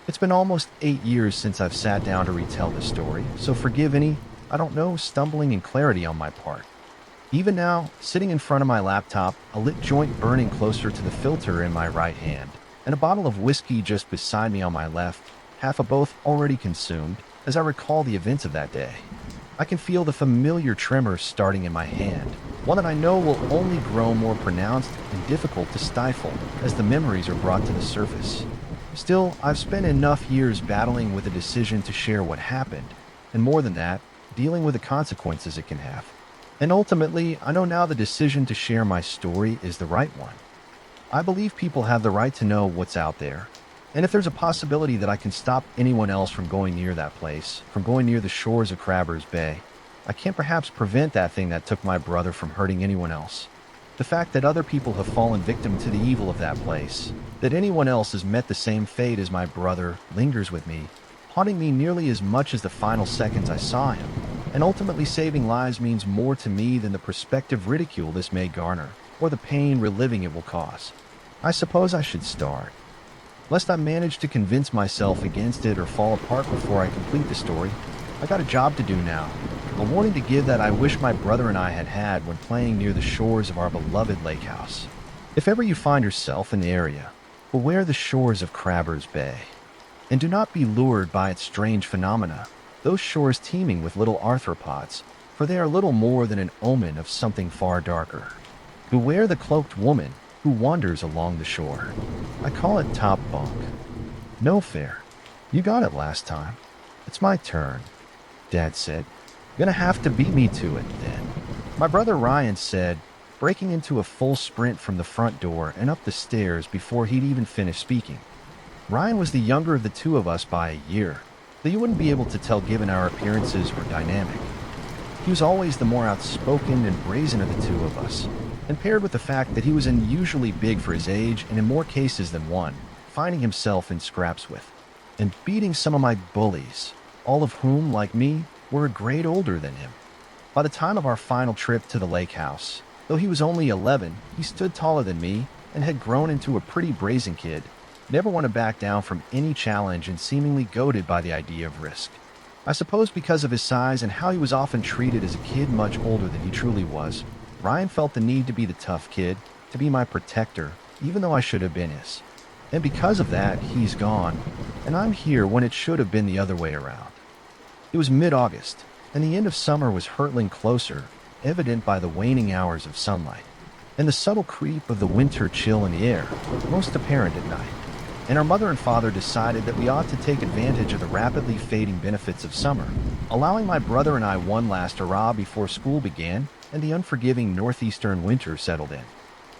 It's been almost 8 years since I've sat down to retell this story, so forgive any, I don't know, stumbling in clarity on my part. Even now, sitting in front of my laptop, a lit joint burning closer to the filter in my right hand, and a bottle of whiskey just beside me on my left, half of both already consumed, as I recall the events of that day. I can feel the familiar tremor starting in my hand, one that I know will only grow more pronounced and difficult to stifle as the memories are brought to the surface. Still, I've spent enough years battling with the decision to share what happened, and more than that, dealing with the consequences it can have. And ultimately, I know now the decision to share my story is the right one. I believe people have the right to know what's out there, and if there's a possibility that I can stop anyone else from going near that place, from going near the shores of Crabbers Bay, I can perhaps prevent that thing that took my brother from hurting anyone else. The fact that other people have fallen victim to the evil of that place, that anyone else has met the same fate as my brother, lingers with me, haunting me nearly as much as the final seconds I saw him, and ultimately saving lives means more to me than the prospective ridicule this may garner, or the pain reliving it will cause. I suppose I should start. Lest I manage to convince myself against it or fall apart before I complete the story, I got a job to do now, a warning to give that I wish my brother and I had had when playing near the shores of our beloved lake house. If ever you find yourself in the area, beware the shores of Crabbers Bay. And do not be lured by its strange phenomena, those shores teeming with little arthropods, for they are little more than an omen of something far darker. Beware the cloaked woman who wanders along the shore. I call it top bunk. No fair. You got it last time. It's my turn, Dad said. Gonna have to beat me to it, then. My brother Ryan said, breaking into a full sprint from the front door and up the stairs before he'd even finished speaking. Ryan was the younger of the two of us by a year, though you wouldn't be able to tell given our appearances or dynamic. He was always the more outspoken and brazen of the two of us, and paired with the fact that he was unusually big for his age and in more cases than one, finding himself in scraps with, and beating some of my bullies, all of whom, like me, were a grade older than him. By the time of our final trip to the lake house, though he was only 11, he stood taller than me and had grown into a pretty brazen kid, never one to back down from any challenge and seemingly goaded by the idea of risk. I suppose because of his size and how he was often treated as a kid much older than he truly was, Ryan felt the need to be the tough kid, to be my protector, even though I should have been his. And because of that, he's gone, and I'm here when it should have been the other way around. It was mid-August, and the end of summer was hurtling closer, evident by the waning hours of sunlight, and the subtle creep of the winter chill in the air, most apparent at night. And our mother and father decided that we ought to take advantage of the rapidly fading benefits of summer, allowing my brother and I one last hurrah before school began and the unforgiving northeastern winter settled in.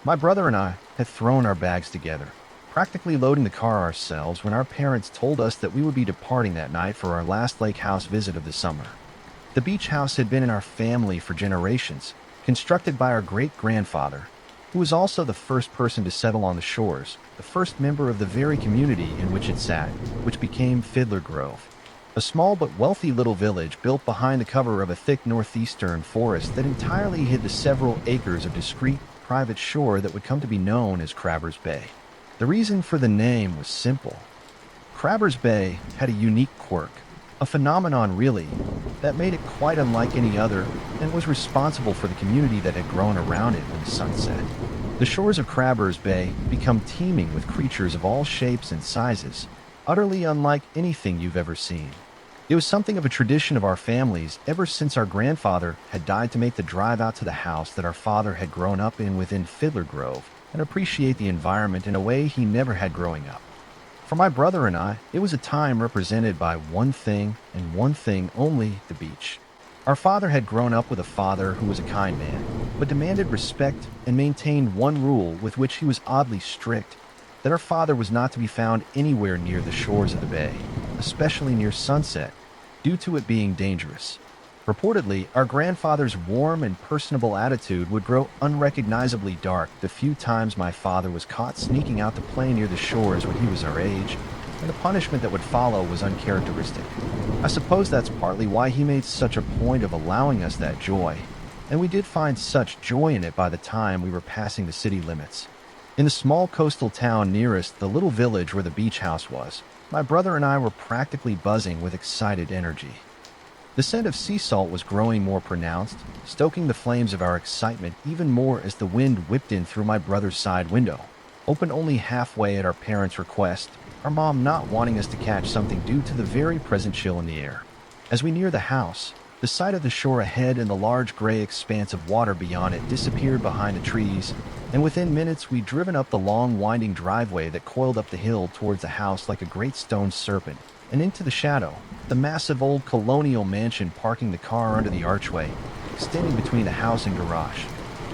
My brother and I had thrown our bags together, practically loading the car ourselves when our parents told us that we would be departing that night for our last lake house visit of the summer. The beach house had been in our family for generations, constructed by our great-grandfather, who was also the first person to settle on the shores, the first member of the very community in which it sat, which became Fiddler Grove, a small but wealthy little village built behind the cover of a thick northeastern forest that entirely hid the several acres of discreet, private shore that would come to be known as Crabbers Bay. The reason for the name was simple. Crabbers Bay had a unique quirk, a phenomenon really, that made it quite unlike any other and was responsible for the community that had grown around it when the sun set. The shores of Crabbers Bay become teeming with creatures of all shapes and sizes, utterly unlike anything you've ever seen. It was something of a tradition of our families ever since our grandfather had died to make the drive out to the house that our father had grown up in within Fiddler Grove and appreciate the environment in a way he never had growing up. For my brother and I, it was a time represented by one thing and one thing only, the beach. Our father had grown up with a father who was a kind man, but demanded respect and maintained one rule with which he was oddly strict, that our father was not to be found anywhere near the shores of the bay, especially near sunset, due to it being dangerous. Reportedly, our grandfather's warm and personable attitude would grow unrecognizably dark the few times my father was caught sneaking out to play near the shores when he was our age, and the punishment that would follow was uncharacteristic. I suppose that's partly why he made such a point of allowing us that joy, and we did find such joy in it by the time we were passing the city limits. In the small coastal town nearest the little village where the beach house was, my brother and I were practically buzzing with excited energy. The scent of sea salt was growing more pronounced, stoking the flames of our excitement even more as the wind whipped in through my brother's side window, open only halfway at our parents' request, our mom not wanting us to catch something due to the very present chill in the air. As we neared the house, the sight of the shore ahead and the large gray expanse of water beyond it disappeared behind the trees, and within minutes we'd driven up the long winding driveway that coiled up the hill towards the house like a great stone serpent, and into the shadow, the massive old colonial mansion parking the car under the archway, extending between the house and garage.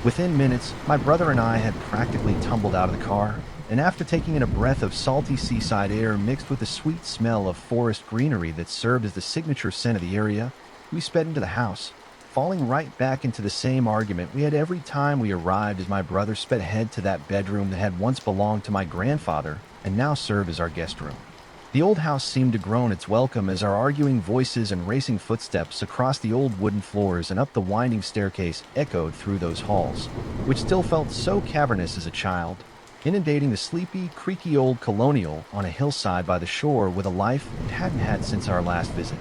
Within minutes, my brother and I had practically tumbled out of the car, and after taking in a breath of salty seaside air mixed with the sweet smell of forest greenery that served as the signature scent of the area, we sped into the house, falling right back into the same argument we had every time we arrived as my brother sped ahead to that bedroom that had once belonged to my grandfather and now served as our guest room. The old house seemed to groan its welcome as our arguing voices and racing footsteps across the old wooden floors and up the winding staircase echoed through those halls, which still felt so cavernous as a child, inundating the sleepy, creaky old colonial on a hillside by the shore with a life it hadn't had since our last visit.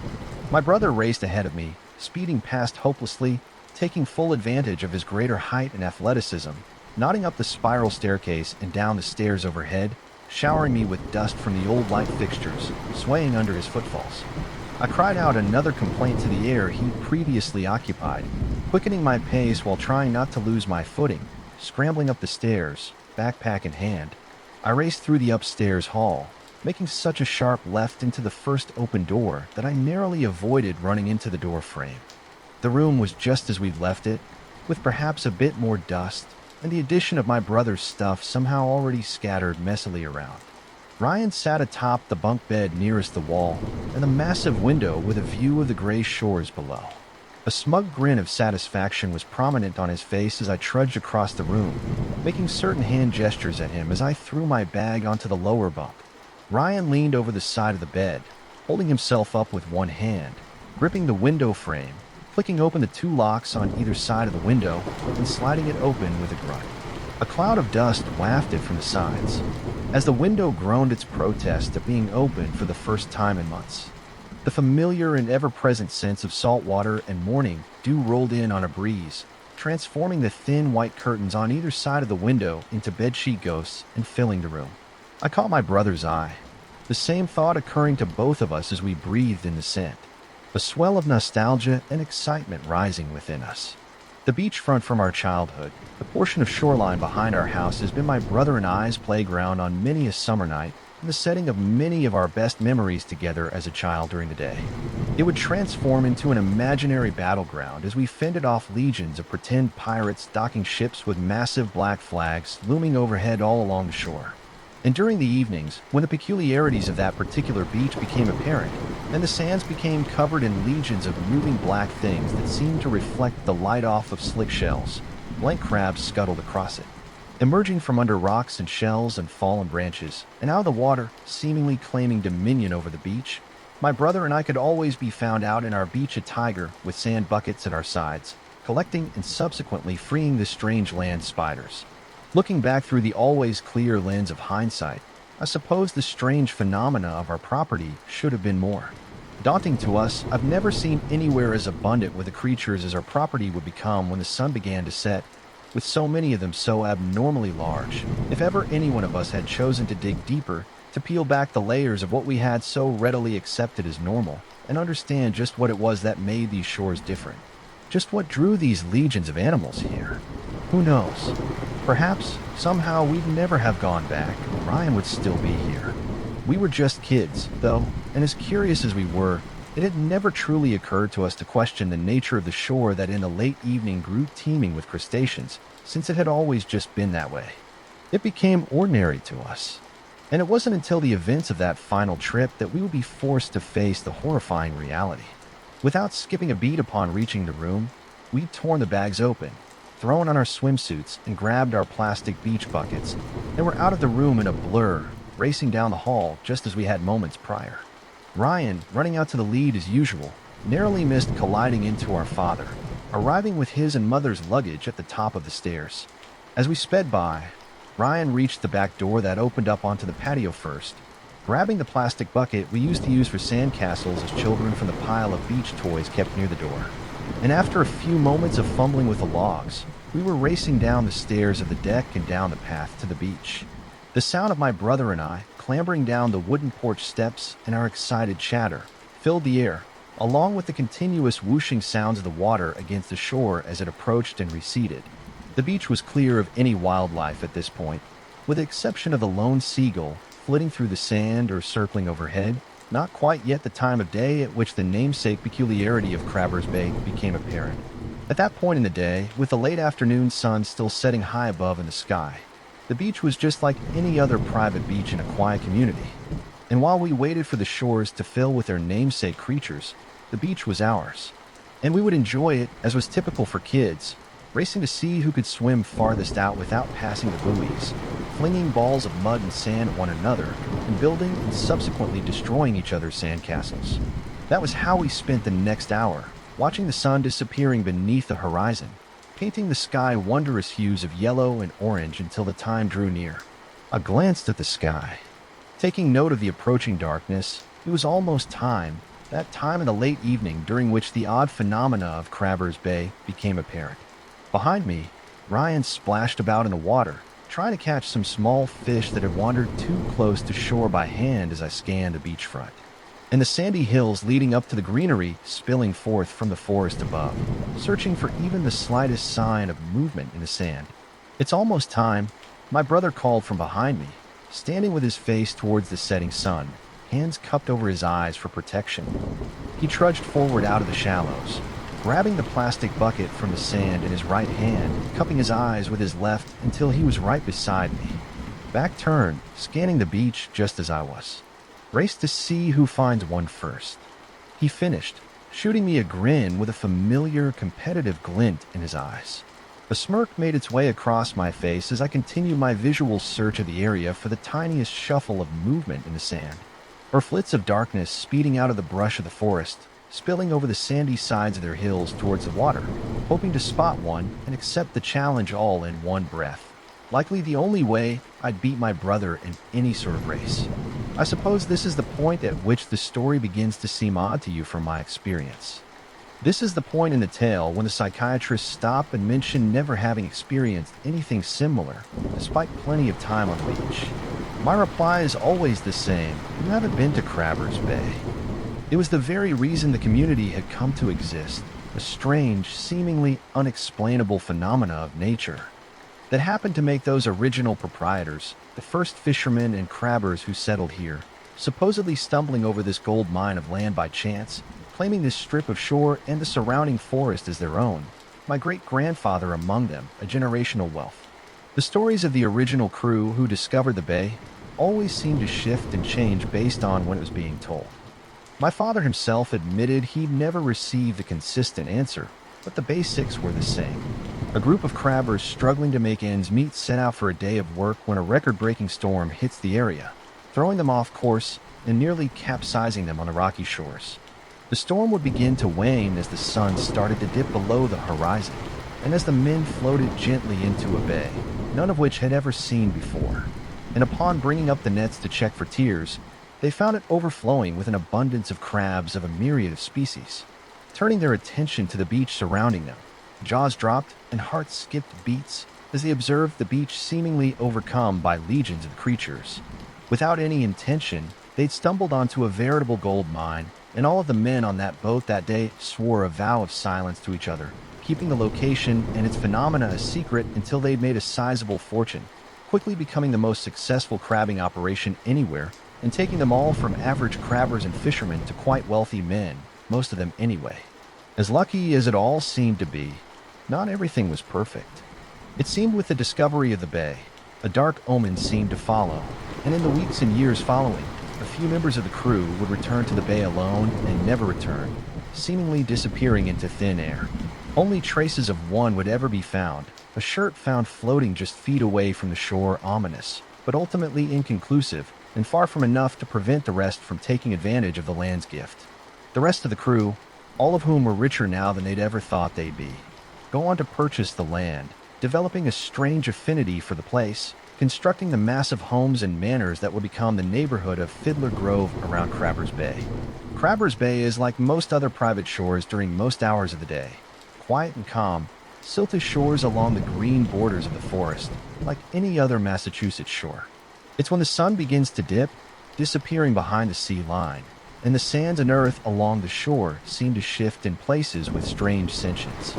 My brother raced ahead of me, speeding past hopelessly, taking full advantage of his greater height and athleticism, nodding up the spiral staircase and down the stairs overhead, showering me with dust from the old light fixtures, swaying under his footfalls. I cried out another complaint to the air he'd previously occupied, quickening my pace while trying not to lose my footing, scrambling up the stairs, backpack in hand. I raced through the upstairs hall, making such a sharp left into the first open door that I narrowly avoided running into the door frame. The room was just as we'd left it, with perhaps a bit more dust, and the addition of my brother's stuff somehow already scattered messily around. Ryan sat atop the bunk bed nearest the wall, and the massive window with a view of the gray shores below. A smug grin of satisfaction was prominent on his face as I trudged across the room, making certain hand gestures at him as I threw my bag onto the lower bunk. Ryan leaned over the side of the bed, holding himself up with one hand, gripping the window frame, flicking open the two locks on either side of the window, and sliding it open with a grunt. A cloud of dust wafted from the sides, as the window groaned its protest at being opened for the first time in months. The familiar and ever-present sense of salt water and morning dew rolled in on a breeze, transforming the thin white curtains on either side of the window into bedsheet ghosts and filling the room. I caught my brother's eye, the same thought occurring to both of us as we breathed in the scent, a swell of nostalgia and excitement rising within us. The beachfront from our childhood, the portion of shoreline behind our house, has been my brother and I's playground on many a summer night and the setting of many of our best memories together as a child during the day. It would transform into an imaginary battleground as we fended off legions of pretend pirates docking ships with massive black flags looming overhead all along the shore. And during the evenings, when the peculiarities of that particular beach became apparent, and the sands became covered in legions of moving black things that seemed to reflect the light off of slick shells, blank crabs scuttled across it, emerging from under rocks and shells and fallen branches, and out of the water, seemingly claiming dominion over the beach. My brother and I could always be found out in our beach at Tiger with sand buckets at our sides, collecting and subsequently freeing the strange land spiders. Looking back through the always clear lens of hindsight, I suppose the strange phenomena of our property should have been more daunting to us. I've never seen anywhere as abundant with the creatures as our property would become when the sun began to set, with so many of them so abnormally large. If ever any one of us had chosen to dig deeper, to peel back the layers of what we had so readily accepted as normal, and understand just what it was that made these shores different, just what drew these legions of animals here. Who knows? Perhaps, somehow, we'd never have gone back. Ryan would still be here. We were just kids, though, and as curious as we were, it had never truly occurred to us to question the nature of the shore that in the late evening grew teeming with crustaceans, since it had always just been that way. It became ordinary to us. And it wasn't until the events of that final trip that we would be forced to face the horrifying reality. Without skipping a beat upon reaching the room, we'd torn the bags open, thrown on our swimsuits, and grabbed our plastic beach buckets, and were out of the room in a blur, racing down the hall just as we had moments prior. Ryan, running out to the lead as usual, narrowly missed colliding into our father, arriving with his and mother's luggage at the top of the stairs. As we sped by, Ryan reached the back door that opened up onto the patio first, grabbing the plastic bucket we used to use for sandcastles as children from the pile of beach toys kept near the door. And after a few moments of fumbling with the logs, we were racing down the stairs of the deck and down the path to the beach. The sound of my brother and I clambering down the wooden porch steps and our excited chatter filled the air, along with the continuous whooshing sounds of the water against the shore as it approached and receded. The beach was clear of any wildlife at this point, with the exception of the lone seagull flitting through the sand or circling overhead. Not quite yet the time of day at which the namesake peculiarity of Crabbers Bay became apparent. At that point in the day, with the late afternoon sun still setting high above in the sky, the beach was just like any other private beach in a quiet community. And while we waited for the shores to fill with their namesake creatures, the beach was ours. And we would enjoy it, as was typical for kids, racing to see who could swim farthest out without passing the buoys, flinging balls of mud and sand at one another, and building and subsequently destroying each other's sandcastles. That was how we spent the next hour, watching the sun disappearing beneath the horizon, painting the sky wondrous hues of yellow and orange until the time drew near. I glanced at the sky, taking note of the approaching darkness. It was almost time, that time in the late evening during which the odd phenomena of Crabbers Bay became apparent. Behind me, Ryan splashed about in the water, trying to catch some small fish that had wandered too close to shore by hand as I scanned the beachfront, and the sandy hills leading up to the greenery spilling forth from the forest above, searching for even the slightest sign of movement in the sand. "It's almost time," my brother called from behind me, standing with his face towards the setting sun, hands cupped over his eyes for protection. He trudged forward out of the shallows, grabbing the plastic bucket from the sand in his right hand, cupping his eyes with his left until he was right beside me. Back turned, scanning the beach just as I was. Race to see who finds one first. He finished, shooting me a grin with a familiar, competitive glint in his eyes. A smirk made its way across my face as I continued my visual search of the area for the tiniest shuffle of movement in the sand, or flits of darkness speeding out of the brush of the forest, spilling over the sandy sides of their hills towards the water, hoping to spot one and accept the challenge all in one breath. Likely the only way I'd beat my brother in any sort of race. I suppose this is the point at which the story begins to seem odd to you from my experience. This is the point in the tale when the psychiatrists stop and mention never having experienced anything similar, despite plenty of time on the beach. My reply is always the same: you haven't been to Crabbers Bay. It was the very reason the community had come to exist, a strange, seemingly unexplainable phenomena of nature that happened to make those original proprietors, the first fishermen and crabbers who settled here, supposedly stumbling over this gold mine of land by chance, claiming this strip of shore and the surrounding forest as their own, my great-grandfather among them, a generational wealth. The stories of the original crew who discovered the bay always seemed to shift and change based on when it was being told. My father himself admitted he'd never received a consistent answer, but the basics were the same. A group of crabbers struggling to make ends meet set out for a day of work when a record-breaking storm hits the area, throwing them off course and nearly capsizing them on the rocky shores. The storm would begin to wane as the sun started to dip below the horizon, and as the men floated gently into a bay, none of which had ever seen before. And upon bringing up the nets to check for tears, they found it overflowing with an abundance of crabs of a myriad of species. Turning their attention to the beach surrounding them, jaws dropped and hearts skipped beats as they observed the beach seemingly overcome by legions of creatures. Without any intention, they'd stumbled onto a veritable gold mine, and all of the men on that boat that day swore a vow of silence to each other, keeping the location and its phenomena a secret until they'd made a sizable fortune, quickly becoming the most successful crabbing operation anywhere, and taking them all from average crabbers and fishermen to quite wealthy men, most of them anyway. As lucky as it all seemed to be, not everything was perfect. It seemed with the discovery of the bay, a dark omen seemed to follow, and in the weeks and years following, a few members of the crew would return to the bay alone and never return, seemingly disappearing into thin air. Only traces of one would ever be found, a shirt found floating just feet away from the shore, ominous, but ultimately inconclusive, and far from enough to prevent the rest from taking advantage of the land's gift. The rest of the crew, all of whom were richer now than they'd ever thought they'd be, go on to purchase the land, developing a strange affinity for the place, constructing the massive homes and manors that would become the neighborhood of Fiddler Grove around Crabbers Bay. Crabbers Bay is like most other private shores during most hours of the day. Quiet and calm, silted shores along the green borders of the forest, like any other Massachusetts shore. It's when the sun begins to dip, disappearing behind the sea line, and the sands and earth along the shore seem to shift in places with strange sentience.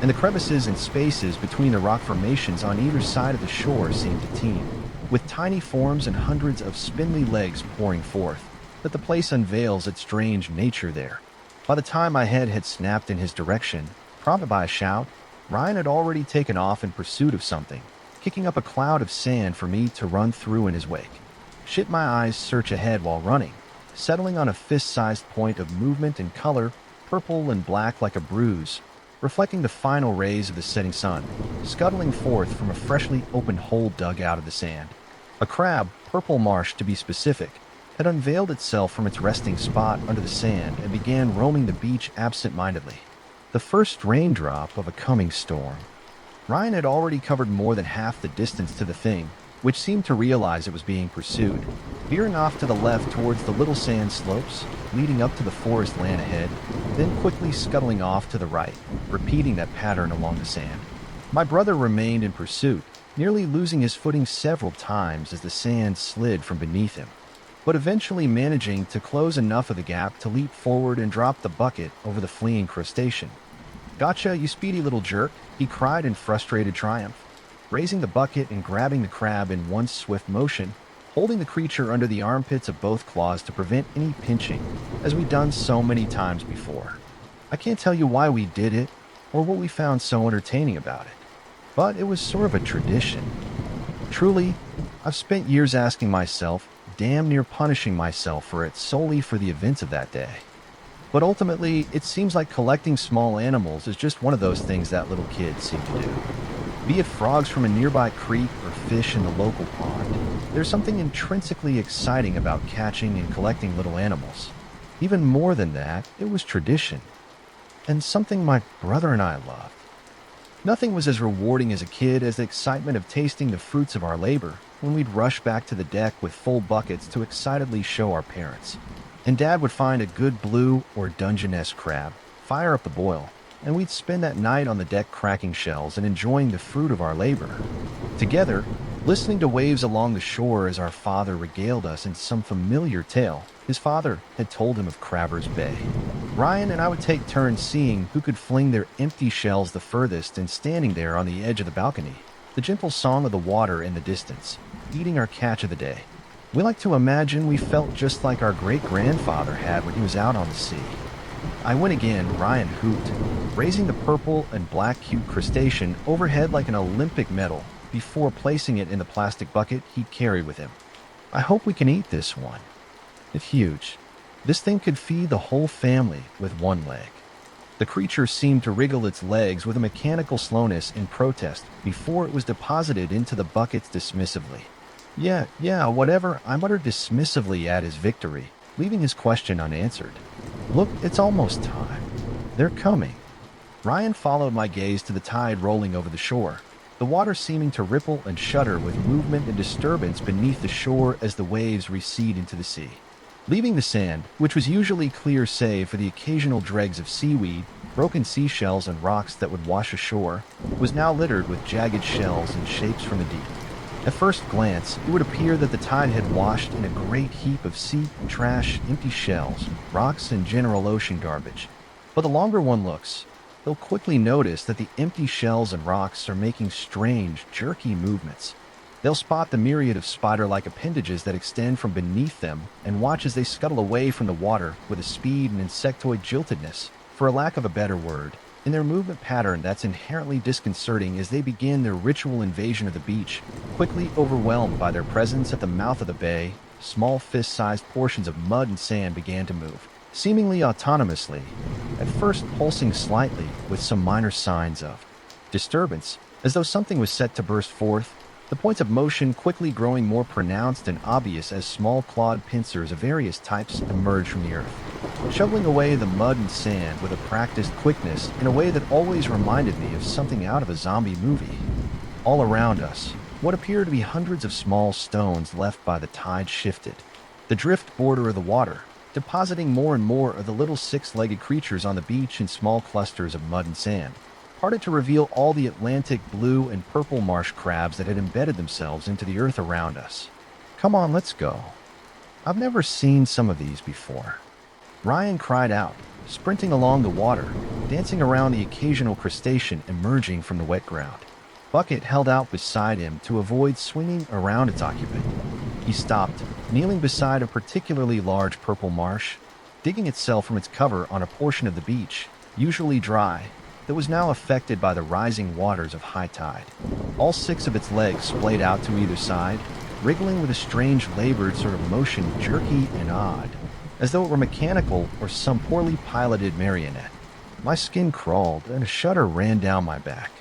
And the crevices and spaces between the rock formations on either side of the shore seem to teem, with tiny forms and hundreds of spindly legs pouring forth, that the place unveils its strange nature there. By the time my head had snapped in his direction, prompted by a shout, Ryan had already taken off in pursuit of something, kicking up a cloud of sand for me to run through in his wake. Shit, my eyes search ahead while running, settling on a fist-sized point of movement and color, purple and black like a bruise, reflecting the final rays of the setting sun, scuttling forth from a freshly opened hole dug out of the sand. A crab, purple marsh to be specific, had unveiled itself from its resting spot under the sand and began roaming the beach absent-mindedly. The first raindrop of a coming storm. Ryan had already covered more than half the distance to the thing, which seemed to realize it was being pursued, veering off to the left towards the little sand slopes, leading up to the forest land ahead, then quickly scuttling off to the right, repeating that pattern along the sand. My brother remained in pursuit, nearly losing his footing several times as the sand slid from beneath him, but eventually managing to close enough of the gap to leap forward and drop the bucket over the fleeing crustacean. "Gotcha, you speedy little jerk," he cried in frustrated triumph, raising the bucket and grabbing the crab in one swift motion, holding the creature under the armpits of both claws to prevent any pinching, as we'd done so many times before. I can't tell you why we did it, or what we found so entertaining about it, but it was sort of a tradition. Truly, I've spent years asking myself, damn near punishing myself for it solely for the events of that day. But ultimately, it seems like collecting small animals is just one of those things that little kids seem to do. Be it frogs from a nearby creek or fish in the local pond, there's something intrinsically exciting about catching and collecting little animals. Even more than that, it was tradition, and something my brother and I loved. Nothing was as rewarding as a kid as the excitement of tasting the fruits of our labor when we'd rush back to the deck with full buckets to excitedly show our parents. And Dad would find a good blue or Dungeness crab, fire up the boil, and we'd spend that night on the deck cracking shells and enjoying the fruit of our labor. Together, listening to waves along the shore as our father regaled us in some familiar tale his father had told him of Crabbers Bay. Ryan and I would take turns seeing who could fling their empty shells the furthest and standing there on the edge of the balcony, the gentle song of the water in the distance, eating our catch of the day. We like to imagine we felt just like our great-grandfather had when he was out on the sea. "I win again," Ryan hooped, raising the purple and black cute crustacean overhead like an Olympic medal before placing it in the plastic bucket he'd carried with him. "I hope we can eat this one. It's huge. This thing could feed the whole family with one leg." The creature seemed to wriggle its legs with a mechanical slowness in protest before it was deposited into the buckets dismissively. Yeah, whatever," I muttered dismissively at his victory, leaving his question unanswered. "Look, it's almost time. They're coming." Ryan followed my gaze to the tide rolling over the shore, the water seeming to ripple and shudder with movement and disturbance beneath the shore as the waves recede into the sea. Leaving the sand, which was usually clear save for the occasional dregs of seaweed, broken seashells and rocks that would wash ashore, was now littered with jagged shells and shapes from the deep. At first glance, it would appear that the tide had washed in a great heap of sea, trash, empty shells, rocks, and general ocean garbage. But the longer one looks, they'll quickly notice that the empty shells and rocks are making strange, jerky movements. They'll spot the myriad of spider-like appendages that extend from beneath them and watch as they scuttle away from the water with a speed and insectoid jiltedness, for a lack of a better word, in their movement pattern that's inherently disconcerting as they begin their ritual invasion of the beach. Quickly overwhelmed by their presence at the mouth of the bay, small fist-sized portions of mud and sand began to move, seemingly autonomously, at first pulsing slightly with some minor signs of disturbance, as though something was set to burst forth, the points of motion quickly growing more pronounced and obvious as small clawed pincers of various types emerged from the earth, shoveling away the mud and sand with a practiced quickness in a way that always reminded me of something out of a zombie movie. All around us, What appeared to be hundreds of small stones left by the tide shifted the drift border of the water, depositing more and more of the little six-legged creatures on the beach in small clusters of mud and sand, parted to reveal all the Atlantic blue and purple marsh crabs that had embedded themselves into the earth around us. Come on, let's go. I've never seen some of these before. Ryan cried out, sprinting along the water, dancing around the occasional crustacean emerging from the wet ground. Bucket held out beside him to avoid swinging around its occupant. He stopped, kneeling beside a particularly large purple marsh, digging itself from its cover on a portion of the beach, usually dry, that was now affected by the rising waters of high tide. All six of its legs splayed out to either side, wriggling with a strange labored sort of motion, jerky and odd, as though it were mechanical or some poorly piloted marionette. My skin crawled and a shudder ran down my back.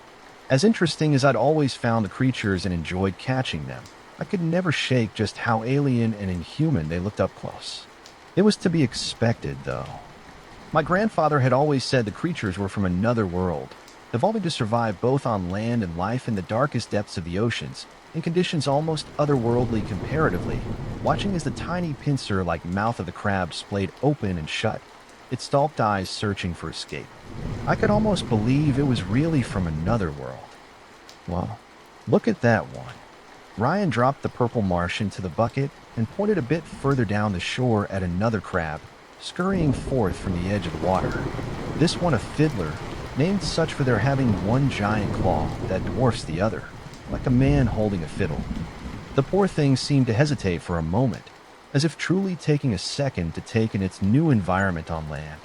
As interesting as I'd always found the creatures and enjoyed catching them, I could never shake just how alien and inhuman they looked up close. It was to be expected, though. My grandfather had always said the creatures were from another world, evolving to survive both on land and life in the darkest depths of the oceans, in conditions almost otherworldly comparatively, watching as the tiny pincer-like mouth of the crab splayed open and shut, its stalked eyes searching for escape. I could almost believe it was really from another world. Well, look at that one. Ryan dropped the purple marsh into the bucket and pointed a bit further down the shore at another crab, scurrying forth from the edge of the water. This one a fiddler, named such for their having one giant claw that dwarfs the other, like a man holding a fiddle. The poor thing seemed to hesitate for a moment, as if truly taking a second to take in its new environment on land,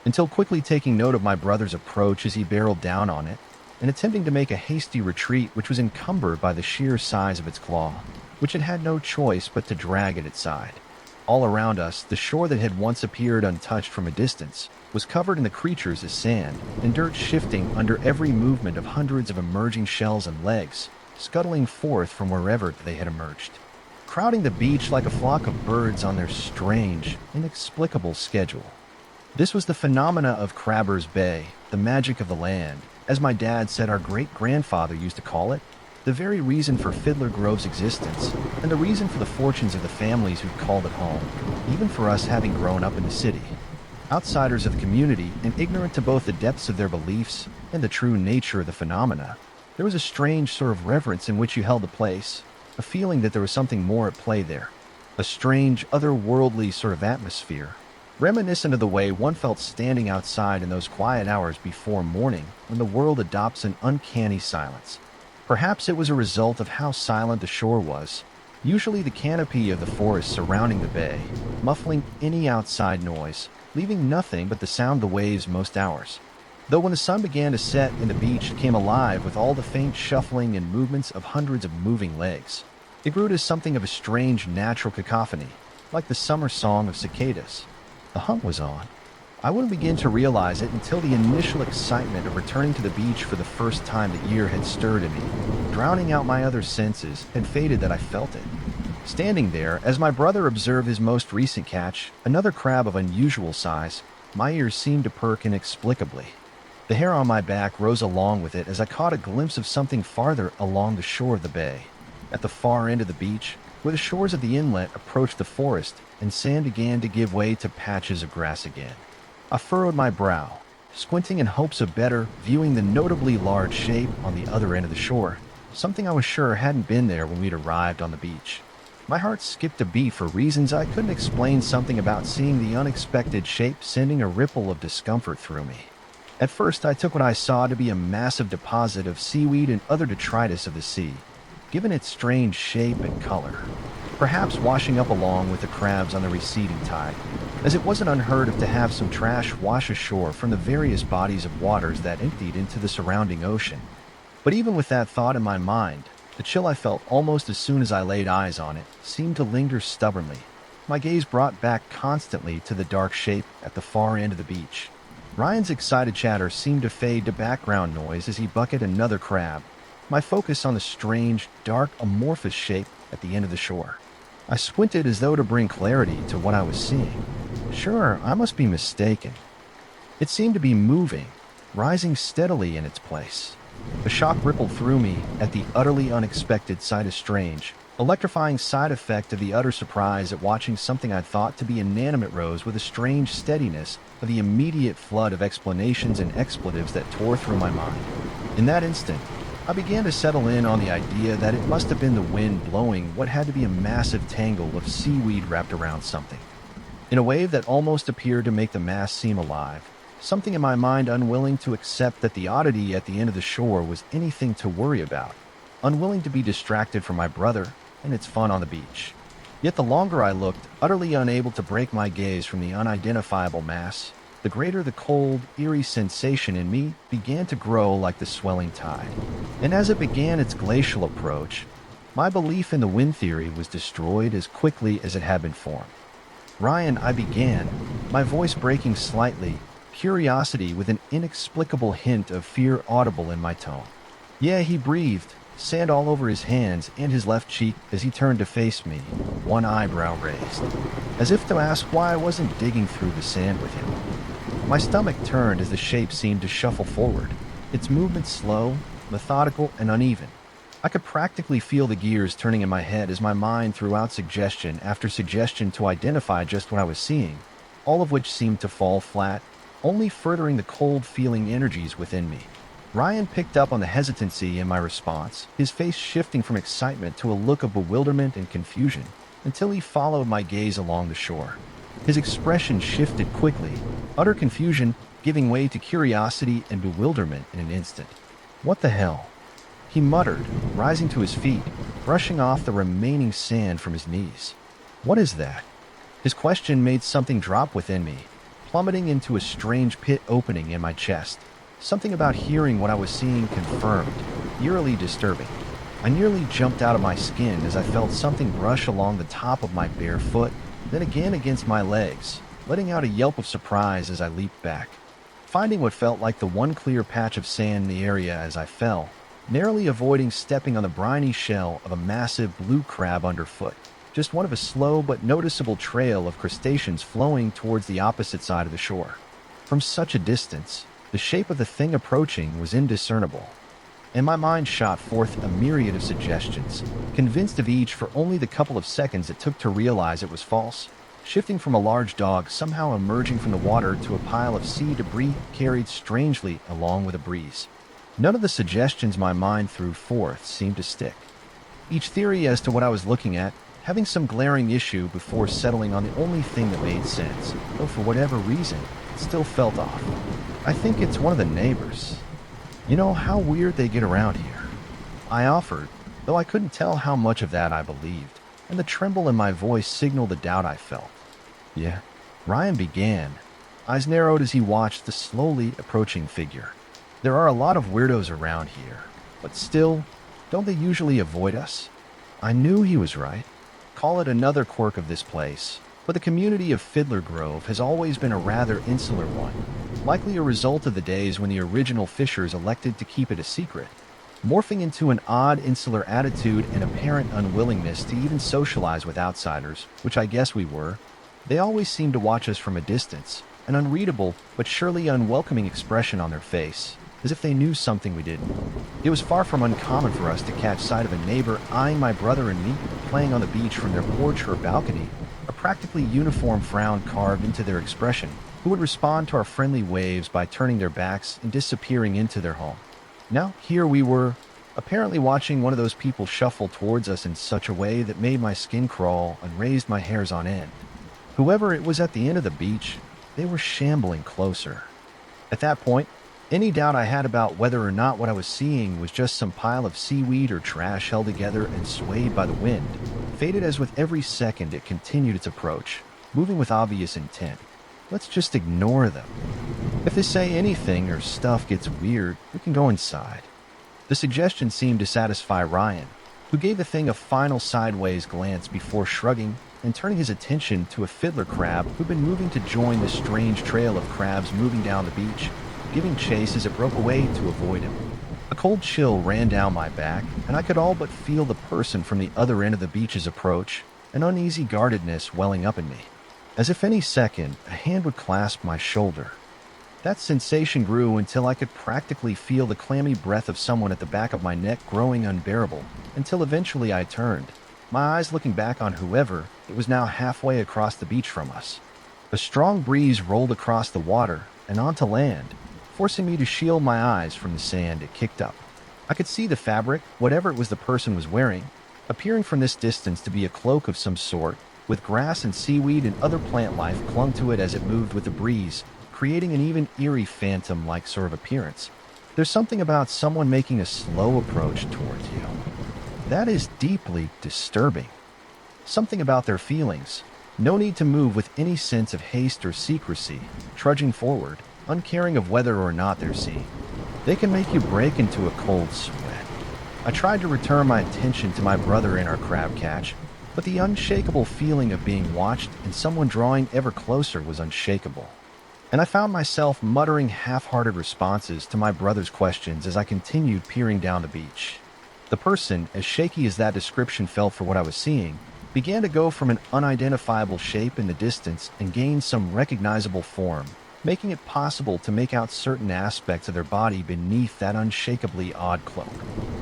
until quickly taking note of my brother's approach as he barreled down on it, and attempting to make a hasty retreat which was encumbered by the sheer size of its claw, which it had no choice but to drag at its side. All around us, the shore that had once appeared untouched from a distance was covered in the creatures as sand, and dirt shifting under every movement of hundreds of emerging shells and legs, scuttling forth from wherever they had emerged, crowding the beach like a flock of birds on their strange, inexplicable schedule. This was the phenomena of Crabber's Bay, the magic of the land, as my dad said our great-grandfather used to call it, the very reason for Fiddler Grove's existence, and the reason for the fortunes of the families who'd called it home, even for us having grown up in the city. Outsiders of the community, and ignorant to both the depths of their beliefs and the true nature of the phenomena, there was a strange sort of reverence in which you held the place, a feeling that there was something more at play there, a strange, otherworldly sort of atmosphere, reminiscent of the way one felt standing outside in those quiet hours before morning when the world adopts an uncanny silence. Perhaps it was a result of how silent the shore was, usually the canopy of the forest surrounding the bay, muffling any outside noise, leaving nothing but the sound of the waves most hours. Though when the sun began to set and the beach came alive with all the faint shuffling and movements of hundreds of moving legs, it grew to something of a strange natural cacophony, like the summer song of cicadas. The hunt was on. I wouldn't begin to realize it until the initial excitement of returning to the beach for the first time that year had stirred in me, drowning out my other senses, had faded that I felt it. Standing there, as my brother observed his most recent catch, another crab of unusual size, my ears seemed to perk inexplicably. The hair on my back rose along with it as I caught a glimpse of something farther along the shore of the bay. At the far end of the beach, where the shores of the inlet approached the forest and sand began to give way to patches of grass again. I furrowed my brow, squinting in hopes of better viewing the notably large shape on the other end of the shore, something I was sure hadn't been there when we'd arrived on the beach. My heart skipped a beat for reasons I couldn't explain, something about seeing the unexpected shape sending a ripple of discomfort through me. At first I took what I saw to be a massive deposit of seaweed and other detritus of the sea, given its strange shape and color, perhaps washing up along with the crabs on the receding tide, as it wasn't unheard of to have some trash wash ashore from the various bodies of waters that emptied into the surrounding ocean. But even with that thought in my mind, the chill I felt almost as soon as I laid eyes on it seemed to linger stubbornly, my gaze brought back constantly to the dark shape at the far end of the beach. Ryan's excited chatter seemed to fade to background noise as he bucketed another crab, my focus on the strange, dark, amorphous shape at the end of the shore. I squinted as though to bring clarity to what I was seeing. Sure, I must be mistaken. It seemed to be moving, rising steadily in its place, A shock rippled through me at the utterly unexpected sight of strange, electrifying side effect of the utter surprise at watching something I thought to be inanimate rose with a strange steadiness of the immediate flood of explanations and expletives that tore through my mind. In that instant, I began to settle in on the idea that it must have been the wind blowing what had to be a massive tangle of seaweed wrapped around something. In a wave that almost appeared to make the mass seem alive, something in my mind unwilling to accept that the oddity at the end of the shore was anything to worry about, unwilling to be distracted from my brother and its fun on the beach. Yet the longer I looked, utterly unable to break my gaze from the unidentifiable mass, the greater the cold, eerie sensation in me began to grow like the swelling tide. And as it began its glacial approach, my belief in the wind theory was destroyed as quickly as it had been formed. "Ryan," I began, my voice breaking slightly, curiosity with an inexplicable hint of fear audible in my tone. "Yeah," he breathed, sand all over his hands and his left cheek as he turned to face me, one eyebrow raised, as if to ask why I wasn't digging through the sand with him. My stomach turned as the shape seemed to shuffle forward, its movements slow, methodical, and uneven. I could practically feel the gears turning in my head as my mind threw out suggestion after suggestion to identify just what I was seeing, all of which seemed to fall flat, only furthering the cold feeling energies within me. Ryan picked up on the hesitancy in my response, his face shifting from excitement to a look of bewilderment and confusion, until he followed my gaze along the shore. His expression shifted quickly, utter confusion giving way to curiosity and bewilderment in an instant. "What the hell?" he muttered, rising to his feet, brushing off the remaining sand from his knees. "What is that?" His question made something drop within me, plummeting into a strange pit opening in my chest. Something about hearing what I was seeing confirmed, eerily disturbing. I nearly jumped out of my skin as I felt something brush along the top of my bare foot, then again against my legs, letting out a yelp of surprise as I leaped back, finding what felt like the one clear patch of sand in the area as I fell, narrowly avoiding stepping on the briny shell of a massive blue crab underfoot, just one of a slow but noticeable trail of crustaceans flowing towards the opposite side of the shore. From such a distance, the shape of the thing approaching was indiscernible, and my mind shot forth a myriad of suggestions, convinced of each for only the couple of seconds it took to realize it was false, shifting from a large dog somehow emerging from the water to a pile of sea debris carried strangely along with a breeze. None of the suggestions my mind threw forth seemed to stick, each theory as to what I was looking at having some glaring issue before settling on the only thing that made sense, though for whatever reason, it still felt off. "I think it's one of the neighbors. You know how weird they get around here," I offered, though I couldn't tell how much of that I believed, and the tremble in my voice signaled the doubt I felt. "Yeah," Ryan began, eyes narrowed as he watched the slowly approaching figure. "There are a lot of weirdos around here, but still, don't they usually avoid us?" I knew he was right. Call it another quirk of this place, but the community of Fiddler Grove has always been a rather insular one, likely a result of the days when the original Fishers elected to keep it a secret, morphing into an odd insular attitude and apparent unwillingness to even socialize with outsiders, which I guess we were. They always seemed to watch us from a distance, an unreadable but surely unwelcoming expression on their face, as if they knew something we didn't. It was far from uncommon for us to catch sight of a neighbor eyeing my brother and me playing on the beach from their porch or balcony, a practically uniform frown carved into their expression, who would respond to our friendly waves by turning their backs and disappearing into their home. Now, here we were, apparently watching one of those people shuffle towards us in such a way that made my skin crawl and raised my hairs on end. Whoever it was at the end of the beach, they were shambling closer. At that point, any doubt I had about whether or not what I was seeing was just some pile of seaweed or trash held together and swayed by the wind, faded as with every second it continued its approach, moving with obvious intent. Let's just ignore them. If they say anything or stuff gets weird, we can go inside. The suggestion seemed to satisfy Ryan, who gave the thing a final sideways glance before shrugging and turning his attention to a fiddler crab who'd been moving to join the strange trail of crabs moving down the beach, giving chase as it broke away to avoid him. A cold chill ran down my back, and I could all but feel the person from the other end of the beach's approach, an uneasy guardedness welling up in me. As if any second, a hand would clasp my shoulder. That sensation grew until I could practically feel the clammy breath of someone at the back of my neck growing unbearable, until eventually I turned, my eyes looking back on whoever it was now halfway across the beach from us. A strong breeze rolled across the water and onto land, forcing me to shield my eyes from the sand it kicked up. I could see the fabric, whatever it was the person was wearing, appearing from this distance to be a cloak of some sort, with grass and seaweed and other plant life clung to it as it moved with the breeze, creating an even eerie phantom-like sort of appearance. There's something about someone making a slow approach towards you that is deeply disturbing. Something about their feelings. No need to move with any sense of haste or secrecy, trudging forward, uncaring of whether or not they're seen. They can make you break into a cold sweat. I tried to return my attention to my brother in our crab catch, but the unshakable feeling of being watched and someone drawing ever closer was unshakable. And I found myself muttering half-hearted responses to my brother's questions as I continued peering down the beach. The person, as shaky as that description felt for what I was seeing, began to go from an unidentifiable shape in the distance and gain some recognizable form, making it possible to make out certain aspects of their body beneath that unshakably odd cloak.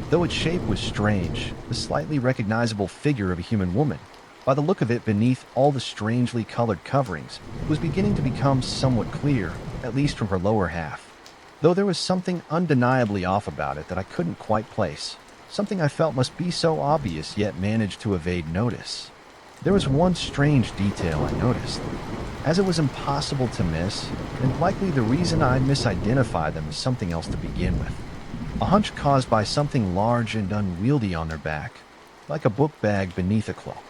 Though its shape was strange, the slightly recognizable figure of a human woman, by the look of it beneath all the strangely colored coverings, was beginning to become somewhat clear, at least from her lower half. Though there was something undeniably off about it that I couldn't quite place, something I felt must be so obvious yet managed to evade notice. There was one strange detail I noticed, as it was impossible to miss, and likely the reason I misidentified them as something else to begin with. A hunch caused by something large and unwieldy on their back, like a book bag beneath a cloak.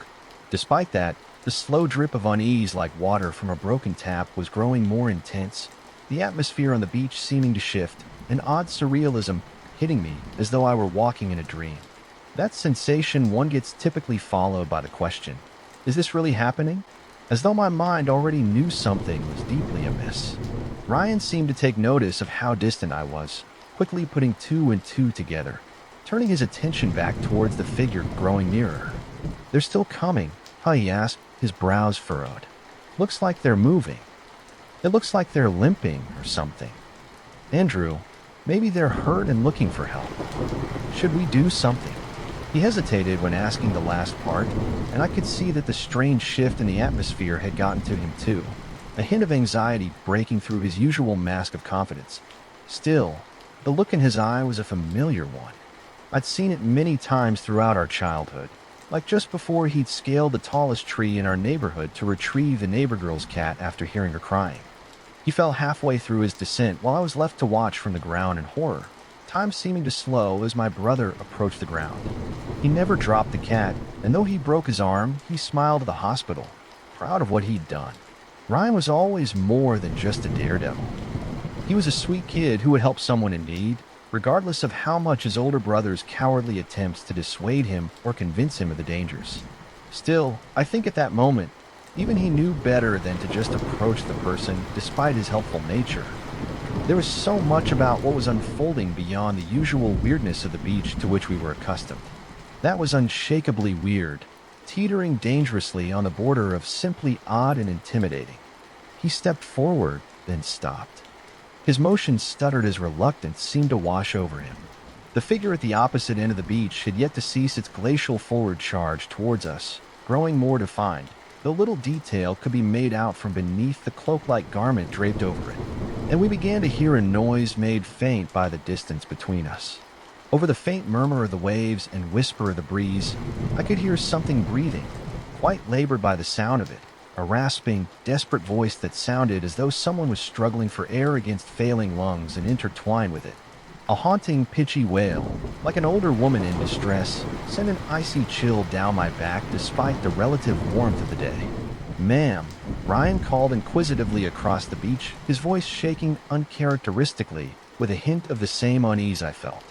Despite that, the slow drip of unease like water from a broken tap was growing more intense, the atmosphere on the beach seeming to shift, an odd surrealism hitting me as though I were walking in a dream. That sensation one gets typically followed by the question, is this really happening? As though my mind already knew something was deeply amiss. Ryan seemed to take notice of how distant I was, quickly putting two and two together, turning his attention back towards the figure growing nearer. They're still coming, huh? He asked, his brows furrowed. Looks like they're moving. It looks like they're limping or something. Andrew, maybe they're hurt and looking for help. Should we do something? He hesitated when asking the last part, and I could see that the strange shift in the atmosphere had gotten to him too, a hint of anxiety breaking through his usual mask of confidence. Still, the look in his eye was a familiar one. I'd seen it many times throughout our childhood, like just before he'd scaled the tallest tree in our neighborhood to retrieve the neighbor girl's cat after hearing her crying. He fell halfway through his descent while I was left to watch from the ground in horror, time seeming to slow as my brother approached the ground. He never dropped the cat, and though he broke his arm, he smiled at the hospital, proud of what he'd done. Ryan was always more than just a daredevil. He was a sweet kid who would help someone in need, regardless of how much his older brother's cowardly attempts to dissuade him or convince him of the dangers. Still, I think at that moment, even he knew better than to just approach the person despite his helpful nature. There was so much about what was unfolding beyond the usual weirdness of the beach to which we were accustomed. That was unshakably weird, teetering dangerously on the border of simply odd and intimidating. He stepped forward, then stopped. His motion stuttered as reluctance seemed to wash over him. The figure at the opposite end of the beach had yet to cease its glacial forward charge towards us, growing more defined, though little detail could be made out from beneath the cloak-like garment draped over it, and we began to hear a noise made faint by the distance between us. Over the faint murmur of the waves and whisper of the breeze, I could hear something breathing, quite labored by the sound of it, a rasping, desperate voice that sounded as though someone was struggling for air against failing lungs and intertwined with it. A haunting, pitchy wail, like an older woman in distress, sent an icy chill down my back despite the relative warmth of the day. "Ma'am," Ryan called inquisitively across the beach, his voice shaking uncharacteristically, with a hint of the same unease I felt.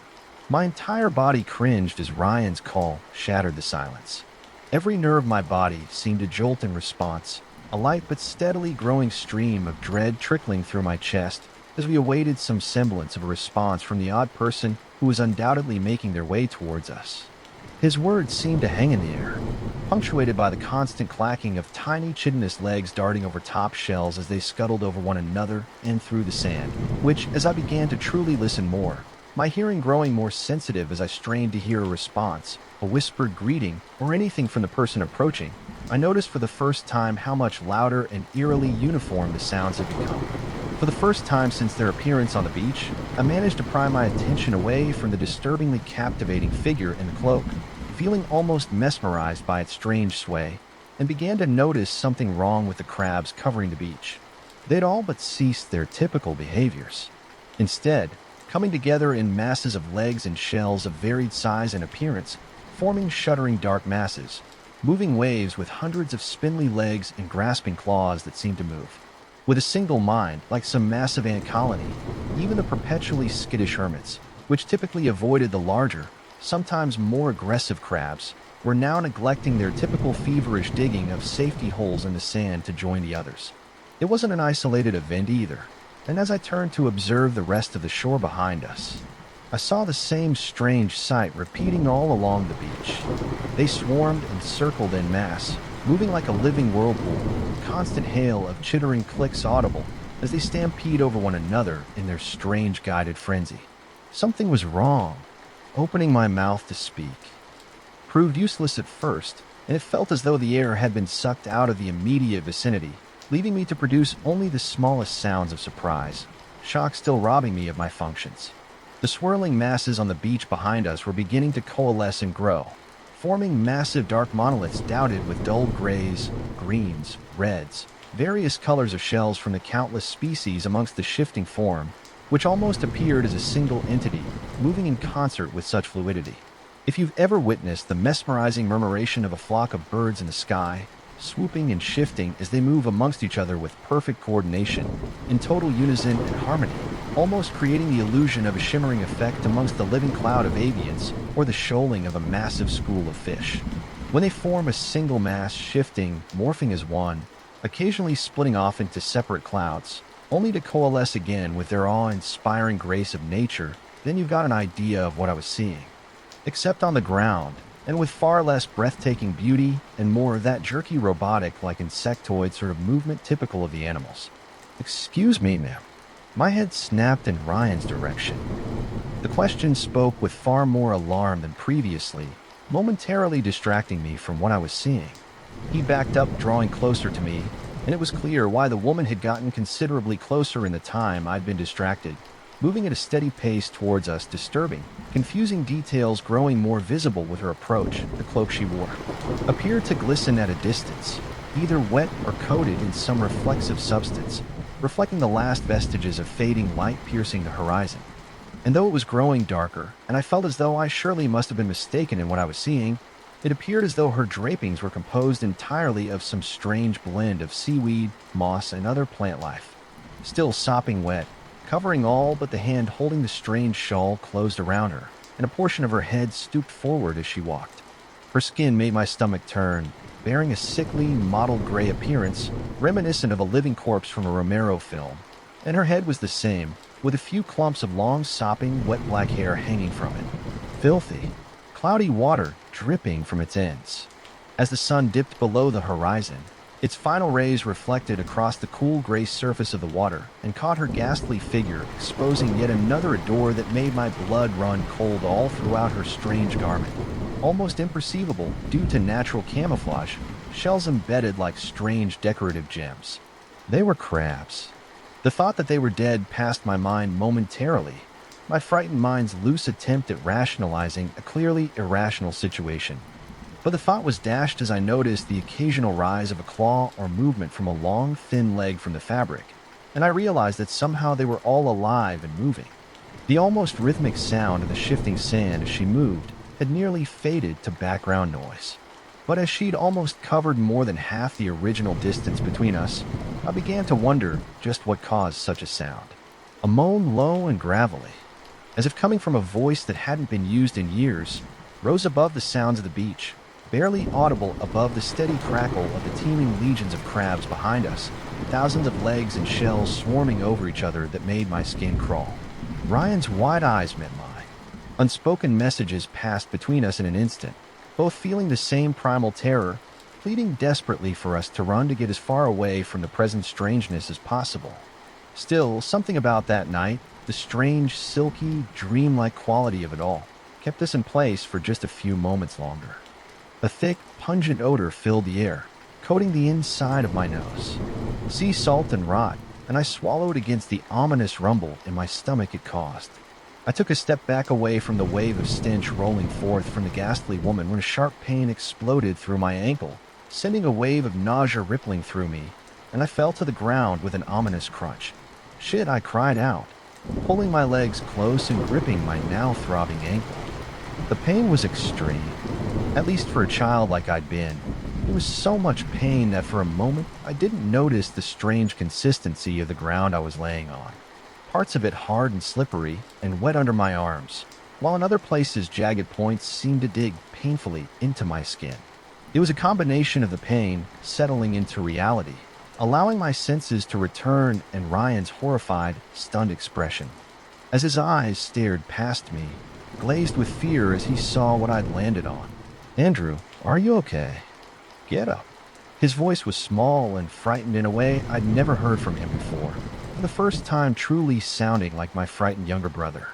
My entire body cringed as Ryan's call shattered the silence. Every nerve of my body seemed to jolt in response, a light but steadily growing stream of dread trickling through my chest as we awaited some semblance of a response from the odd person who was undoubtedly making their way towards us. His words seemed to hang in the air, punctuated by the constant clacking of tiny chitinous legs darting over top shells as they scuttled over one another and through the sand, which, as I began to truly listen more, my hearing growing more sensitive as I strained to hear a response, a whispered greeting, or anything from the person approaching, I noticed for the first time how much louder and eerily uniform the sounds had become. For the first time since their appearance on the beach, I managed to pry my attention away from the disturbingly captivating figure in the cloak, feeling almost mesmerized by its strange sway, and began to notice something wrong with the crabs covering the beach. They'd all but ceased their typical behaviors. Instead, coming together in masses of legs and shells of varied size and appearance, forming shuddering dark masses, moving waves with hundreds of spindly legs and grasping claws that seemed to move. With a single mind, like some massive ant colony, even the perpetually skittish hermits, which typically avoided the larger, sometimes more aggressive crabs, were now neglecting their typical feverish digging of safety holes in the sand to join the others. It wasn't an isolated event either, and as I turned to observe the rest of the shore behind us, I saw the same strange sight repeating all along the beach. They swarmed and circled en masse, moving like a living whirlpool, a constant hail of chittering clicks audible as they stampede over one another in their strange guided frenzy. Something was wrong. Opening my mouth to speak proved useless at first, and it felt as though the air had been sucked out of the immediate vicinity, leaving me to produce only the smallest sounds of surprise, shock still robbing me of my functions. The swirling masses on the beach behind us were beginning to coalesce and grow, forming massive dark monoliths dotted with dull grays, greens, reds, various colors of shells from the countless species amongst the shifting form, which almost appeared as a single entity, moving in concert with such fluidity. If you've ever witnessed the mesmerizing murmuration of a flock of birds in the sky, swooping and shifting as they move amongst each other with perfect coordination, in total unison and harmony, almost creating the illusion of a shimmering effect amongst the living cloud of avians or the shoaling of a massive school of fish. When they form a single mass, shifting, morphing as one, occasionally splitting off into separate clouds, only to coalesce again with their awe-inspiring grace of nature, then you've got an idea of what I was seeing. Except on the ground, and with far less breathtaking beauty and more of that jerky robotic like insectoid sort of movement typical of the animals. "Excuse me, ma'am." My head snapped in Ryan's direction. The question spoke with far more alarm than previously, momentarily distracting me from what I was seeing. He backed up, drawing closer to me, and it was clear why the woman had gotten considerably closer in the time I'd been distracted, moving at a steady pace towards us, disturbing, confusing details growing more visible with her approach. The cloak she wore appeared to glisten at a distance, either wet or coated in some reflexive substance, reflecting the last vestiges of fading light piercing the horizon. And though it was growing darker, and I felt as though I surely must have been mistaken in what I was seeing, it appeared as though her drapings were composed entirely of some strange blend of seaweed, moss, and other plant life. Still sopping wet, covering all but the hand holding the strange shawl closed around her, and a portion of her head stooped forward as she walked. Her skin made my stomach turn, bearing a sickly, mottled gray appearance, reminiscent of a living corpse from a Romero film, and her head was the same, with a few clumps of long, sopping, wet black hair hanging from it. Filthy, cloudy water dripping from its ends. As the sun dipped below the horizon, its final rays reflected across the cool gray surface of the water and caught her ghastly figure, exposing yet another ardor that made my blood run cold all throughout her strange garment. Almost imperceivable due to natural camouflage, shells embedded like strange decorative gems. They were crabs. The thought that they were dead passed my mind momentarily, my frightened mind's loose attempt at rationalizing a clearly irrational situation. But the thought was dashed as I noticed the occasional rise of a claw or movement from a long, thin leg from the fabric, and I realized that somehow they were all alive and moving. The almost rhythmic sound of the shifting sand as she moved had nearly faded to background noise. But as she'd almost covered more than half the original distance between us, I began to wonder just what caused such a sound. A moan low and gravelly, as if coming from a voice that hadn't been used in years, rose above the sounds of the beach, barely audible above the steady crackle of the teeming legions of crabs behind us, thousands of legs and shells swarming over each other that made my skin crawl. Ryan's wide eyes met mine. Unspoken messages passed between us in an instant, both feeling the same primal terror, pleading desperately for us to run to get as far away from the present strangeness as possible. Still, something about that night, the strange, silky, dreamlike quality of it all, kept us in place for just a few moments longer. A thick, pungent odor filled the air, coating the inside of my nose. Sea salt and rot, and I swallowed against the ominous rumble in my stomach it caused. I took a step back away from the wave of stench rolling forth from the ghastly woman when a sharp pain exploded through my ankle, sending a wave of nausea rippling through me, and I fell to the ground with an ominous crunch. "Shit," I cried out, pulling my legs close and gripping my now throbbing ankle. The pain was extreme, at least for a child like I'd been. It was so much pain that for a moment I didn't notice the strange consistency of the ground I was laying on. Parts of it hard and slippery and wet under my arms, while in other places jagged points seemed to dig painfully into my skin. It was a combination of the pain settling into reality, allowing my senses to return, and Ryan's horrified, stunned expression, as his eyes stared past me, glazed with fear as he saw what I'd landed on. "Andrew, are you okay? Get up." His voice was small and frightened in a way I'd never heard from him before, for the first time truly sounding like my frightened younger brother.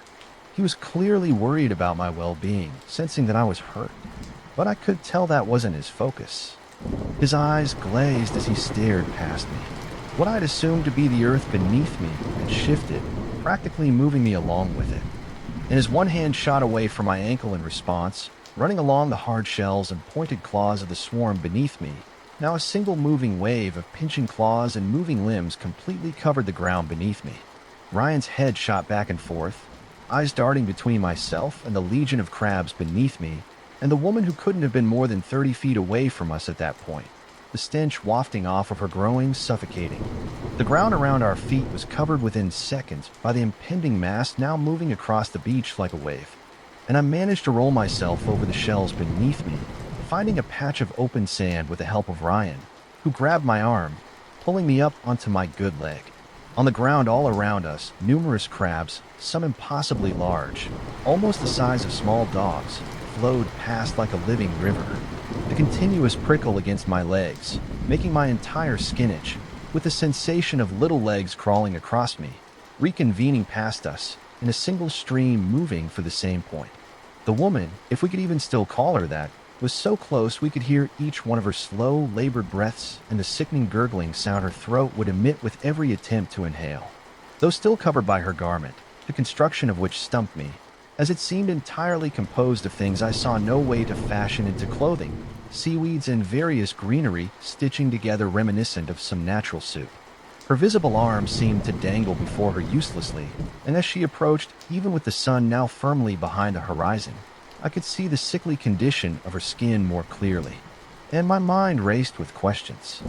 He was clearly worried about my well-being, sensing that I was hurt, but I could tell that wasn't his focus. His eyes glazed as he stared past me. What I'd assumed to be the earth beneath me had shifted, practically moving me along with it. And his one hand shot away from my ankle in response, running along the hard shells and pointed claws of the swarm beneath me. Now a single moving wave of pinching claws and moving limbs completely covered the ground beneath me. Ryan's head shot back and forth, eyes darting between myself and the legion of crabs beneath me, and the woman who couldn't have been more than 30 feet away from us at that point, the stench wafting off of her growing, suffocating. The ground around our feet was covered within seconds by the impending mass now moving across the beach like a wave, and I managed to roll myself over the shells beneath me, finding a patch of open sand with the help of Ryan, who grabbed my arm, pulling me up onto my good leg. On the ground all around us, numerous crabs, some impossibly large, almost the size of small dogs, flowed past like a living river. The continuous prickle against my legs, making my entire skin itch, with the sensation of little legs crawling across me, reconvening past us, in a single stream moving for the same point. The woman, if we could even still call her that, was so close we could hear each one of her slow, labored breaths and the sickening gurgling sound her throat would emit with every attempt to inhale. Though still covered by her garment, the construction of which stumped me, as it seemed entirely composed of things I saw no way to fashion into clothing, seaweeds and various greenery stitching together reminiscent of some natural soup. Her visible arms seemed to dangle before her uselessly, and as she approached, even with the sun now firmly behind the horizon, I could see the sickly condition of her skin more clearly, and my mind raced with questions.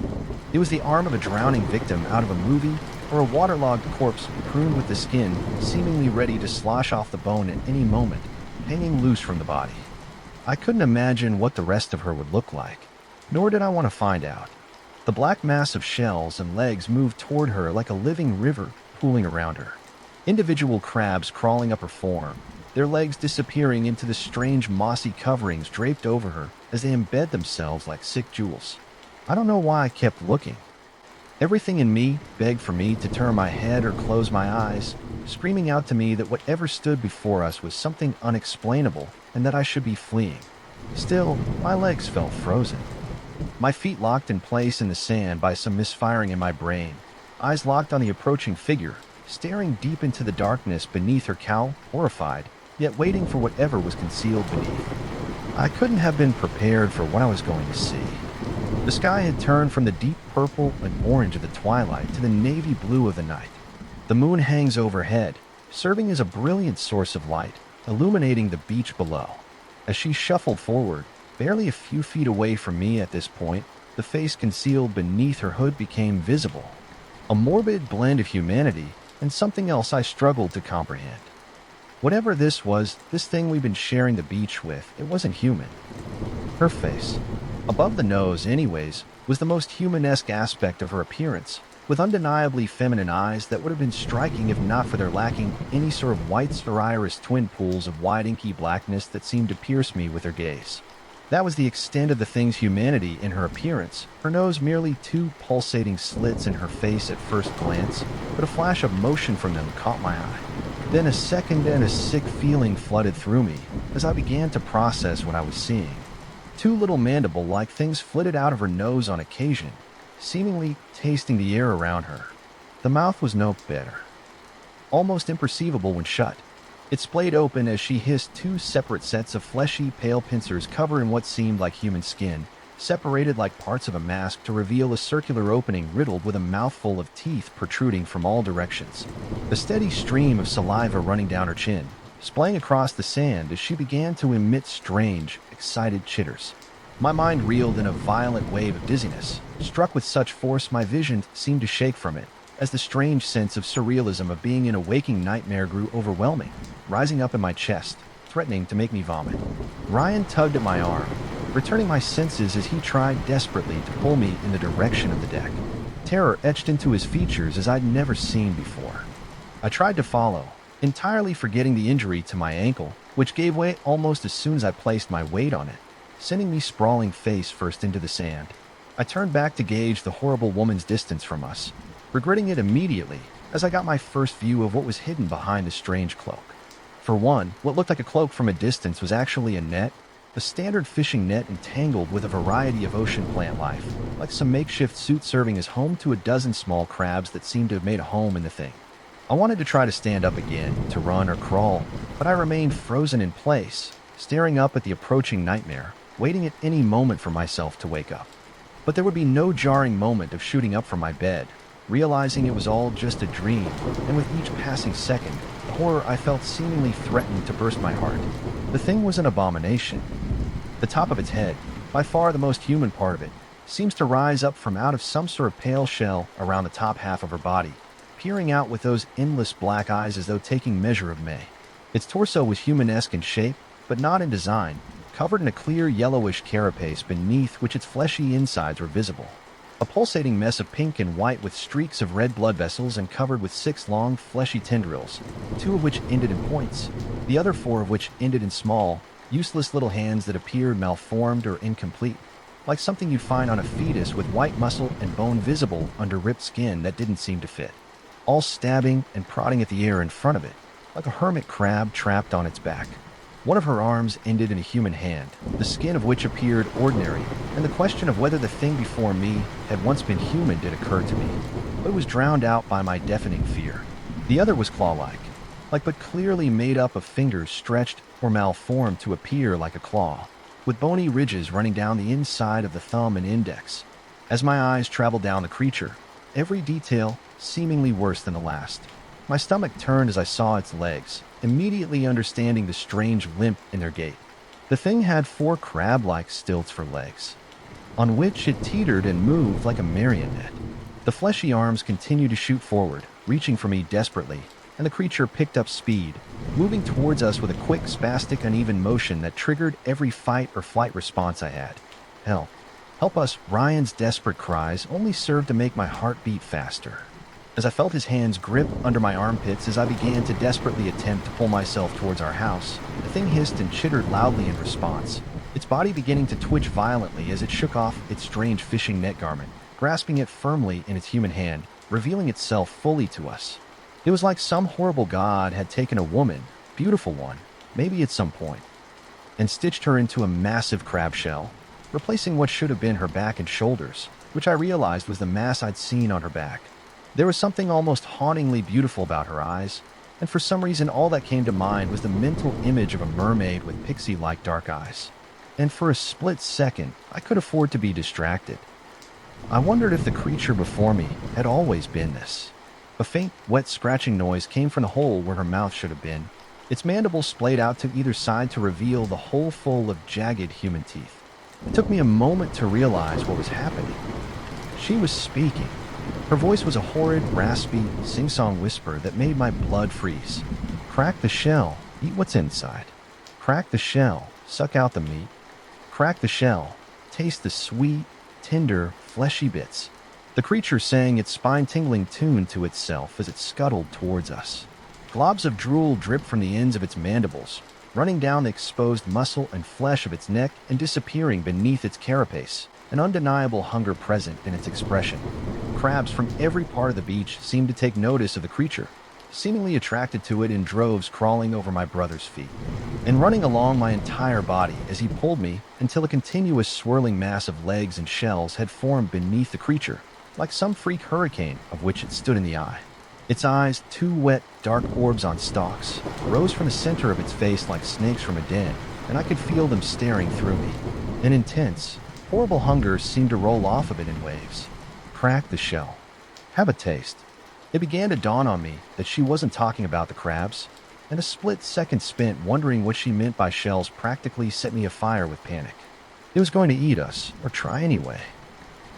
It was the arm of a drowning victim out of a movie, or a waterlogged corpse pruned with the skin, seemingly ready to slosh off the bone at any moment, hanging loose from the body. I couldn't imagine what the rest of her would look like, nor did I want to find out. The black mass of shells and legs moved toward her like a living river pooling around her. Individual crabs crawling up her form, their legs disappearing into the strange mossy coverings draped over her as they embed themselves like sick jewels. I don't know why I kept looking. Everything in me begged for me to turn my head or close my eyes, screaming out to me that whatever stood before us was something unexplainable and that I should be fleeing. Still, my legs felt frozen. My feet locked in place in the sand by some misfiring in my brain, eyes locked on the approaching figure, staring deep into the darkness beneath her cowl, horrified, yet waiting for whatever was concealed beneath. I couldn't have been prepared for what I was going to see. The sky had turned from the deep purple and orange of the twilight to the navy blue of the night. The moon hangs overhead, serving as a brilliant source of light, illuminating the beach below. As she shuffled forward, barely a few feet away from me at this point, the face concealed beneath her hood became visible. A morbid blend of humanity and something else I struggled to comprehend. Whatever this was, this thing we've been sharing the beach with, it wasn't human. Her face, above the nose anyways, was the most humanesque aspect of her appearance, with undeniably feminine eyes that would have been striking if not for their lacking any sort of whites or iris twin pools of wide inky blackness that seemed to pierce me with her gaze. That was the extent of the thing's humanity in her appearance, her nose merely two pulsating slits in her face at first glance, but a flash of motion from them caught my eye. Then a second and a sick feeling flooded through me as I began to process what I was seeing. Two little mandible-like things flitted out of her nose on occasion, seemingly tasting the air around her. The mouth was no better, almost imperceivable when shut. It splayed open as she hissed two separate sets of fleshy, pale pincers covered in what seemed like human skin, separated like parts of a mask to reveal a circular opening riddled with a mouthful of teeth protruding from all directions. A steady stream of saliva running down her chin, splaying across the sand as she began to emit strange, excited chitters. My mind reeled in a violent wave of dizziness. Struck with such force, my vision seemed to shake from it, as the strange sense of surrealism of being in a waking nightmare grew overwhelming, rising up in my chest, threatening to make me vomit. Ryan tugged at my arm, returning my senses as he tried desperately to pull me in the direction of the deck. Terror etched into his features as I'd never seen before. I tried to follow, entirely forgetting the injury to my ankle, which gave way almost as soon as I placed my weight on it, sending me sprawling face first into the sand. I turned back to gauge the horrible woman's distance from us, regretting it immediately as I got my first view of what was hidden behind the strange cloak. For one, what looked like a cloak from a distance was actually a net, a standard fishing net entangled with a variety of ocean plant life, like some makeshift suit serving as home to a dozen small crabs that seemed to have made a home in the thing. I wanted to try to stand up again, to run or crawl, but I remained frozen in place, staring up at the approaching nightmare, waiting at any moment for myself to wake up. But there would be no jarring moment of shooting up from my bed, realizing it was all just a dream, and with each passing second, the horror I felt seemingly threatened to burst my heart. The thing was an abomination. The top of its head, by far the most human part of it, seems to rise up from out of some sort of pale shell around the top half of her body, peering out with those endless black eyes as though taking measure of May. Its torso was humanesque in shape, but not in design, covered in a clear yellowish carapace beneath which its fleshy insides were visible. A pulsating mess of pink and white with streaks of red blood vessels and covered with 6 long, fleshy tendrils, 2 of which ended in points, the other 4 of which ended in small, useless little hands that appeared malformed or incomplete, like something you'd find on a fetus with white muscle and bone visible under ripped skin that didn't seem to fit, all stabbing and prodding at the air in front of it, like a hermit crab trapped on its back. One of her arms ended in a human hand, the skin of which appeared ordinary, and the question of whether the thing before me had once been human did occur to me, but it was drowned out by my deafening fear. The other was claw-like, but clearly made up of fingers stretched or malformed to appear like a claw, with bony ridges running down the inside of the thumb and index. As my eyes traveled down the creature, every detail seemingly worse than the last, my stomach turned as I saw its legs, immediately understanding the strange limp in their gait. The thing had 4 crab-like stilts for legs, on which it teetered and moved like a marionette. The fleshy arms continued to shoot forward, reaching for me desperately, and the creature picked up speed, moving towards us with a quick, spastic, uneven motion that triggered every fight or flight response I had. Help. Help us, Ryan's desperate cries only served to make my heart beat faster. As I felt his hands grip under my armpits as I began to desperately attempt to pull myself towards our house, the thing hissed and chittered loudly in response, its body beginning to twitch violently as it shook off its strange fishing net garment, grasping it firmly in its human hand, revealing itself fully to us. It was like some horrible god had taken a woman, beautiful one, maybe at some point, and stitched her into a massive crab shell, replacing what should have been her back and shoulders, which I realized was the mass I'd seen on her back. There was something almost hauntingly beautiful about her eyes, and for some reason all that came to mind was the mental image of a mermaid with pixie-like dark eyes. And for a split second, I could afford to be distracted. I wondered if the creature before me had always been this. A faint, wet scratching noise came from the hole where her mouth should have been. Its mandibles splayed out to either side to reveal the hole full of jagged human teeth. It took me a moment to realize what was happening. She was speaking. Her voice was a horrid, raspy, sing-song whisper that made my blood freeze. Crack the shell, eat what's inside. Crack the shell, suck out the meat. Crack the shell, taste the sweet, tender, fleshy bits. The creature sang its spine-tingling tune to itself as it scuttled towards us. Globs of drool dripped from the ends of its mandibles, running down the exposed muscle and flesh of its neck and disappearing beneath its carapace, an undeniable hunger present in its expression. Crabs from every part of the beach seemed to take notice of the creature, seemingly attracted to it in droves crawling over my brother's feet and running along my entire body as he pulled me until a continuous swirling mass of legs and shells had formed beneath the creature, like some freak hurricane of which it stood in the eye. Its eyes, two wet, dark orbs on stalks, rose from the center of its face like snakes from a den, and I could feel them staring through me. An intense, horrible hunger seemed to roll off of it in waves. Crack the shell. Have a taste. It began to dawn on me that she wasn't talking about the crabs, and a split second spent wondering what she meant by shells practically set me afire with panic. It was going to eat us, or try anyway.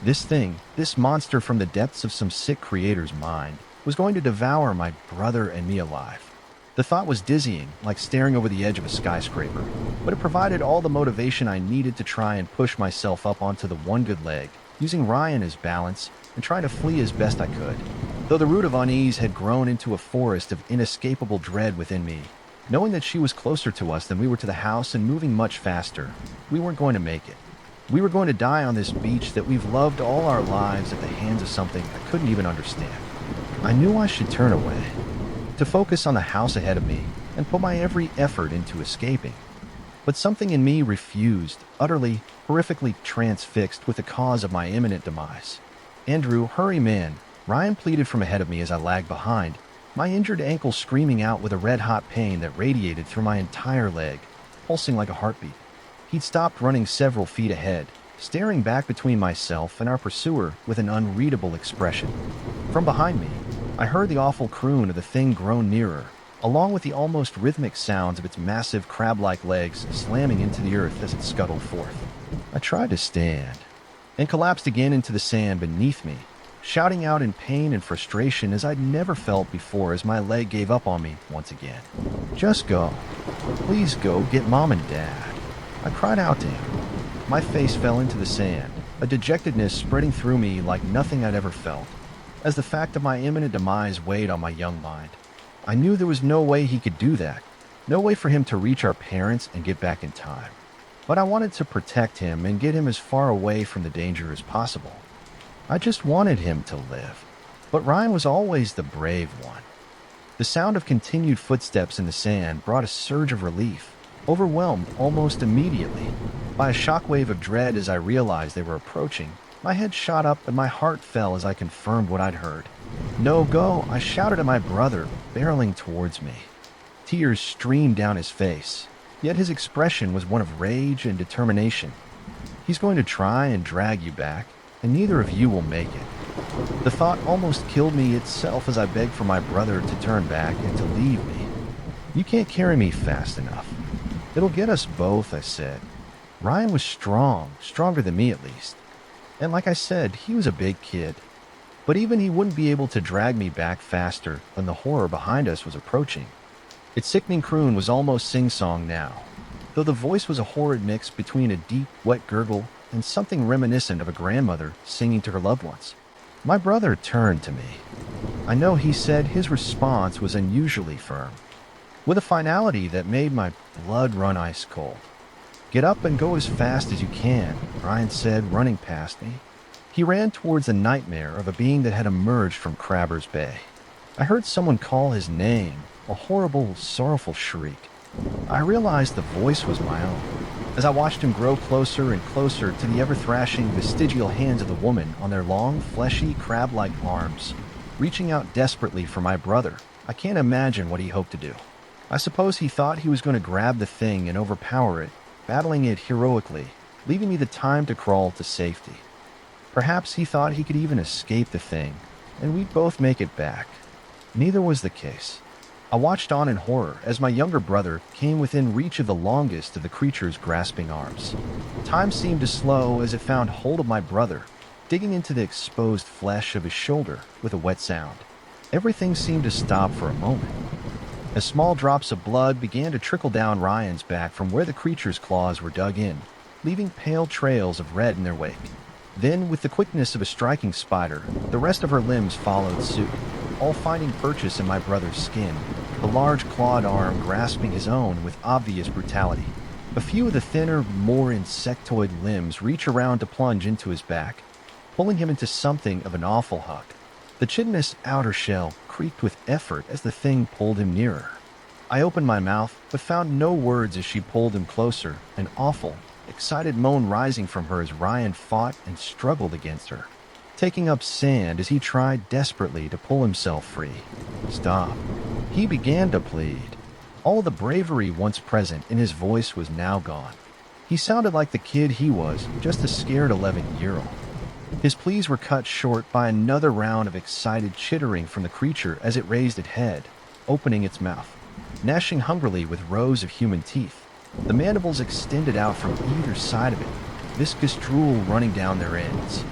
This thing, this monster from the depths of some sick creator's mind, was going to devour my brother and me alive. The thought was dizzying, like staring over the edge of a skyscraper, but it provided all the motivation I needed to try and push myself up onto the one good leg, using Ryan as balance and trying to flee as best I could. Though the root of unease had grown into a forest of inescapable dread within me, knowing that she was closer to us than we were to the house and moving much faster, we weren't going to make it. We were going to die on this beach that we've loved all our lives at the hands of something I couldn't even understand. I knew I should turn away, to focus on the house ahead of me and put my every effort into escaping. But something in me refused, utterly, horrifically transfixed with the cause of my imminent demise. "Andrew, hurry, man," Ryan pleaded from ahead of me as I lagged behind, my injured ankle screaming out with a red-hot pain that radiated through my entire leg, pulsing like a heartbeat. He'd stopped running several feet ahead, staring back between myself and our pursuer with an unreadable expression. From behind me, I heard the awful croon of the thing groan nearer, along with the almost rhythmic sounds of its massive crab-like legs slamming into the earth as it scuttled forth. I tried to stand, and collapsed again into the sand beneath me, shouting out in pain and frustration as I'd never felt before as my leg gave up on me once again. "Just go. Please go get Mom and Dad," I cried out to him. My face fell into the sand, a dejectedness spreading through me like nothing I'd ever felt, as the fact of my imminent demise weighed on my young mind. I knew there was no way he could do that, no way for him to reach our parents and get back in time. But I wanted to protect him and get him as far away from the danger as possible. I just wanted him to live. But Ryan was always the brave one. The sound of continued footsteps in the sand brought a surge of relief, overwhelmed almost immediately by a shockwave of dread as I realized they were approaching. My head shot up and my heart fell as I confirmed what I'd heard. "No, go," I shouted at my brother, barreling towards me. Tears streamed down his face, yet his expression was one of rage and determination. "He's going to try and drag you back, and neither of you will make it." The thought almost killed me itself as I begged for my brother to turn back and to leave me. "You can't carry me fast enough. It'll get us both," I said. Ryan was strong, stronger than me at least. And like I said, he was a big kid. But even he wouldn't be able to drag me back faster than the horror behind us was approaching. Its sickening croon was almost sing-song now, though the voice was a horrid mix between a deep, wet gurgle and something reminiscent of a grandmother singing to her loved ones. My brother turned to me. I know he said his response was unusually firm, with a finality that made my blood run ice cold. "Get up and go as fast as you can," Ryan said, running past me. He ran towards the nightmare of a being that had emerged from Crabber's Bay. I heard someone call his name, a horrible, sorrowful shriek. I realized the voice was my own, as I watched him grow closer and closer to the ever-thrashing, vestigial hands of the woman on their long, fleshy, crab-like arms, reaching out desperately for my brother. I can't imagine what he hoped to do. I suppose he thought he was going to grab the thing and overpower it, battling it heroically, leaving me the time to crawl to safety. Perhaps he thought he could even escape the thing, and we'd both make it back. Neither was the case. I watched on in horror as my younger brother came within reach of the longest of the creature's grasping arms. Time seemed to slow as it found hold of my brother, digging into the exposed flesh of his shoulder with a wet sound. Everything seemed to stop for a moment, as small drops of blood began to trickle down Ryan's back from where the creature's claws were dug in, leaving pale trails of red in their wake. Then, with the quickness of a striking spider, the rest of her limbs followed suit, all finding purchase in my brother's skin, the large clawed arm grasping his own with obvious brutality. A few of the thinner, more insectoid limbs reach around to plunge into his back, pulling him into something of an awful hug. The chitinous outer shell creaked with effort as the thing pulled him nearer. I opened my mouth, but found no words as she pulled him closer, an awful, excited moan rising from her as Ryan fought and struggled against her, taking up sand as he tried desperately to pull himself free. Stop. He began to plead. All the bravery once present in his voice was now gone. He sounded like the kid he was, just a scared 11-year-old. His pleas were cut short by another round of excited chittering from the creature as it raised its head, opening its mouth, gnashing hungrily with rows of human teeth. The mandibles extended out from either side of it, viscous drool running down their ends.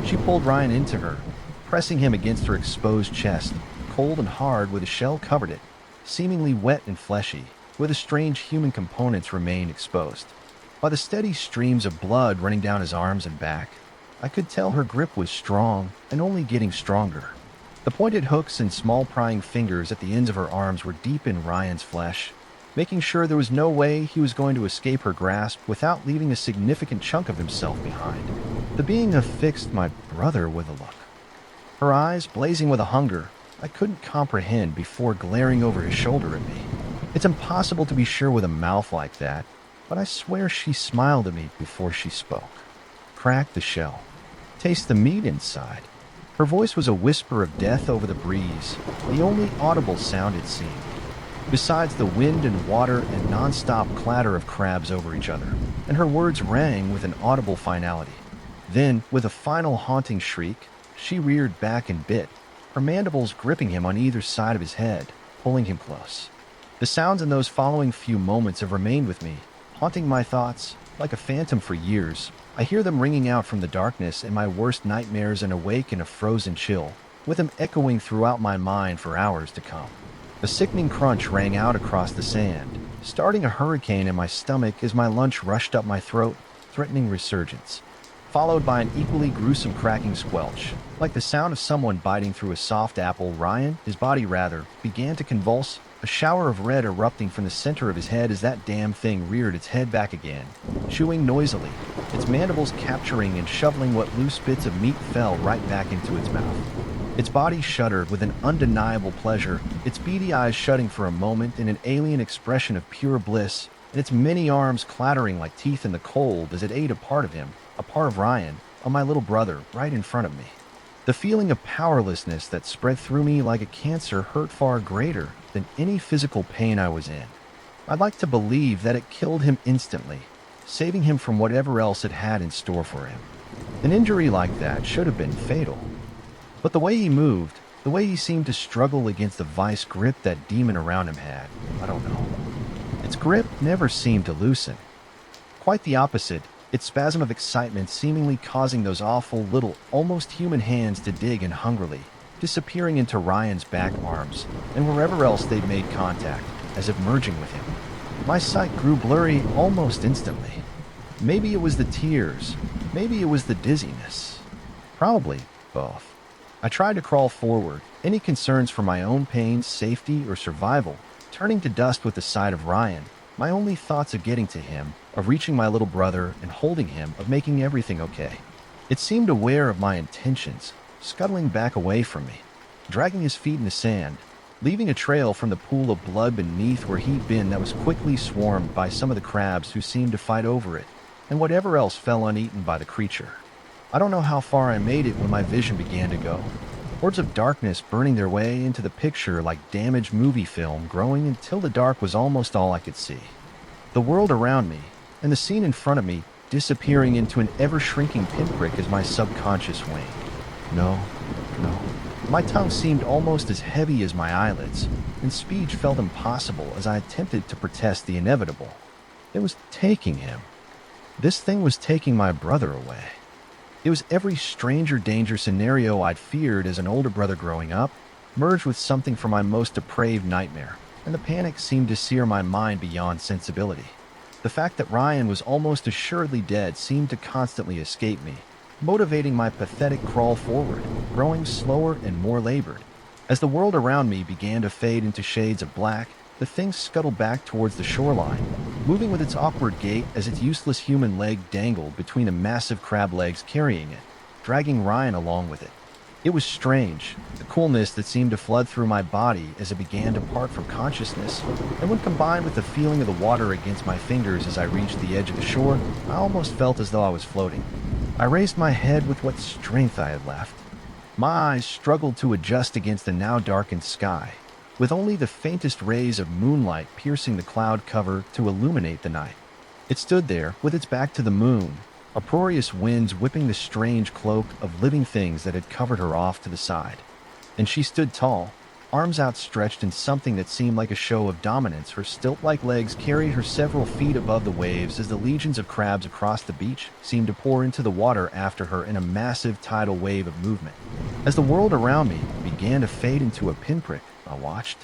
She pulled Ryan into her, pressing him against her exposed chest, cold and hard where the shell covered it, seemingly wet and fleshy, where the strange human components remained exposed. By the steady streams of blood running down his arms and back, I could tell her grip was strong and only getting stronger. The pointed hooks and small prying fingers at the ends of her arms were deep in Ryan's flesh, making sure there was no way he was going to escape her grasp without leaving a significant chunk of himself behind. The being affixed my brother with a look, her eyes blazing with a hunger I couldn't comprehend before glaring over his shoulder at me. It's impossible to be sure with a mouth like that, but I swear she smiled at me before she spoke. Crack the shell. Taste the meat inside. Her voice was a whisper of death over the breeze, the only audible sound it seemed, besides the wind and water and non-stop clatter of crabs over each other, and her words rang with an audible finality. Then, with a final haunting shriek, she reared back and bit, her mandibles gripping him on either side of his head, pulling him close. The sounds in those following few moments have remained with me, haunting my thoughts like a phantom for years. I hear them ringing out from the darkness in my worst nightmares and awake in a frozen chill, with them echoing throughout my mind for hours to come. A sickening crunch rang out across the sand, starting a hurricane in my stomach as my lunch rushed up my throat, threatening resurgence, followed by an equally gruesome cracking squelch, like the sound of someone biting through a soft apple. Ryan, his body rather, began to convulse, a shower of red erupting from the center of his head as that damn thing reared its head back again, chewing noisily, its mandibles capturing and shoveling what loose bits of meat fell right back into its mouth. Its body shuddered with an undeniable pleasure, its beady eyes shutting for a moment in an alien expression of pure bliss, and its many arms clattering like teeth in the cold as it ate a part of him, a part of Ryan, of my little brother, right in front of me. The feeling of powerlessness that spread through me like a cancer hurt far greater than any physical pain I was in. I'd like to believe that it killed him instantly, saving him from whatever else it had in store for him. An injury like that should have been fatal. But the way he moved, the way he seemed to struggle against the vice grip that demon around him had, I don't know. Its grip never seemed to loosen. Quite the opposite, its spasm of excitement seemingly causing those awful little, almost human hands to dig in hungrily, disappearing into Ryan's back arms, and wherever else they'd made contact, as if merging with him. My sight grew blurry almost instantly. Maybe it was the tears, maybe it was the dizziness. Probably both. I tried to crawl forward, any concerns for my own pain, safety, or survival, turning to dust with the sight of Ryan, my only thoughts of getting to him, of reaching my little brother and holding him, of making everything okay. It seemed aware of my intentions, scuttling back away from me, dragging his feet in the sand, leaving a trail from the pool of blood beneath where he'd been that was quickly swarmed by some of the crabs who seemed to fight over it, and whatever else fell uneaten by the creature. I don't know how far I made it when my vision began to go. Hordes of darkness burning their way into the picture like damaged movie film, growing until the dark was almost all I could see. The world around me, and the scene in front of me, disappearing into an ever-shrinking pinprick as my subconscious waned. No. My tongue seemed almost as heavy as my eyelids, and speech felt impossible as I attempted to protest the inevitable. It was taking him. This thing was taking my brother away. It was every stranger danger scenario I'd feared as an older brother growing up, merged with something from my most depraved nightmare, and the panic seemed to sear my mind beyond sensibility. The fact that Ryan was almost assuredly dead seemed to constantly escape me, motivating my pathetic crawl forward, growing slower and more labored. As the world around me began to fade into shades of black, the thing scuttled back towards the shoreline, moving with its awkward gait as its useless human leg dangled between the massive crab legs carrying it, dragging Ryan along with it. It was strange, the coolness that seemed to flood through my body as it began to part from consciousness, and when combined with the feeling of the water against my fingers as I reached the edge of the shore, I almost felt as though I was floating. I raised my head with what strength I had left. My eyes struggled to adjust against the now darkened sky, with only the faintest rays of moonlight piercing the cloud cover to illuminate the night. It stood there, with its back to the moon, uproarious winds whipping the strange cloak of living things that had covered her off to the side. And she stood tall, arms outstretched in something that seemed like a show of dominance. Her stilt-like legs carried her several feet above the waves as the legions of crabs across the beach seemed to pour into the water after her in a massive tidal wave of movement. As the world around me began to fade into a pinprick, I watched.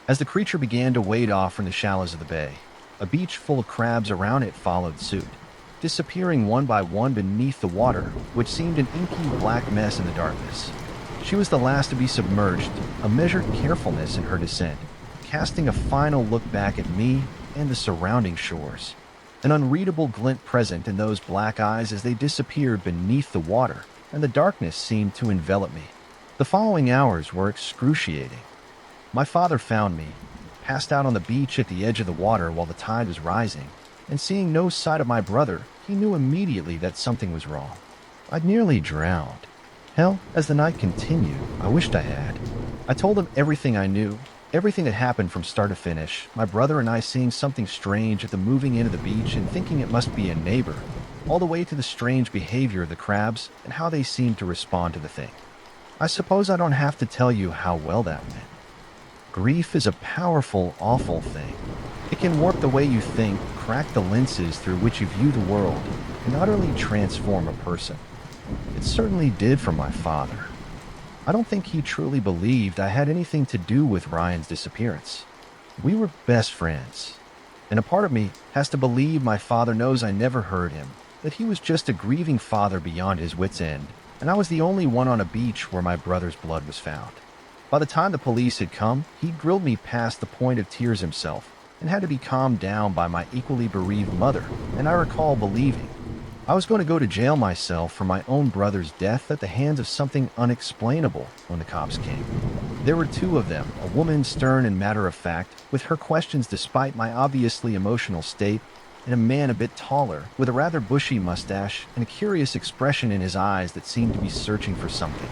As the creature began to wade off from the shallows of the bay, a beach full of crabs around it followed suit, disappearing one by one beneath the water, which seemed an inky black mess in the darkness. She was the last to be submerged, a measured carefulness in her descent, casting a final look back at me and the surrounding shores, an unreadable glint present in those black eyes as they disappeared beneath the water, and the darkness seemed to envelop me. The following hours were excruciating. My father found me, passed out on the beach at the edge of the water while the tide was rising, and seeing no sight of my brother, he knew immediately that something was wrong. I'd nearly drowned. Hell, as the night continued, I wished I had. I told him everything I knew, everything that happened from start to finish, my brother and I seeing something strange at the moving end of the beach and thinking it must be a neighbor, all the way to the strange behavior of the crabs and how they seemed to respond to the thing. I suppose I don't have to tell you how well that went. Grief is a powerful, awful thing. It can warp the way you think, crack the lenses through which you view the world, and utterly transform a person. It certainly did for my father. I don't think he truly believed I had anything to do with Ryan's disappearance. We were best friends, and a part of me has to believe my father knows I never hurt him, that he was just a grieving father beyond his wits' end, and I was the only one on a beach where my brother's blood was found. By the time the police had come, he'd grilled me past the point of tears himself, and had to be calmed down by my equally bereaved mother, and I recall believing I was going to go to jail myself for my own brother's death at the hands of something unexplainable when the cops came. There were two of them, a woman stern and matter-of-fact, with her questions despite my obviously emotional state, and a man a bit taller, with a rather bushy mustache and a curious expression in his eyes that seemed to be searching for something.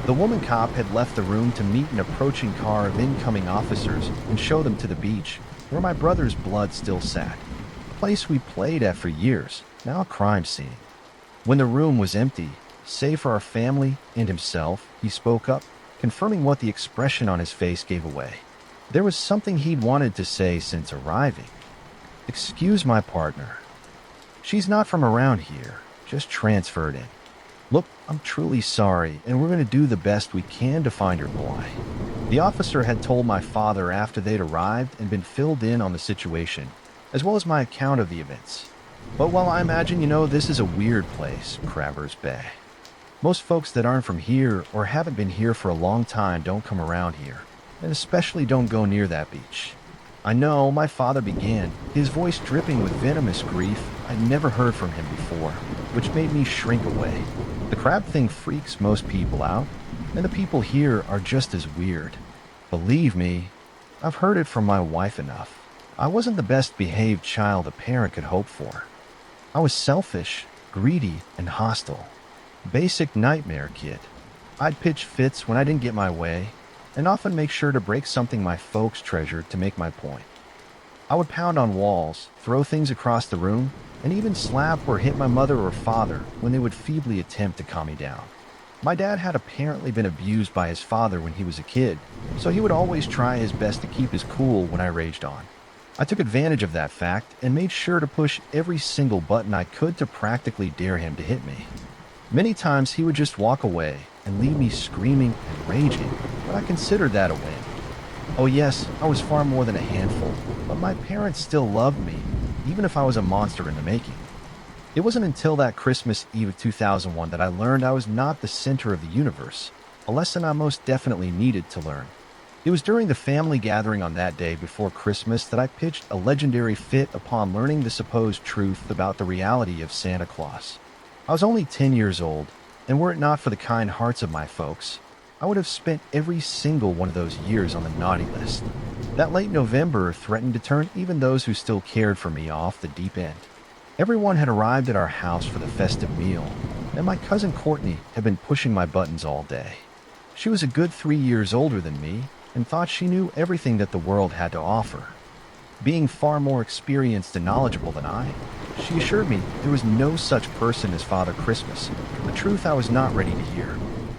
The woman cop had left the room to meet an approaching car of incoming officers and show them to the beach, where my brother's blood still sat. A place we played at for years, now a crime scene. When the room was empty, save for our family and himself, he spoke up, confirming what the expression on his face gave away. There was something he'd wanted to say since arriving. "Excuse my partner. She's not from around here, just transferred in. Look, I'm truly sorry, and we're going to do the best we can to find your boy." The officer had told my father after they'd arrived and been filled in on the situation, as well as my account of the events. But while I imagine this is a weird place, Crabbers Bay. Most folks that aren't from here or haven't been here for a long time don't come around here, and especially don't go near that beach. I know, my father began, his voice dripping with venomous grief I'd never heard from him before, which made me shrink away. The crab thing freaks most people out, and the people here are just as weird. Believe me, I've heard it from my wife enough. I wasn't the best behaved child a parent could hope for. I was selfish, greedy, and hostile. Basic nightmare kid. I'd pitch fits when I didn't get my way, and often make sure to break something my folks treasured to make my point. I would pound on walls, throw things across the room, and even slap or hit my mother or father when they would feebly attempt to calm me down. My dad had apparently been abused by his father when he was a kid, so he would always try his best to keep his cool when I raged on. I took advantage of that fact and made sure to push every single button I could to practically dare him to hit me. Many times he would just walk away and leave me screaming and raging, but I considered that a win. Oh yes, I was far more than a handful, but my parents still loved me, even if I was a monster in the making. It wasn't until that Christmas Eve of 2001 that I learned I was not the center of the universe, a lesson I most definitely needed to learn. It was during the family gathering on that day before Christmas that I pitched a legendary fit upon learning the supposed truth about the reality of Santa Claus. I was only 10 years old, and were it not for the kind hearts of my folks, I would have spent every single one of those years on the naughty list. That late November threatened to turn even those who still cared for me off the deep end. Everyone had arrived at our house for the festive meal, and my cousin Courtney had been pushing my buttons all day. She was a good 3 years older than me and thought she knew everything that the world had to offer. Being far more experienced and knowledgeable than I, she assured me there was no such person as Father Christmas, a truth I was not ready to hear.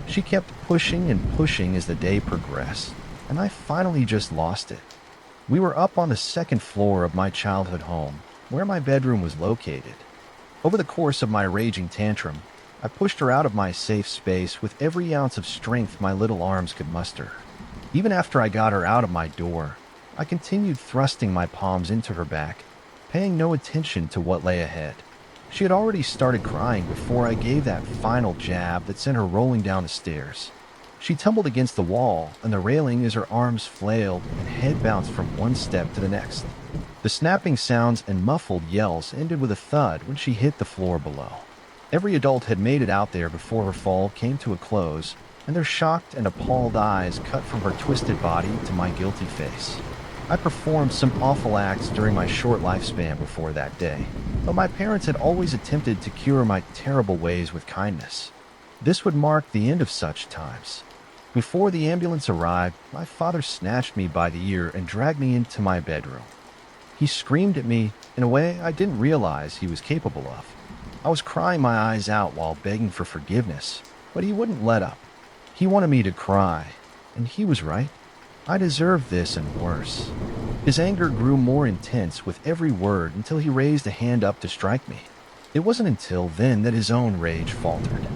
She kept pushing and pushing as the day progressed, and I finally just lost it. We were up on the second floor of my childhood home, where my bedroom was located. Over the course of my raging tantrum, I pushed her out of my safe space with every ounce of strength my little arms could muster. Even after I got her out of my door, I continued thrusting my palms into her back, paying no attention to what lay ahead. She had already started crying before I gave that final jab that sent her rolling down the stairs. She tumbled against the wall and the railing as her arms flailed and head bounced from one step to the next. The snapping sounds and muffled yells ended with a thud when she hit the floor below. Every adult had made it out there before her fall came to a close, and their shocked and appalled eyes cut from her twisted body to my guilty face. I performed some awful acts during my short lifespan before that day, but my parents had always attempted to cure my terrible ways with kindness. This would mark the end of such times. Before the ambulance arrived, my father snatched me by the ear and dragged me into my bedroom. He screamed at me in a way I didn't realize he was capable of. I was crying my eyes out while begging for forgiveness, but he wouldn't let up. He wanted me to cry, and he was right. I deserved this and worse. His anger grew more intense with every word until he raised a hand up to strike me. It wasn't until then that his own rage faltered.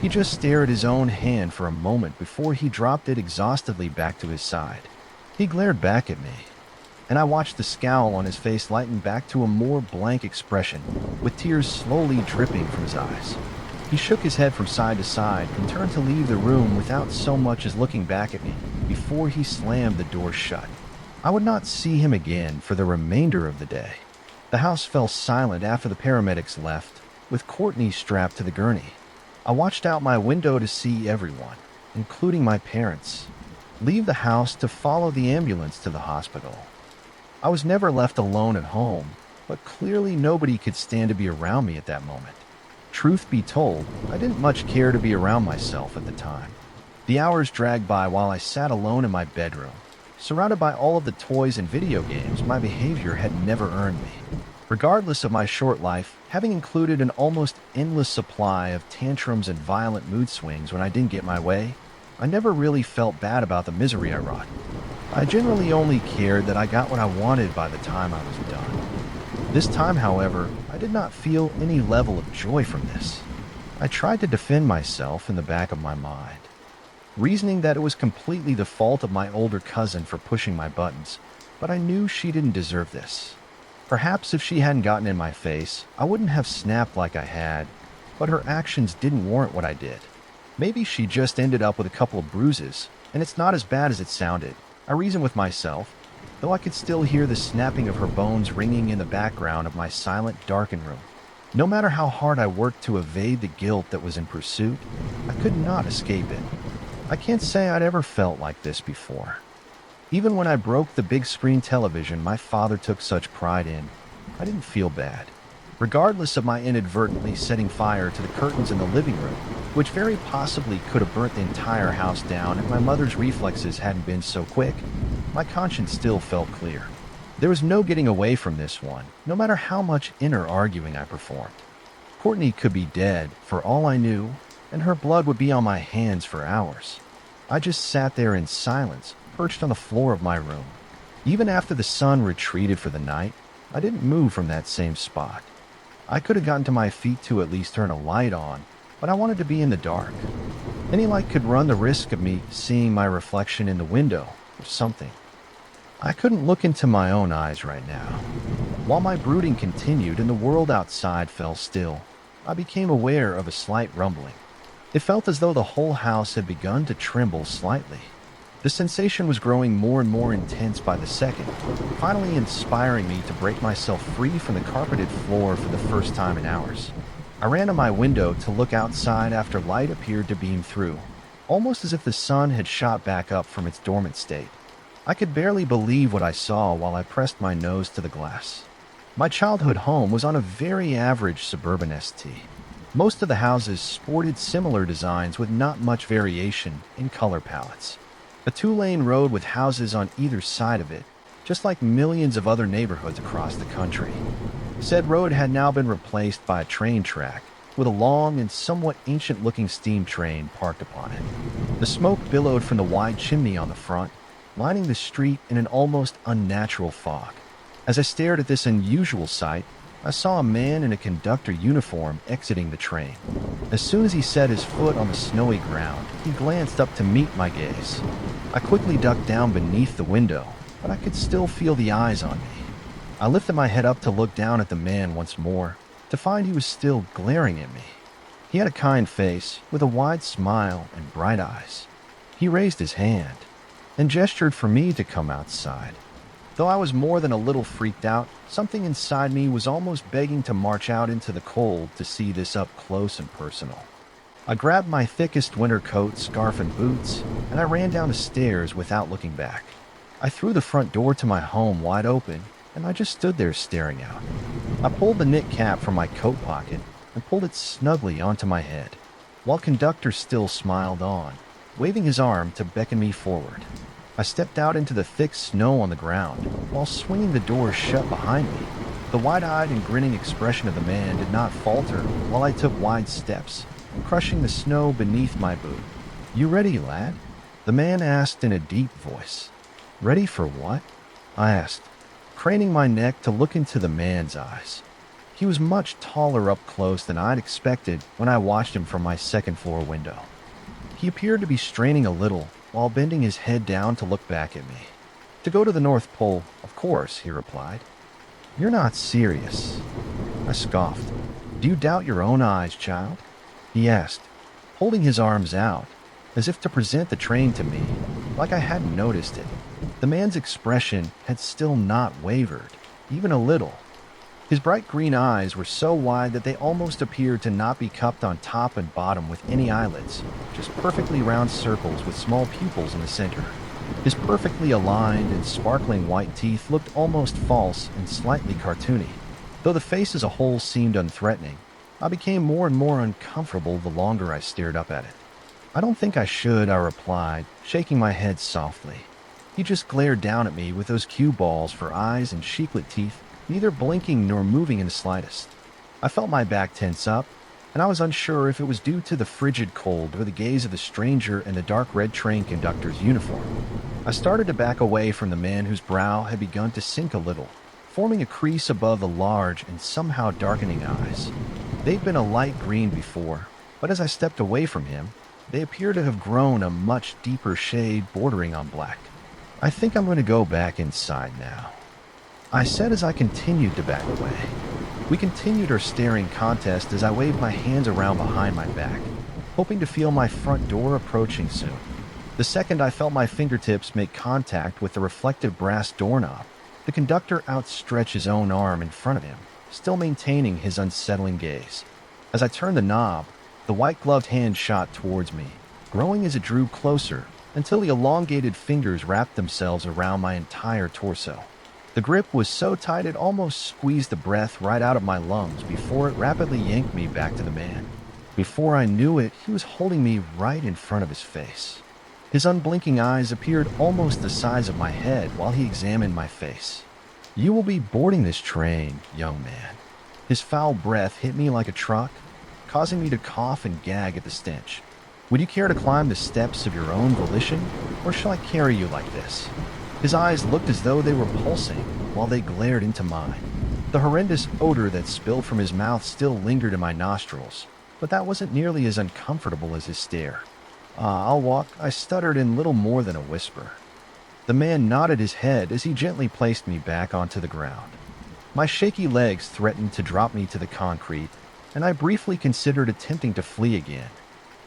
He just stared at his own hand for a moment before he dropped it exhaustedly back to his side. He glared back at me, and I watched the scowl on his face lighten back to a more blank expression, with tears slowly dripping from his eyes. He shook his head from side to side and turned to leave the room without so much as looking back at me before he slammed the door shut. I would not see him again for the remainder of the day. The house fell silent after the paramedics left, with Courtney strapped to the gurney. I watched out my window to see everyone, including my parents, leave the house to follow the ambulance to the hospital. I was never left alone at home, but clearly nobody could stand to be around me at that moment. Truth be told, I didn't much care to be around myself at the time. The hours dragged by while I sat alone in my bedroom. Surrounded by all of the toys and video games, my behavior had never earned me. Regardless of my short life, having included an almost endless supply of tantrums and violent mood swings when I didn't get my way, I never really felt bad about the misery I wrought. I generally only cared that I got what I wanted by the time I was done. This time, however, I did not feel any level of joy from this. I tried to defend myself in the back of my mind, reasoning that it was completely the fault of my older cousin for pushing my buttons, but I knew she didn't deserve this. Perhaps if she hadn't gotten in my face, I wouldn't have snapped like I had, but her actions didn't warrant what I did. Maybe she just ended up with a couple of bruises, and it's not as bad as it sounded. I reasoned with myself, though I could still hear the snapping of her bones ringing in the background of my silent, darkened room. No matter how hard I worked to evade the guilt that was in pursuit, I could not escape it. I can't say I'd ever felt like this before. Even when I broke the big screen television my father took such pride in, I didn't feel bad. Regardless of my inadvertently setting fire to the curtains in the living room, which very possibly could have burnt the entire house down if my mother's reflexes hadn't been so quick, my conscience still felt clear. There was no getting away from this one, no matter how much inner arguing I performed. Courtney could be dead, for all I knew, and her blood would be on my hands for hours. I just sat there in silence, perched on the floor of my room. Even after the sun retreated for the night, I didn't move from that same spot. I could have gotten to my feet to at least turn a light on, but I wanted to be in the dark. Any light could run the risk of me seeing my reflection in the window or something. I couldn't look into my own eyes right now. While my brooding continued and the world outside fell still, I became aware of a slight rumbling. It felt as though the whole house had begun to tremble slightly. The sensation was growing more and more intense by the second, finally inspiring me to break myself free from the carpeted floor for the first time in hours. I ran to my window to look outside after light appeared to beam through, almost as if the sun had shot back up from its dormant state. I could barely believe what I saw while I pressed my nose to the glass. My childhood home was on a very average suburban ST. Most of the houses sported similar designs with not much variation in color palettes. A two-lane road with houses on either side of it, just like millions of other neighborhoods across the country. Said road had now been replaced by a train track, with a long and somewhat ancient-looking steam train parked upon it. The smoke billowed from the wide chimney on the front, lining the street in an almost unnatural fog. As I stared at this unusual sight, I saw a man in a conductor uniform exiting the train. As soon as he set his foot on the snowy ground, he glanced up to meet my gaze. I quickly ducked down beneath the window, but I could still feel the eyes on me. I lifted my head up to look down at the man once more, to find he was still glaring at me. He had a kind face, with a wide smile and bright eyes. He raised his hand and gestured for me to come outside. Though I was more than a little freaked out, something inside me was almost begging to march out into the cold to see this up close and personal. I grabbed my thickest winter coat, scarf, and boots, and I ran down the stairs without looking back. I threw the front door to my home wide open, and I just stood there staring out. I pulled the knit cap from my coat pocket and pulled it snugly onto my head, while conductor still smiled on, waving his arm to beckon me forward. I stepped out into the thick snow on the ground, while swinging the door shut behind me. The wide-eyed and grinning expression of the man did not falter while I took wide steps, crushing the snow beneath my boot. "You ready, lad?" the man asked in a deep voice. "Ready for what?" I asked, craning my neck to look into the man's eyes. He was much taller up close than I'd expected when I watched him from my second-floor window. He appeared to be straining a little while bending his head down to look back at me. "To go to the North Pole, of course," he replied. "You're not serious." I scoffed. "Do you doubt your own eyes, child?" he asked, holding his arms out, as if to present the train to me, like I hadn't noticed it. The man's expression had still not wavered, even a little. His bright green eyes were so wide that they almost appeared to not be cupped on top and bottom with any eyelids, just perfectly round circles with small pupils in the center. His perfectly aligned and sparkling white teeth looked almost false and slightly cartoony. Though the face as a whole seemed unthreatening, I became more and more uncomfortable the longer I stared up at it. "I don't think I should," I replied, shaking my head softly. He just glared down at me with those cue balls for eyes and cheeklet teeth, neither blinking nor moving in the slightest. I felt my back tense up, and I was unsure if it was due to the frigid cold or the gaze of the stranger in the dark red train conductor's uniform. I started to back away from the man whose brow had begun to sink a little, forming a crease above the large and somehow darkening eyes. They'd been a light green before, but as I stepped away from him, they appeared to have grown a much deeper shade bordering on black. "I think I'm going to go back inside now," I said as I continued to back away. We continued our staring contest as I waved my hands around behind my back, hoping to feel my front door approaching soon. The second I felt my fingertips make contact with the reflective brass doorknob, the conductor outstretched his own arm in front of him, still maintaining his unsettling gaze. As I turned the knob, the white-gloved hand shot towards me, growing as it drew closer until the elongated fingers wrapped themselves around my entire torso. The grip was so tight it almost squeezed the breath right out of my lungs before it rapidly yanked me back to the man. Before I knew it, he was holding me right in front of his face. His unblinking eyes appeared almost the size of my head while he examined my face. "You will be boarding this train, young man." His foul breath hit me like a truck, causing me to cough and gag at the stench. "Would you care to climb the steps of your own volition, or shall I carry you like this?" His eyes looked as though they were pulsing while they glared into mine. The horrendous odor that spilled from his mouth still lingered in my nostrils, but that wasn't nearly as uncomfortable as his stare. I'll walk," I stuttered in little more than a whisper. The man nodded his head as he gently placed me back onto the ground. My shaky legs threatened to drop me to the concrete, and I briefly considered attempting to flee again.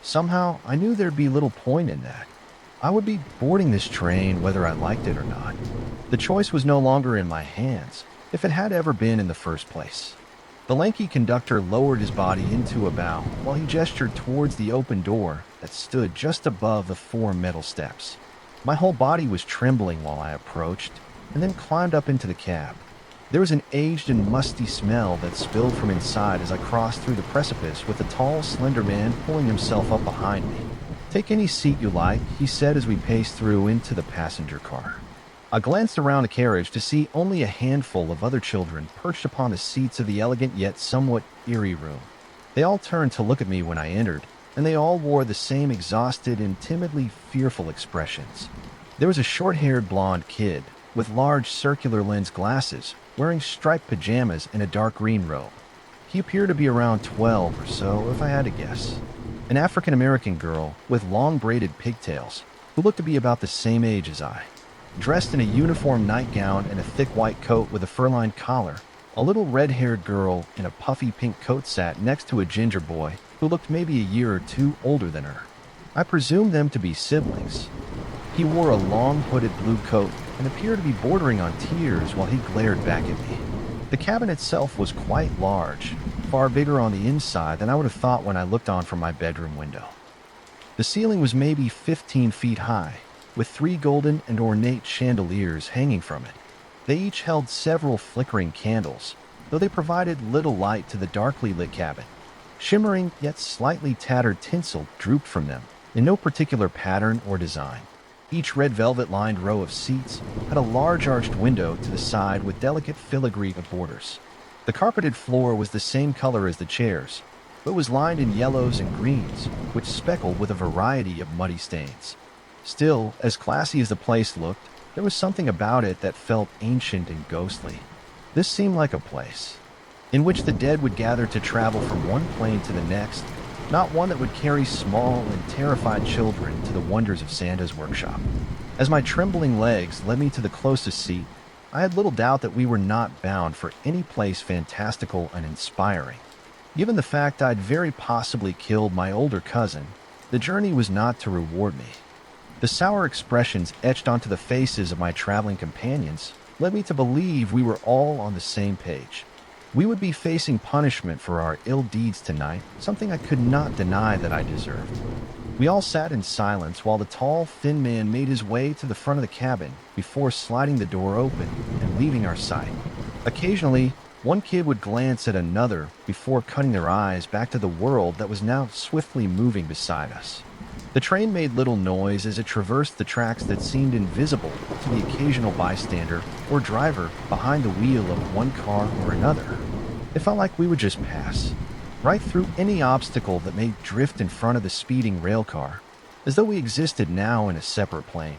Somehow, I knew there'd be little point in that. I would be boarding this train whether I liked it or not. The choice was no longer in my hands, if it had ever been in the first place. The lanky conductor lowered his body into a bow while he gestured towards the open door that stood just above the four metal steps. My whole body was trembling while I approached and then climbed up into the cab. There was an aged and musty smell that spilled from inside as I crossed through the precipice with a tall, slender man pulling himself up behind me. "Take any seat you like," he said as we paced through into the passenger car. I glanced around the carriage to see only a handful of other children perched upon the seats of the elegant yet somewhat eerie room. They all turned to look at me when I entered, and they all wore the same exhausted and timidly fearful expressions. There was a short-haired blonde kid with large circular lens glasses, wearing striped pajamas and a dark green robe. He appeared to be around 12 or so, if I had to guess. An African-American girl with long braided pigtails, who looked to be about the same age as I. Dressed in a uniform nightgown and a thick white coat with a fur-lined collar, a little red-haired girl in a puffy pink coat sat next to a ginger boy who looked maybe a year or two older than her. I presumed them to be siblings. He wore a long hooded blue coat and appeared to be bordering on tears while he glared back at me. The cabin itself was quite large, far bigger on the inside than I would have thought when I looked on from my bedroom window. The ceiling was maybe 15 feet high, with 3 golden and ornate chandeliers hanging from it. They each held several flickering candles, though they provided little light to the darkly lit cabin. Shimmering yet slightly tattered tinsel drooped from them, in no particular pattern or design. Each red velvet-lined row of seats had a large arched window to the side with delicate filigree of borders. The carpeted floor was the same color as the chairs, but was lined in yellows and greens, which speckled with a variety of muddy stains. Still, as classy as the place looked, there was something about it that felt ancient and ghostly. This seemed like a place in which the dead would gather to travel from one plane to the next, not one that would carry small and terrified children to the wonders of Santa's workshop. As my trembling legs led me to the closest seat, I had little doubt that we were not bound for any place fantastical and inspiring. Given the fact I'd very possibly killed my older cousin, the journey was not to reward me. The sour expressions etched onto the faces of my traveling companions led me to believe we were all on the same page. We would be facing punishment for our ill deeds tonight, something I could not deny that I deserved. We all sat in silence while the tall, thin man made his way to the front of the cabin before sliding the door open and leaving our sight. Occasionally, one kid would glance at another before cutting their eyes back to the world that was now swiftly moving beside us. The train made little noise as it traversed the tracks that seemed invisible to the occasional bystander or driver behind the wheel of one car or another. It felt like we would just pass, right through any obstacle that may drift in front of the speeding rail car, as though we existed now in a separate plane.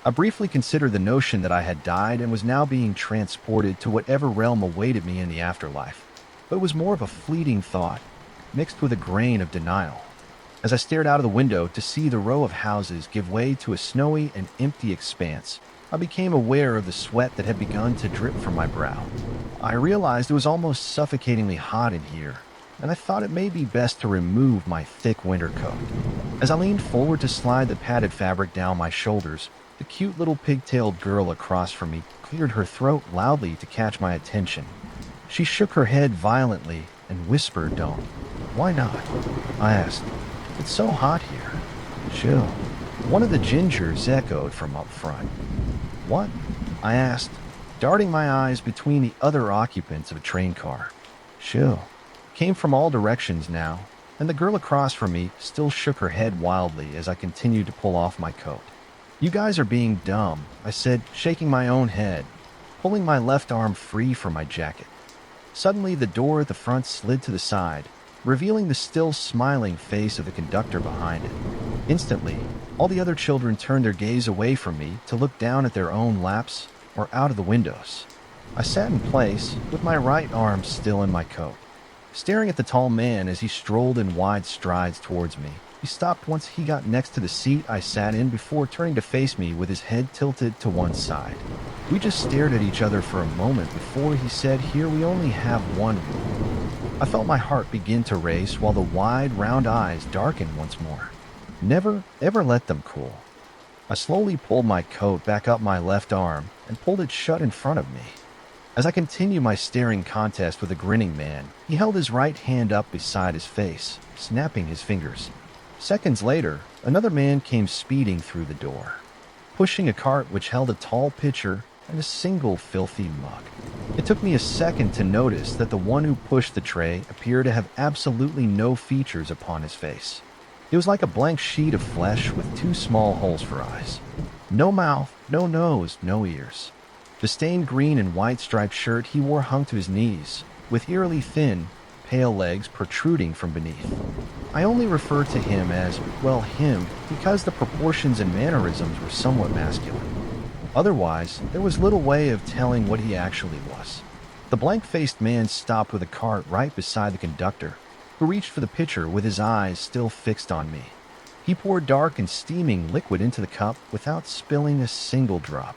I briefly considered the notion that I had died and was now being transported to whatever realm awaited me in the afterlife, but it was more of a fleeting thought, mixed with a grain of denial. As I stared out of the window to see the row of houses give way to a snowy and empty expanse, I became aware of the sweat that had begun to drip from my brow. I realized it was almost suffocatingly hot in here, and I thought it may be best to remove my thick winter coat. As I leaned forward to slide the padded fabric down my shoulders, the cute little pigtailed girl across from me cleared her throat loudly to catch my attention. She shook her head violently and whispered, "Don't." "Why not?" I asked. "It's so hot here." "Chill." One of the gingers echoed from up front. "What?" I asked, darting my eyes between the other occupants of a train car. "Chill." Came from all directions now, and the girl across from me still shook her head wildly as I continued to pull off my coat. "You guys are being dumb," I said, shaking my own head, pulling my left arm free from my jacket. Suddenly, the door at the front slid to the side, revealing the still smiling face of the conductor behind it. Instantly, all the other children turned their gaze away from me to look down at their own laps or out of the windows. I sat in place, with my right arm still in my coat, staring at the tall man as he strolled in wide strides towards me. He stopped once he got next to the seat I sat in before turning to face me with his head tilted to one side. We just stared at each other for a moment before he said, "Here we only have one rule." I felt my heart begin to race while the wide, round eyes darkened once more. Never, ever let them cool. I slowly pulled my coat back up my left arm and pulled it shut in front of me. As I continued my staring contest with a grinning man, he held his right hand up beside his face, snapping his fingers. Seconds later, another man came speeding through the door, pushing a cart which held a tall pitcher and a single filthy mug. It took me a second to notice that the one who pushed the tray appeared to have absolutely no features upon his face. It was like a blank sheet of flesh with two small holes for eyes. No mouth, no nose, no ears. The stained green and white striped shirt he wore hung to his knees, with eerily thin, pale legs protruding from beneath. I only refer to him as, well, him, because the proportions and mannerisms were somewhat masculine. Otherwise, there was little way of telling what he actually was. The blank-faced man stopped with a cart right beside the conductor, who reached for the pitcher with his eyes still fixed on me. He poured dark and steaming liquid into the cup without spilling a single drop.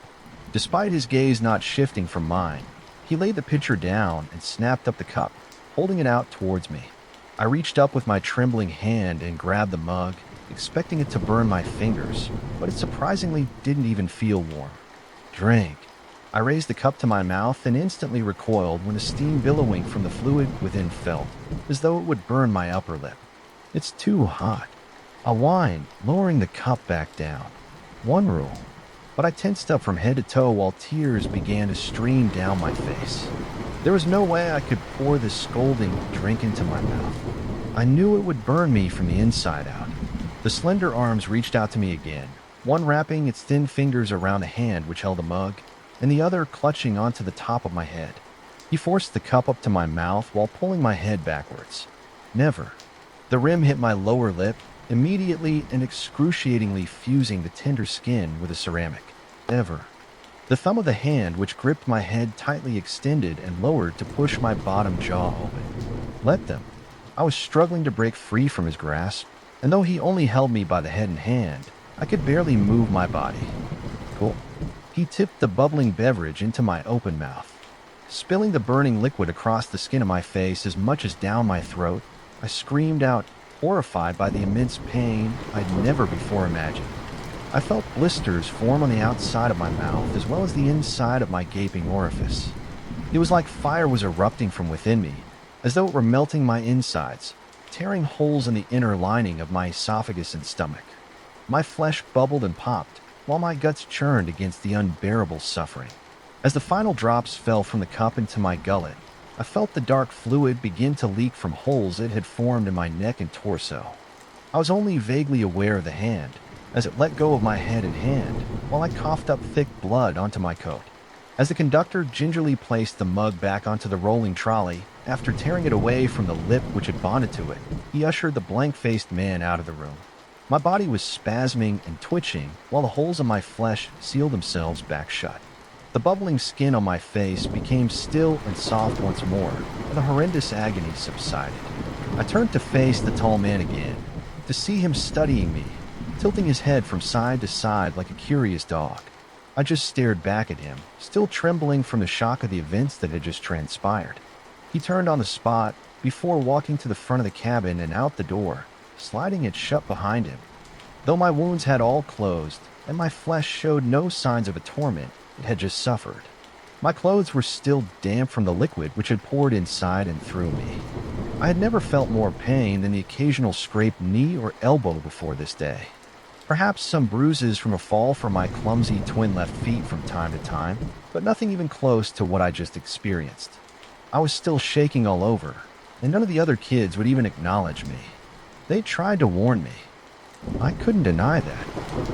Despite his gaze not shifting from mine, he laid the pitcher down and snapped up the cup, holding it out towards me. I reached up with my trembling hand and grabbed the mug, expecting it to burn my fingers, but it surprisingly didn't even feel warm. Drink. I raised the cup to my mouth and instantly recoiled when the steam billowing from the fluid within felt, as though it would burn my upper lip. It's too hot. I whined, lowering the cup back down. One rule. But I tensed up from head to toe while tears began to stream down my face. There was no way I could pour this scalding drink into my mouth. I knew it would burn me from the inside out. The slender arms reached out to me again, one wrapping its thin fingers around the hand which held the mug, and the other clutching onto the top of my head. He forced the cup up to my mouth while pulling my head backwards. Never. The rim hit my lower lip, immediately and excruciatingly fusing the tender skin with the ceramic. Ever. The thumb of the hand which gripped my head tightly extended and lowered to push my bottom jaw open. Let them. I was struggling to break free from his grasp, and though he only held me by the head and hand, I could barely move my body. Cool. He tipped the bubbling beverage into my open mouth, spilling the burning liquid across the skin of my face as much as down my throat. I screamed out, horrified by the immense pain I'd never before imagined. I felt blisters form on the outside of my mouth as well as the inside of my gaping orifice. It was like fire was erupting from within me, as though it were melting my insides, tearing holes in the inner lining of my esophagus and stomach. My flesh bubbled and popped, while my guts churned against the unbearable suffering. As the final drops fell from the cup into my gullet, I felt the dark fluid begin to leak from holes it had formed in my neck and torso. I was only vaguely aware of the hand, as it let go of my head and hand, while I coughed up thick blood onto my coat. As the conductor gingerly placed the mug back onto the rolling trolley, after tearing it away from the lip which had bonded to it, he ushered the blank-faced man out of the room. My body was spasming and twitching, while the holes in my flesh sealed themselves back shut. The bubbling skin on my face became still and soft once more, and the horrendous agony subsided. I turned to face the tall man again, to see him studying me, tilting his head from side to side like a curious dog. I just stared back at him, still trembling from the shock of the events that had just transpired. He turned on the spot before walking to the front of the cabin and out the door, sliding it shut behind him. Though my wounds had all closed and my flesh showed no signs of a torment it had just suffered, my clothes were still damp from the liquid which had poured inside and through me. I had never felt more pain than the occasional scraped knee or elbow before this day. Perhaps some bruises from a fall from my clumsy twin left feet from time to time, but nothing even close to what I just experienced. I was still shaking all over, and none of the other kids would even acknowledge me. They tried to warn me. I couldn't deny that.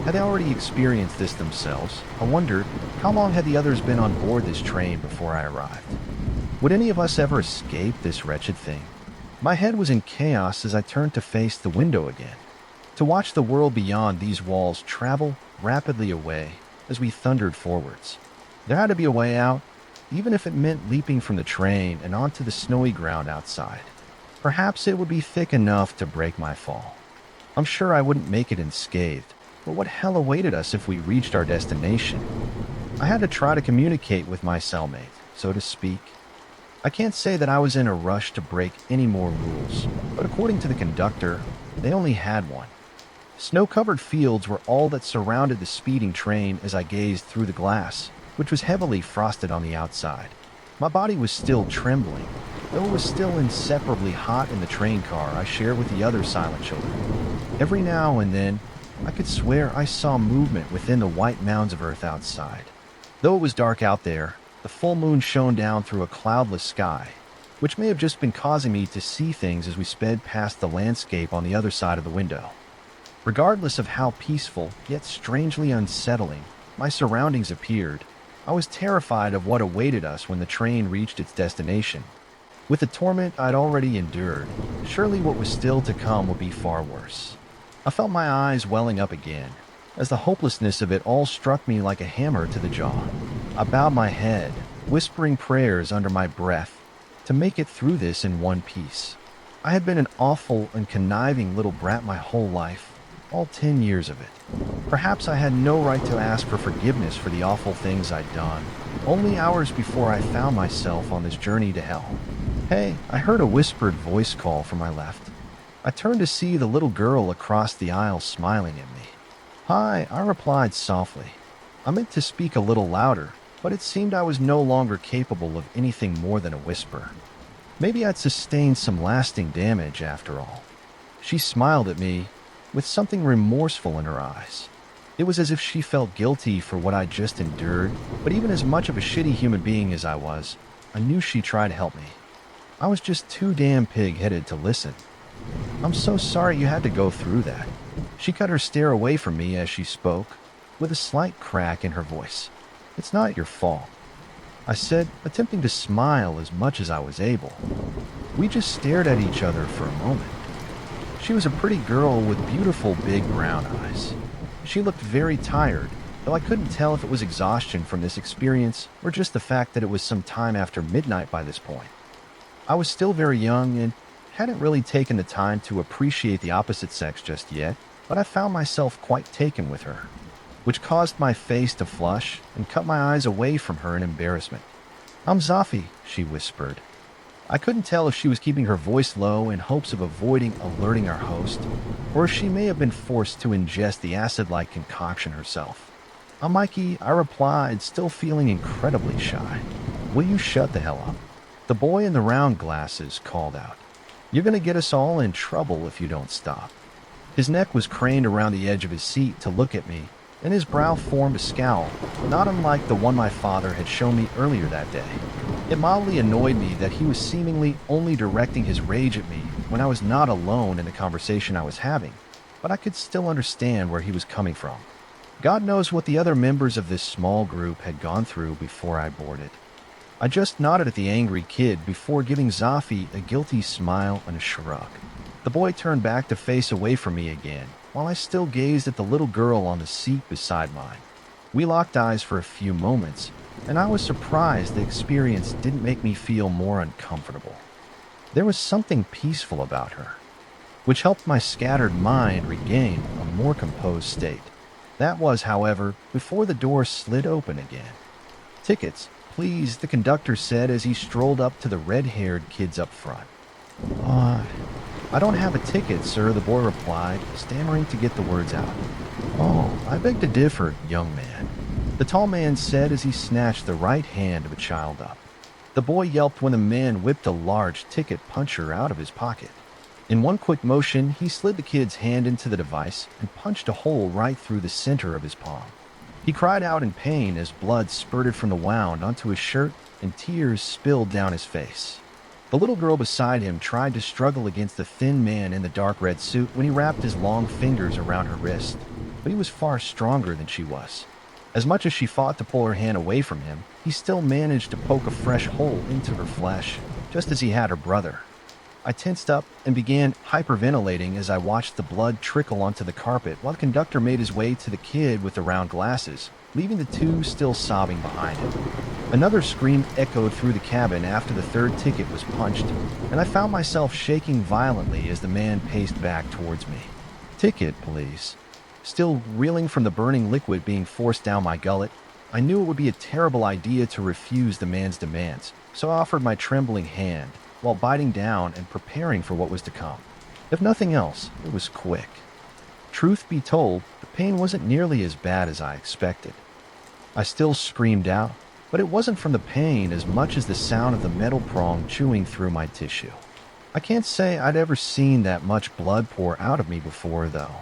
Had they already experienced this themselves, I wondered how long had the others been on board this train before I arrived. Would any of us ever escape this wretched thing? My head was in chaos as I turned to face the window again, to watch the world beyond these walls travel rapidly away as we thundered forwards. There had to be a way out, even if it meant leaping from the train and onto the snowy ground outside. Perhaps it would be thick enough to break my fall. I'm sure I wouldn't make it unscathed, but what hell awaited us if we reached our destination? I had to try to communicate with my cellmate, so to speak. I can't say that I was in a rush to break any more rules, but according to the conductor, they only had one. Snow-covered fields were all that surrounded the speeding train as I gazed through the glass, which was heavily frosted on the outside. My body was still trembling, though it was still inseparably hot in the train car I shared with the other silent children. Every now and then, I could swear I saw movement within the white mounds of earth outside. Though it was dark out there, the full moon shone down through a cloudless sky, which may have just been causing me to see things as we sped past the landscape on the other side of the window. Regardless of how peaceful, yet strangely unsettling, my surroundings appeared, I was terrified of what awaited us when the train reached its destination. With the torment I'd already endured, surely what was still to come would be far worse. I felt my eyes welling up again, as the hopelessness of it all struck me like a hammer to the jaw. I bowed my head, whispering prayers under my breath, to make it through this in one piece. I had been an awful and conniving little brat my whole life, all 10 years of it. Perhaps I had no right to ask for forgiveness for the awful things I'd done, only hours before I found myself on this journey to hell. Hey, I heard a whispered voice call from my left. I turned to see the little girl across the aisle smiling at me. Hi, I replied softly. I meant to speak a little louder, but it seemed I was no longer capable of anything more than a whisper. Maybe I'd sustained some lasting damage after all. She smiled at me, with something remorseful in her eyes. It was as if she felt guilty for what I'd just endured, but even as much of a shitty human being as I was, I knew she tried to help me. I was just too damn pig-headed to listen. I'm so sorry you had to go through that. She cut her stare away from me as she spoke, with a slight crack in her voice. It's not your fault, I said, attempting to smile as much as I was able. We just stared at each other for a moment. She was a pretty girl with beautiful big brown eyes. She looked very tired, though I couldn't tell if it was exhaustion from this experience or just the fact that it was some time after midnight by this point. I was still very young and hadn't really taken the time to appreciate the opposite sex just yet, but I found myself quite taken with her, which caused my face to flush and cut my eyes away from her in embarrassment. I'm Zafi, she whispered. I couldn't tell if she was keeping her voice low in hopes of avoiding alerting our host, or if she may have been forced to ingest the acid-like concoction herself. I'm Mikey, I replied, still feeling incredibly shy. Will you shut the hell up? The boy in the round glasses called out. You're going to get us all in trouble if you don't stop. His neck was craned around the edge of his seat to look at me, and his brow formed a scowl, not unlike the one my father had shown me earlier that day. It mildly annoyed me that he was seemingly only directing his rage at me when I was not alone in the conversation I was having, but I could still understand where he was coming from. God knows what the other members of this small group had gone through before I boarded. I just nodded at the angry kid before giving Zafi a guilty smile and a shrug. The boy turned back to face away from me again, while I still gazed at the little girl on the seat beside mine. We locked eyes for a few moments, and I was surprised the experience didn't make me feel more uncomfortable. There was something peaceful about her, which helped my scattered mind regain a more composed state. That was, however, before the door slid open again. Tickets, please, the conductor said as he strolled up to the red-haired kids up front. I don't have a ticket, sir, the boy replied, stammering to get the words out. Oh, I beg to differ, young man, the tall man said as he snatched the right hand of a child up. The boy yelped when the man whipped a large ticket puncher out of his pocket. In one quick motion, he slid the kid's hand into the device and punched a hole right through the center of his palm. He cried out in pain as blood spurted from the wound onto his shirt and tears spilled down his face. The little girl beside him tried to struggle against the thin man in the dark red suit when he wrapped his long fingers around her wrist, but he was far stronger than she was. As much as she fought to pull her hand away from him, he still managed to poke a fresh hole into her flesh, just as he had her brother. I tensed up and began hyperventilating as I watched the blood trickle onto the carpet while the conductor made his way to the kid with the round glasses, leaving the two still sobbing behind him. Another scream echoed through the cabin after the third ticket was punched, and I found myself shaking violently as the man paced back towards me. Ticket, please. Still reeling from the burning liquid being forced down my gullet, I knew it would be a terrible idea to refuse the man's demands, so I offered my trembling hand while biting down and preparing for what was to come. If nothing else, it was quick. Truth be told, the pain wasn't nearly as bad as I expected. I still screamed out, but it wasn't from the pain as much as the sound of the metal prong chewing through my tissue. I can't say I'd ever seen that much blood pour out of me before, though.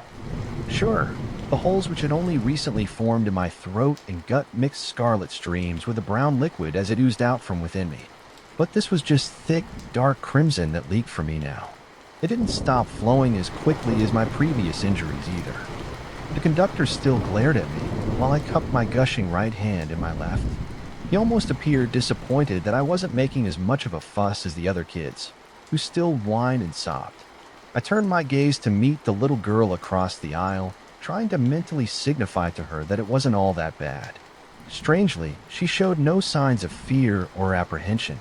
Sure, the holes which had only recently formed in my throat and gut mixed scarlet streams with a brown liquid as it oozed out from within me. But this was just thick, dark crimson that leaked from me now. It didn't stop flowing as quickly as my previous injuries either. The conductor still glared at me while I cupped my gushing right hand in my left. He almost appeared disappointed that I wasn't making as much of a fuss as the other kids, who still whined and sobbed. I turned my gaze to meet the little girl across the aisle, trying to mentally signify to her that it wasn't all that bad. Strangely, she showed no signs of fear or apprehension.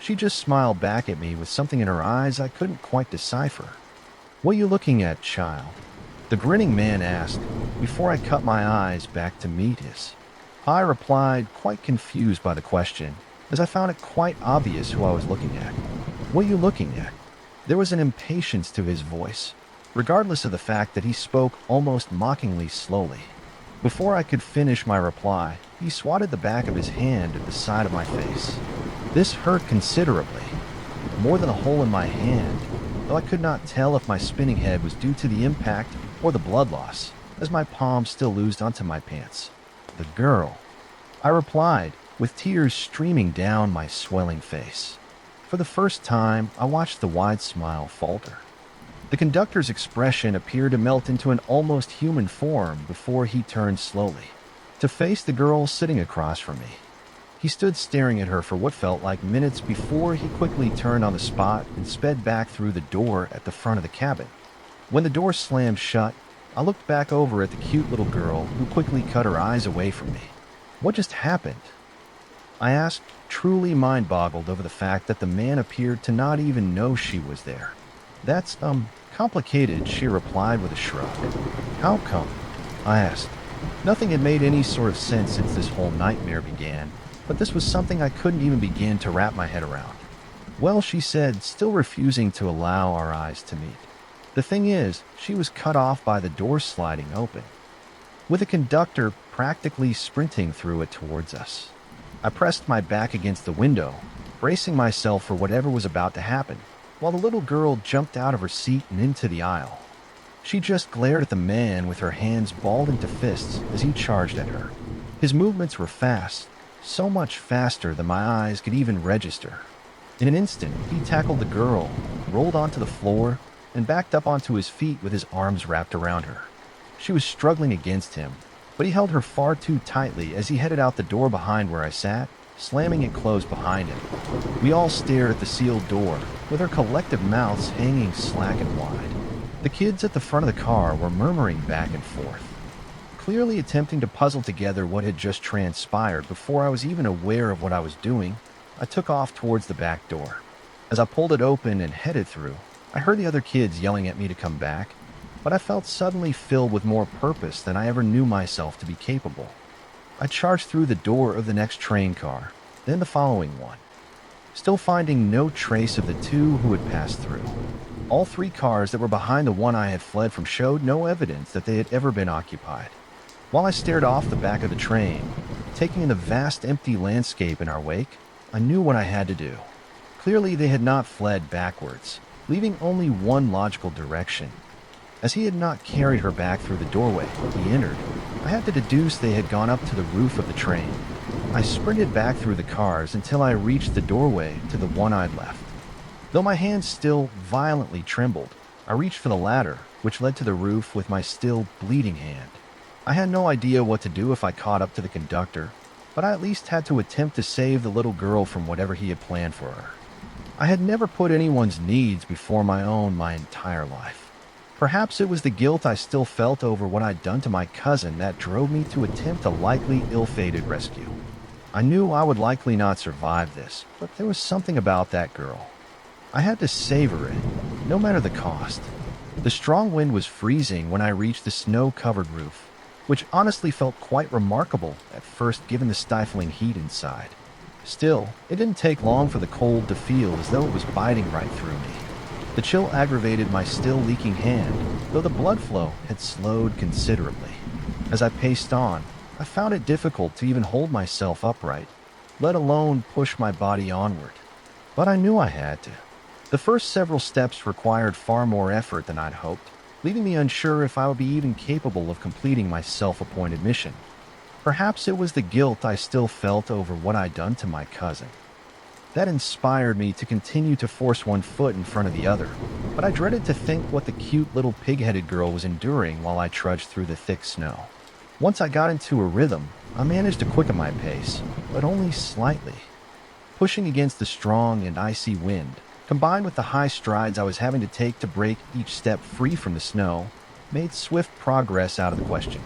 She just smiled back at me with something in her eyes I couldn't quite decipher. "What are you looking at, child?" the grinning man asked, before I cut my eyes back to meet his. I replied, quite confused by the question, as I found it quite obvious who I was looking at. "What are you looking at?" There was an impatience to his voice, regardless of the fact that he spoke almost mockingly slowly. Before I could finish my reply, he swatted the back of his hand at the side of my face. This hurt considerably, more than a hole in my hand, though I could not tell if my spinning head was due to the impact or the blood loss, as my palm still oozed onto my pants. "The girl," I replied, with tears streaming down my swelling face. For the first time, I watched the wide smile falter. The conductor's expression appeared to melt into an almost human form before he turned slowly, to face the girl sitting across from me. He stood staring at her for what felt like minutes before he quickly turned on the spot and sped back through the door at the front of the cabin. When the door slammed shut, I looked back over at the cute little girl who quickly cut her eyes away from me. "What just happened?" I asked, truly mind-boggled over the fact that the man appeared to not even know she was there. "That's, complicated," she replied with a shrug. "How come?" I asked. Nothing had made any sort of sense since this whole nightmare began, but this was something I couldn't even begin to wrap my head around. "Well," she said, still refusing to allow our eyes to meet. "The thing is, she was cut off by the door sliding open, with the conductor practically sprinting through it towards us." I pressed my back against the window, bracing myself for whatever was about to happen, while the little girl jumped out of her seat and into the aisle. She just glared at the man with her hands balled into fists as he charged at her. His movements were fast, so much faster than my eyes could even register. In an instant, he tackled the girl, rolled onto the floor, and backed up onto his feet with his arms wrapped around her. She was struggling against him, but he held her far too tightly as he headed out the door behind where I sat, slamming it closed behind him. We all stared at the sealed door, with our collective mouths hanging slack and wide. The kids at the front of the car were murmuring back and forth, clearly attempting to puzzle together what had just transpired. Before I was even aware of what I was doing, I took off towards the back door. As I pulled it open and headed through, I heard the other kids yelling at me to come back, but I felt suddenly filled with more purpose than I ever knew myself to be capable. I charged through the door of the next train car, then the following one, still finding no trace of the two who had passed through. All three cars that were behind the one I had fled from showed no evidence that they had ever been occupied. While I stared off the back of the train, taking in the vast empty landscape in our wake, I knew what I had to do. Clearly they had not fled backwards, leaving only one logical direction. As he had not carried her back through the doorway he entered, I had to deduce they had gone up to the roof of the train. I sprinted back through the cars until I reached the doorway to the one I'd left. Though my hands still violently trembled, I reached for the ladder, which led to the roof with my still bleeding hand. I had no idea what to do if I caught up to the conductor, but I at least had to attempt to save the little girl from whatever he had planned for her. I had never put anyone's needs before my own my entire life. Perhaps it was the guilt I still felt over what I'd done to my cousin that drove me to attempt a likely ill-fated rescue. I knew I would likely not survive this, but there was something about that girl. I had to savor it, no matter the cost. The strong wind was freezing when I reached the snow-covered roof, which honestly felt quite remarkable at first given the stifling heat inside. Still, it didn't take long for the cold to feel as though it was biting right through me. The chill aggravated my still leaking hand, though the blood flow had slowed considerably. As I paced on, I found it difficult to even hold myself upright, let alone push my body onward. But I knew I had to. The first several steps required far more effort than I'd hoped, leaving me unsure if I would be even capable of completing my self-appointed mission. Perhaps it was the guilt I still felt over what I'd done to my cousin. That inspired me to continue to force one foot in front of the other, but I dreaded to think what the cute little pig-headed girl was enduring while I trudged through the thick snow. Once I got into a rhythm, I managed to quicken my pace, but only slightly. Pushing against the strong and icy wind, combined with the high strides I was having to take to break each step free from the snow, made swift progress out of the question.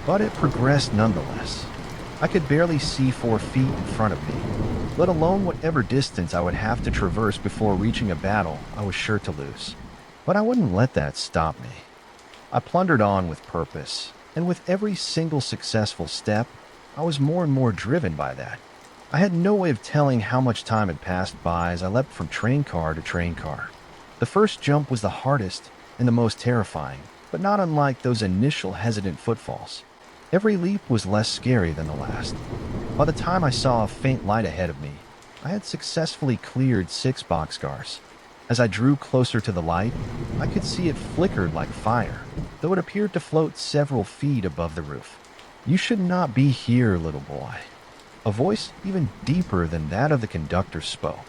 But it progressed nonetheless. I could barely see 4 feet in front of me, let alone whatever distance I would have to traverse before reaching a battle I was sure to lose. But I wouldn't let that stop me. I plundered on with purpose, and with every single successful step, I was more and more driven by that. I had no way of telling how much time had passed by as I leapt from train car to train car. The first jump was the hardest and the most terrifying, but not unlike those initial hesitant footfalls. Every leap was less scary than the last. By the time I saw a faint light ahead of me, I had successfully cleared 6 boxcars. As I drew closer to the light, I could see it flickered like fire, though it appeared to float several feet above the roof. "You should not be here, little boy." A voice even deeper than that of the conductor spoke.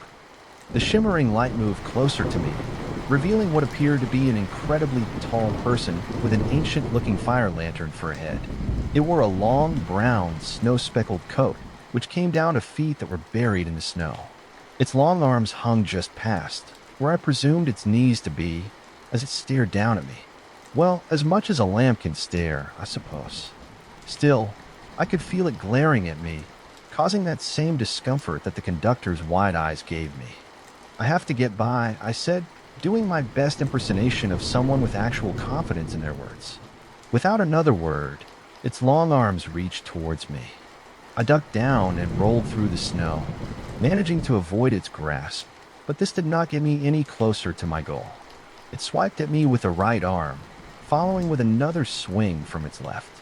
The shimmering light moved closer to me, revealing what appeared to be an incredibly tall person with an ancient-looking fire lantern for a head. It wore a long, brown, snow-speckled coat, which came down to feet that were buried in the snow. Its long arms hung just past, where I presumed its knees to be, as it stared down at me. Well, as much as a lamp can stare, I suppose. Still, I could feel it glaring at me, causing that same discomfort that the conductor's wide eyes gave me. "I have to get by," I said, doing my best impersonation of someone with actual confidence in their words. Without another word, its long arms reached towards me. I ducked down and rolled through the snow, managing to avoid its grasp, but this did not get me any closer to my goal. It swiped at me with the right arm, following with another swing from its left.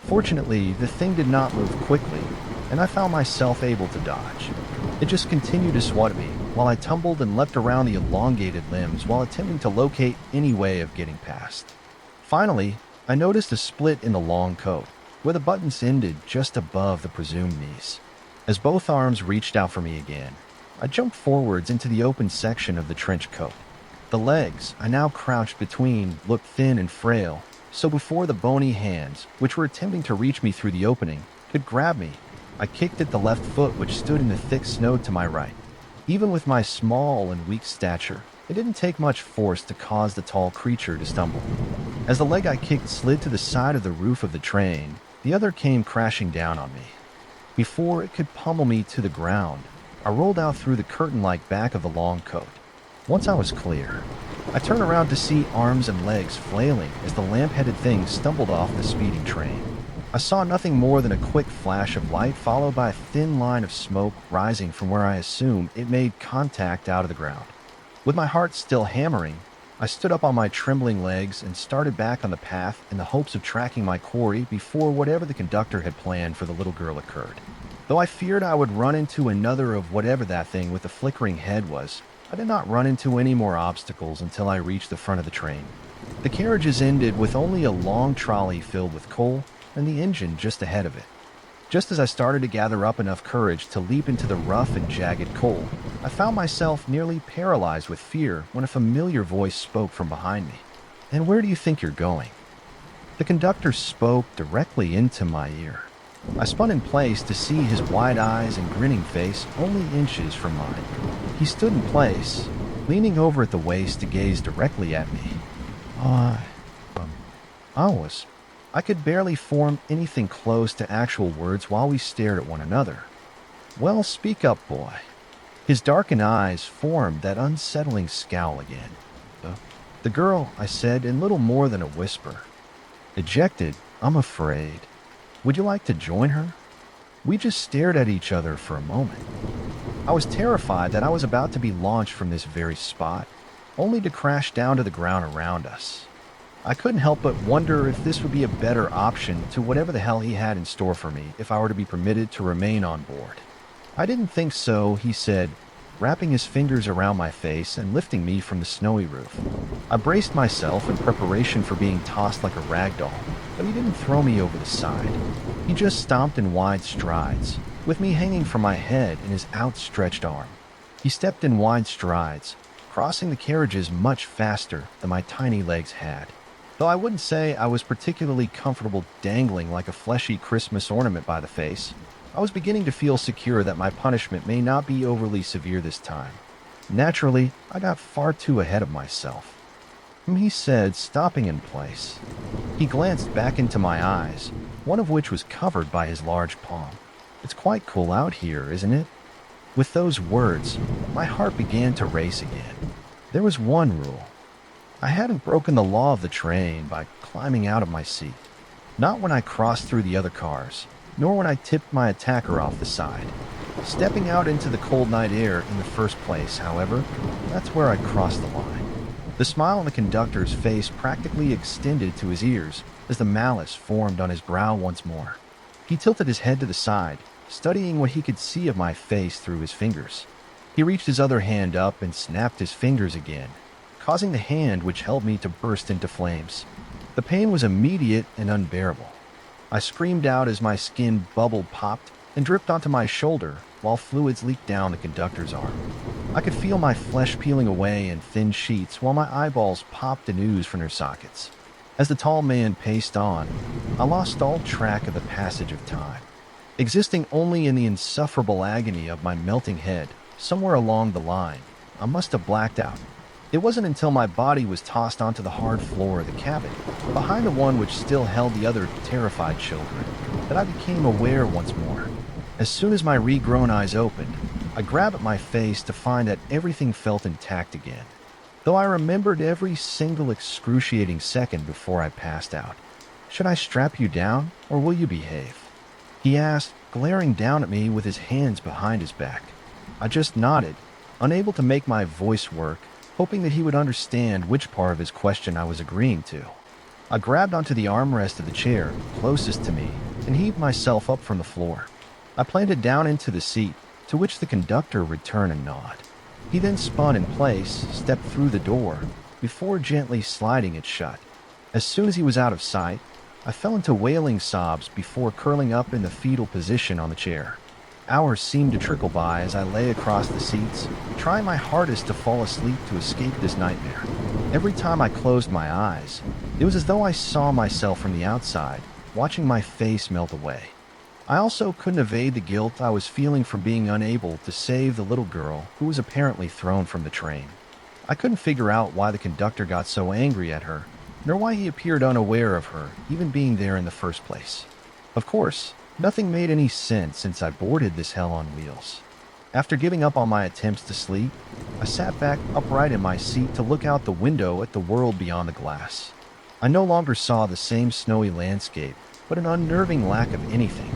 Fortunately, the thing did not move quickly, and I found myself able to dodge. It just continued to swat at me, while I tumbled and leapt around the elongated limbs while attempting to locate any way of getting past. Finally, I noticed a split in the long coat, where the buttons ended just above the presumed knees. As both arms reached out for me again, I jumped forwards into the open section of the trench coat. The legs I now crouched between looked thin and frail, so before the bony hands, which were attempting to reach me through the opening, could grab me, I kicked at the left foot which stood in the thick snow to my right. Even with my small and weak stature, it didn't take much force to cause the tall creature to stumble. As the leg I kicked slid to the side of the roof of the train, the other came crashing down on me. Before it could pummel me to the ground, I rolled out through the curtain-like back of the long coat. Once I was clear, I turned around to see arms and legs flailing as the lamp-headed thing stumbled off the speeding train. I saw nothing more than a quick flash of light followed by a thin line of smoke rising from where I assumed it made contact out of the ground. With my heart still hammering, I stood up on my trembling legs and started back on the path in the hopes of tracking my quarry before whatever the conductor had planned for the little girl occurred. Though I feared I would run into another of whatever that thing with the flickering head was, I did not run into any more obstacles until I reached the front of the train. The carriages ended with only a long trolley filled with coal and the engine just ahead of it. Just as I started to gather up enough courage to leap into the rough and jagged coal, I found myself nearly paralyzed with fear when a familiar voice spoke from behind me. "And where do you think you're going?" The conductor spoke directly into my ear. I spun in place to see his wide eyes and grinning face only inches from mine. He stood in place, leaning over at the waist to gaze directly at me. I could barely form anything close to actual words while we stared at one another. "Well, speak up, boy." His darkened eyes formed that unsettling scowl again. The girl," I said in little more than a whisper. Dejected, I'm afraid. Would you like to join her? We just stared at each other for a moment. I was terrified that I was about to be launched from this very spot, only to crash down to the ground around us. I couldn't help but wonder if this would be a better option to whatever the hell he had in store for me if I were to be permitted to remain on board. I didn't think so, he said, wrapping his fingers around my face and lifting me from the snowy roof. I braced myself in preparation for being tossed like a rag doll, but he didn't throw me over the side. He just stomped in wide strides, with me hanging from my head in his outstretched arm. He stepped in wide strides, crossing the carriages much faster than my tiny legs had. Though I wouldn't say I was particularly comfortable dangling like a fleshy Christmas ornament by the face, I was beginning to feel secure that my punishment may not be overly severe this time. Naturally, I got far too ahead of myself. He said, stopping in place. He glanced back into my eyes, one of which was covered by his large palm. It's quite cool out here, isn't it? With those words, my heart began to race again. There was one rule. I hadn't broken the law of the train by climbing out of my seat. Not when I crossed through the other cars, nor when I tipped my attacker off the side. Stepping out into the cold night air in the first place, however, that's where I crossed the line. The smile on the conductor's face practically extended to his ears as the malice formed on his brow once more. He tilted his head to the side, studying what he could see of my face through his fingers. He reached his other hand up and snapped his fingers again, causing the hand which held me to burst into flames. The pain was immediate and unbearable. I screamed out as my skin bubble popped and dripped onto my shoulder while fluids leaked down the conductor's arm. I could feel my flesh peeling away in thin sheets while my eyeballs popped and oozed from their sockets. As the tall man paced on, I lost all track of the passage of time, existing only in the insufferable agony of my melting head. Somewhere along the line, I must have blacked out. It wasn't until my body was tossed onto the hard floor of the cabin, behind the one which still held the other terrified children, that I became aware once more. As soon as my regrown eyes opened, I grabbed at my face to find that everything felt intact again, though I remembered every single excruciating second before I passed out. "Should I strap you down, or will you behave?" he asked, glaring down at me with his hands behind his back. I just nodded, unable to make my voice work, hoping that he would understand which part of his question I was agreeing to. I grabbed onto the armrest of the chair closest to me and heaved myself up from the floor. I planted down into the seat, to which the conductor returned a nod. He then spun in place, stepped through the door, before gently sliding it shut. As soon as he was out of sight, I fell into wailing sobs before curling up in the fetal position on the chair. Hours seemed to trickle by as I lay across the seats, trying my hardest to fall asleep to escape this nightmare. Every time I closed my eyes, it was as though I saw myself from the outside, watching my face melt away. I also couldn't evade the guilt I was feeling for being unable to save the little girl who was apparently thrown from the train. I couldn't figure out why the conductor got so angry at her, nor why he appeared unaware of her even being there in the first place. Of course, nothing made any sense since I boarded this hell on wheels. After giving up on my attempts to sleep, I sat back upright in my seat to look out the window at the world beyond the glass. I no longer saw the same snowy landscape, but an unnerving lack of anything.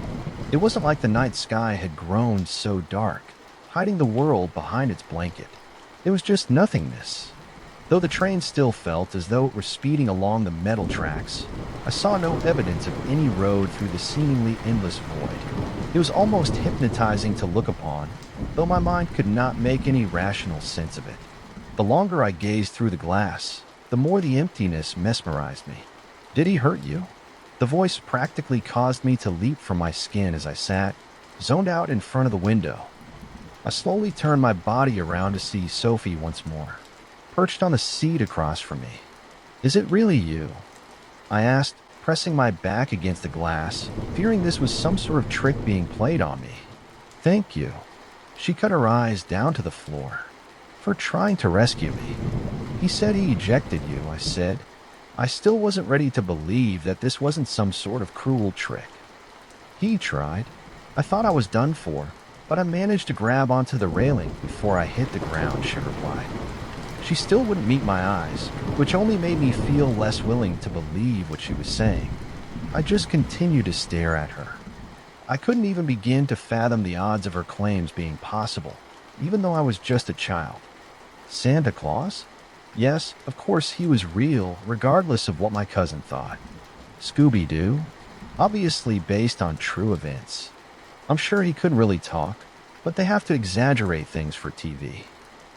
It wasn't like the night sky had grown so dark, hiding the world behind its blanket. It was just nothingness. Though the train still felt as though it were speeding along the metal tracks, I saw no evidence of any road through the seemingly endless void. It was almost hypnotizing to look upon, though my mind could not make any rational sense of it. The longer I gazed through the glass, the more the emptiness mesmerized me. "Did he hurt you?" The voice practically caused me to leap from my skin as I sat, zoned out in front of the window. I slowly turned my body around to see Sophie once more, perched on the seat across from me. "Is it really you?" I asked, pressing my back against the glass, fearing this was some sort of trick being played on me. "Thank you." She cut her eyes down to the floor. "For trying to rescue me." "He said he ejected you," I said. I still wasn't ready to believe that this wasn't some sort of cruel trick. "He tried. I thought I was done for, but I managed to grab onto the railing before I hit the ground," she replied. She still wouldn't meet my eyes, which only made me feel less willing to believe what she was saying. I just continued to stare at her. I couldn't even begin to fathom the odds of her claims being possible, even though I was just a child. Santa Claus? Yes, of course he was real, regardless of what my cousin thought. Scooby-Doo? Obviously based on true events. I'm sure he couldn't really talk, but they have to exaggerate things for TV.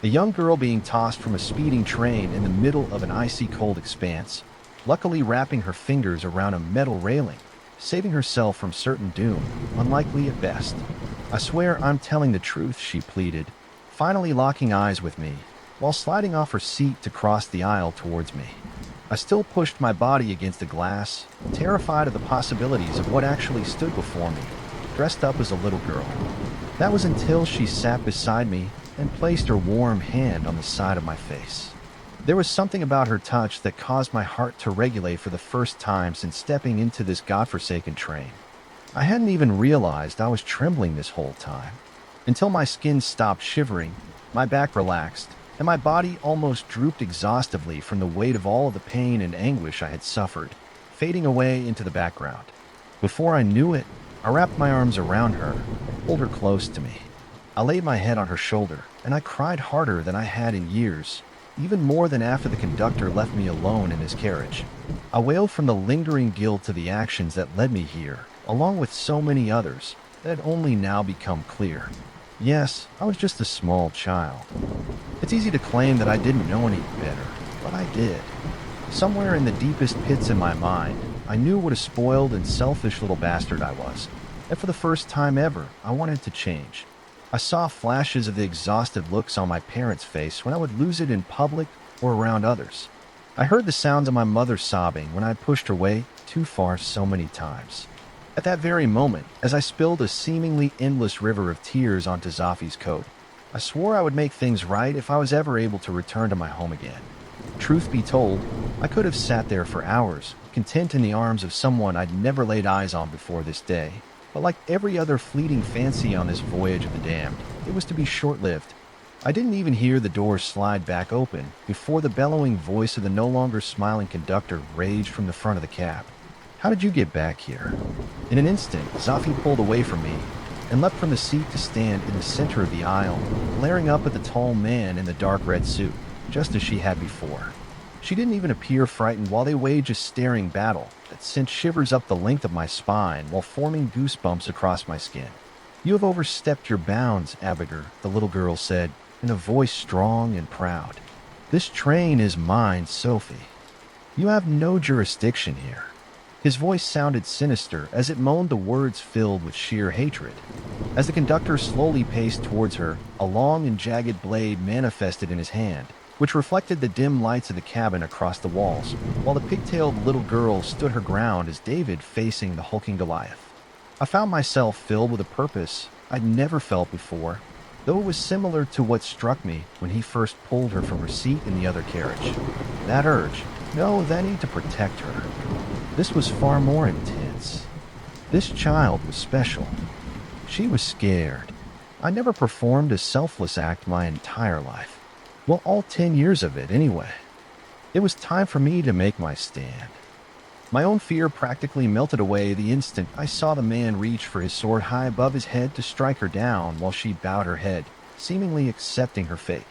A young girl being tossed from a speeding train in the middle of an icy cold expanse, luckily wrapping her fingers around a metal railing, saving herself from certain doom, unlikely at best. I swear I'm telling the truth, she pleaded, finally locking eyes with me, while sliding off her seat to cross the aisle towards me. I still pushed my body against the glass, terrified of the possibilities of what actually stood before me, dressed up as a little girl. That was until she sat beside me and placed her warm hand on the side of my face. There was something about her touch that caused my heart to regulate for the first time since stepping into this godforsaken train. I hadn't even realized I was trembling this whole time, until my skin stopped shivering, my back relaxed, and my body almost drooped exhaustively from the weight of all of the pain and anguish I had suffered, fading away into the background. Before I knew it, I wrapped my arms around her, pulled her close to me. I laid my head on her shoulder, and I cried harder than I had in years, even more than after the conductor left me alone in his carriage. I wailed from the lingering guilt of the actions that led me here, along with so many others that had only now become clear. Yes, I was just a small child. It's easy to claim that I didn't know any better, but I did. Somewhere in the deepest pits in my mind, I knew what a spoiled and selfish little bastard I was, and for the first time ever, I wanted to change. I saw flashes of the exhausted looks on my parents' face when I would lose it in public or around others. I heard the sounds of my mother sobbing when I pushed her way too far so many times. At that very moment, as I spilled a seemingly endless river of tears onto Zafi's coat, I swore I would make things right if I was ever able to return to my home again. Truth be told, I could have sat there for hours, content in the arms of someone I'd never laid eyes on before this day. But like every other fleeting fancy on this voyage of the damned, it was to be short-lived. I didn't even hear the door slide back open before the bellowing voice of the no longer smiling conductor raged from the front of the cab. "How did you get back here?" In an instant, Zafi pulled away from me and leapt from the seat to stand in the center of the aisle, glaring up at the tall man in the dark red suit, just as she had before. She didn't even appear frightened while they waged a staring battle that sent shivers up the length of my spine while forming goosebumps across my skin. "You have overstepped your bounds, Abigail," the little girl said, in a voice strong and proud. "This train is mine, Sophie. You have no jurisdiction here." His voice sounded sinister as it moaned the words filled with sheer hatred. As the conductor slowly paced towards her, a long and jagged blade manifested in his hand, which reflected the dim lights of the cabin across the walls, while the pigtailed little girl stood her ground as David facing the hulking Goliath. I found myself filled with a purpose I'd never felt before, though it was similar to what struck me when he first pulled her from her seat in the other carriage. That urge, no, that need to protect her. This was far more intense. This child was special. She was scared. I never performed a selfless act my entire life. Well, all 10 years of it, anyway. It was time for me to make my stand. My own fear practically melted away the instant I saw the man reach for his sword high above his head to strike her down while she bowed her head, seemingly accepting her fate.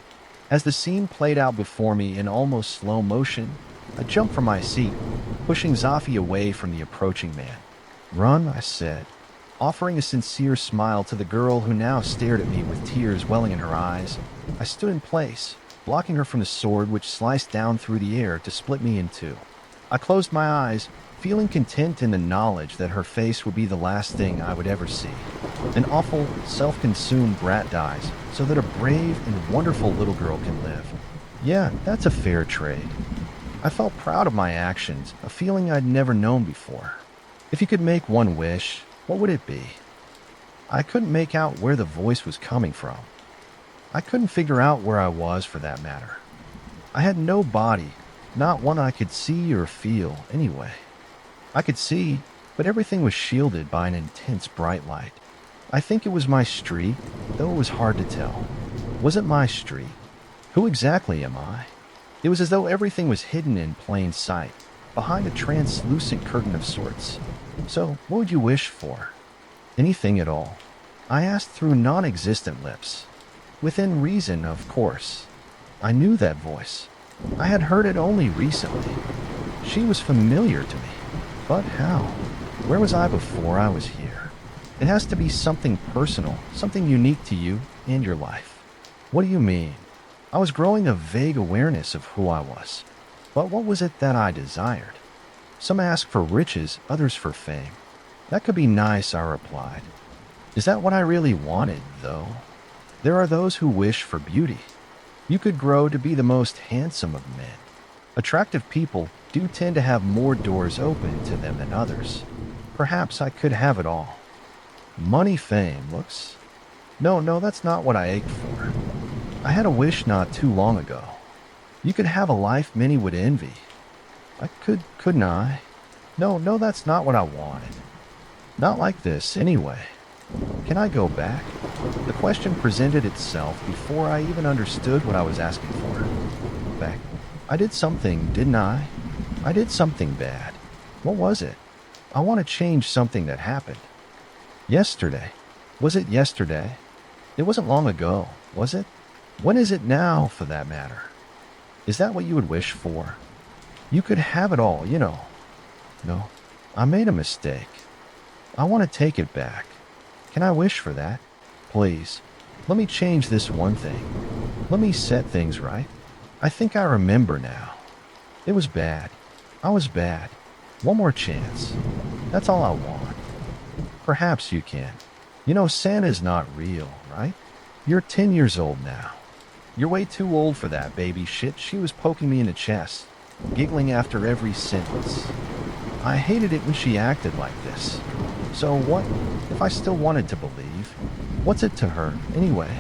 As the scene played out before me in almost slow motion, I jumped from my seat, pushing Zafi away from the approaching man. "Run," I said, offering a sincere smile to the girl who now stared at me with tears welling in her eyes. I stood in place, blocking her from the sword which sliced down through the air to split me in two. I closed my eyes, feeling content in the knowledge that her face would be the last thing I would ever see. An awful, self-consumed brat dies so that a brave and wonderful little girl can live. Yeah, that's a fair trade. I felt proud of my actions, a feeling I'd never known before. If you could make one wish, what would it be? I couldn't make out where the voice was coming from. I couldn't figure out where I was, for that matter. I had no body, not one I could see or feel anyway. I could see, but everything was shielded by an intense bright light. I think it was my street, though it was hard to tell. Was it my street? Who exactly am I? It was as though everything was hidden in plain sight, behind a translucent curtain of sorts. So, what would you wish for? Anything at all? I asked through non-existent lips. Within reason, of course. I knew that voice. I had heard it only recently. She was familiar to me. But how? Where was I before I was here? It has to be something personal, something unique to you and your life. What do you mean? I was growing a vague awareness of who I was. But what was it that I desired? Some ask for riches, others for fame. That could be nice, I replied. Is that what I really wanted, though? There are those who wish for beauty. You could grow to be the most handsome of men. Attractive people do tend to have more doors open to them than others. Perhaps I could have it all. Money, fame, looks. No, that's not what I ached for. I had a wish not too long ago. You could have a life many would envy. I couldn't I? No, that's not what I wanted. Not like this, anyway. Can I go back? The question presented itself before I even understood what I was asking for. Back. I did something, didn't I? I did something bad. What was it? I want to change something that happened. Yesterday. Was it yesterday? It wasn't long ago, was it? When is it now, for that matter? Is that what you would wish for? You could have it all, you know. No, I made a mistake. I want to take it back. Can I wish for that? Please, let me change this one thing. Let me set things right. I think I remember now. It was bad. I was bad. One more chance. That's all I want. Perhaps you can. You know, Santa's not real, right? You're 10 years old now. You're way too old for that baby shit. She was poking me in the chest, giggling after every sentence. I hated it when she acted like this. So what if I still wanted to believe? What's it to her, anyway?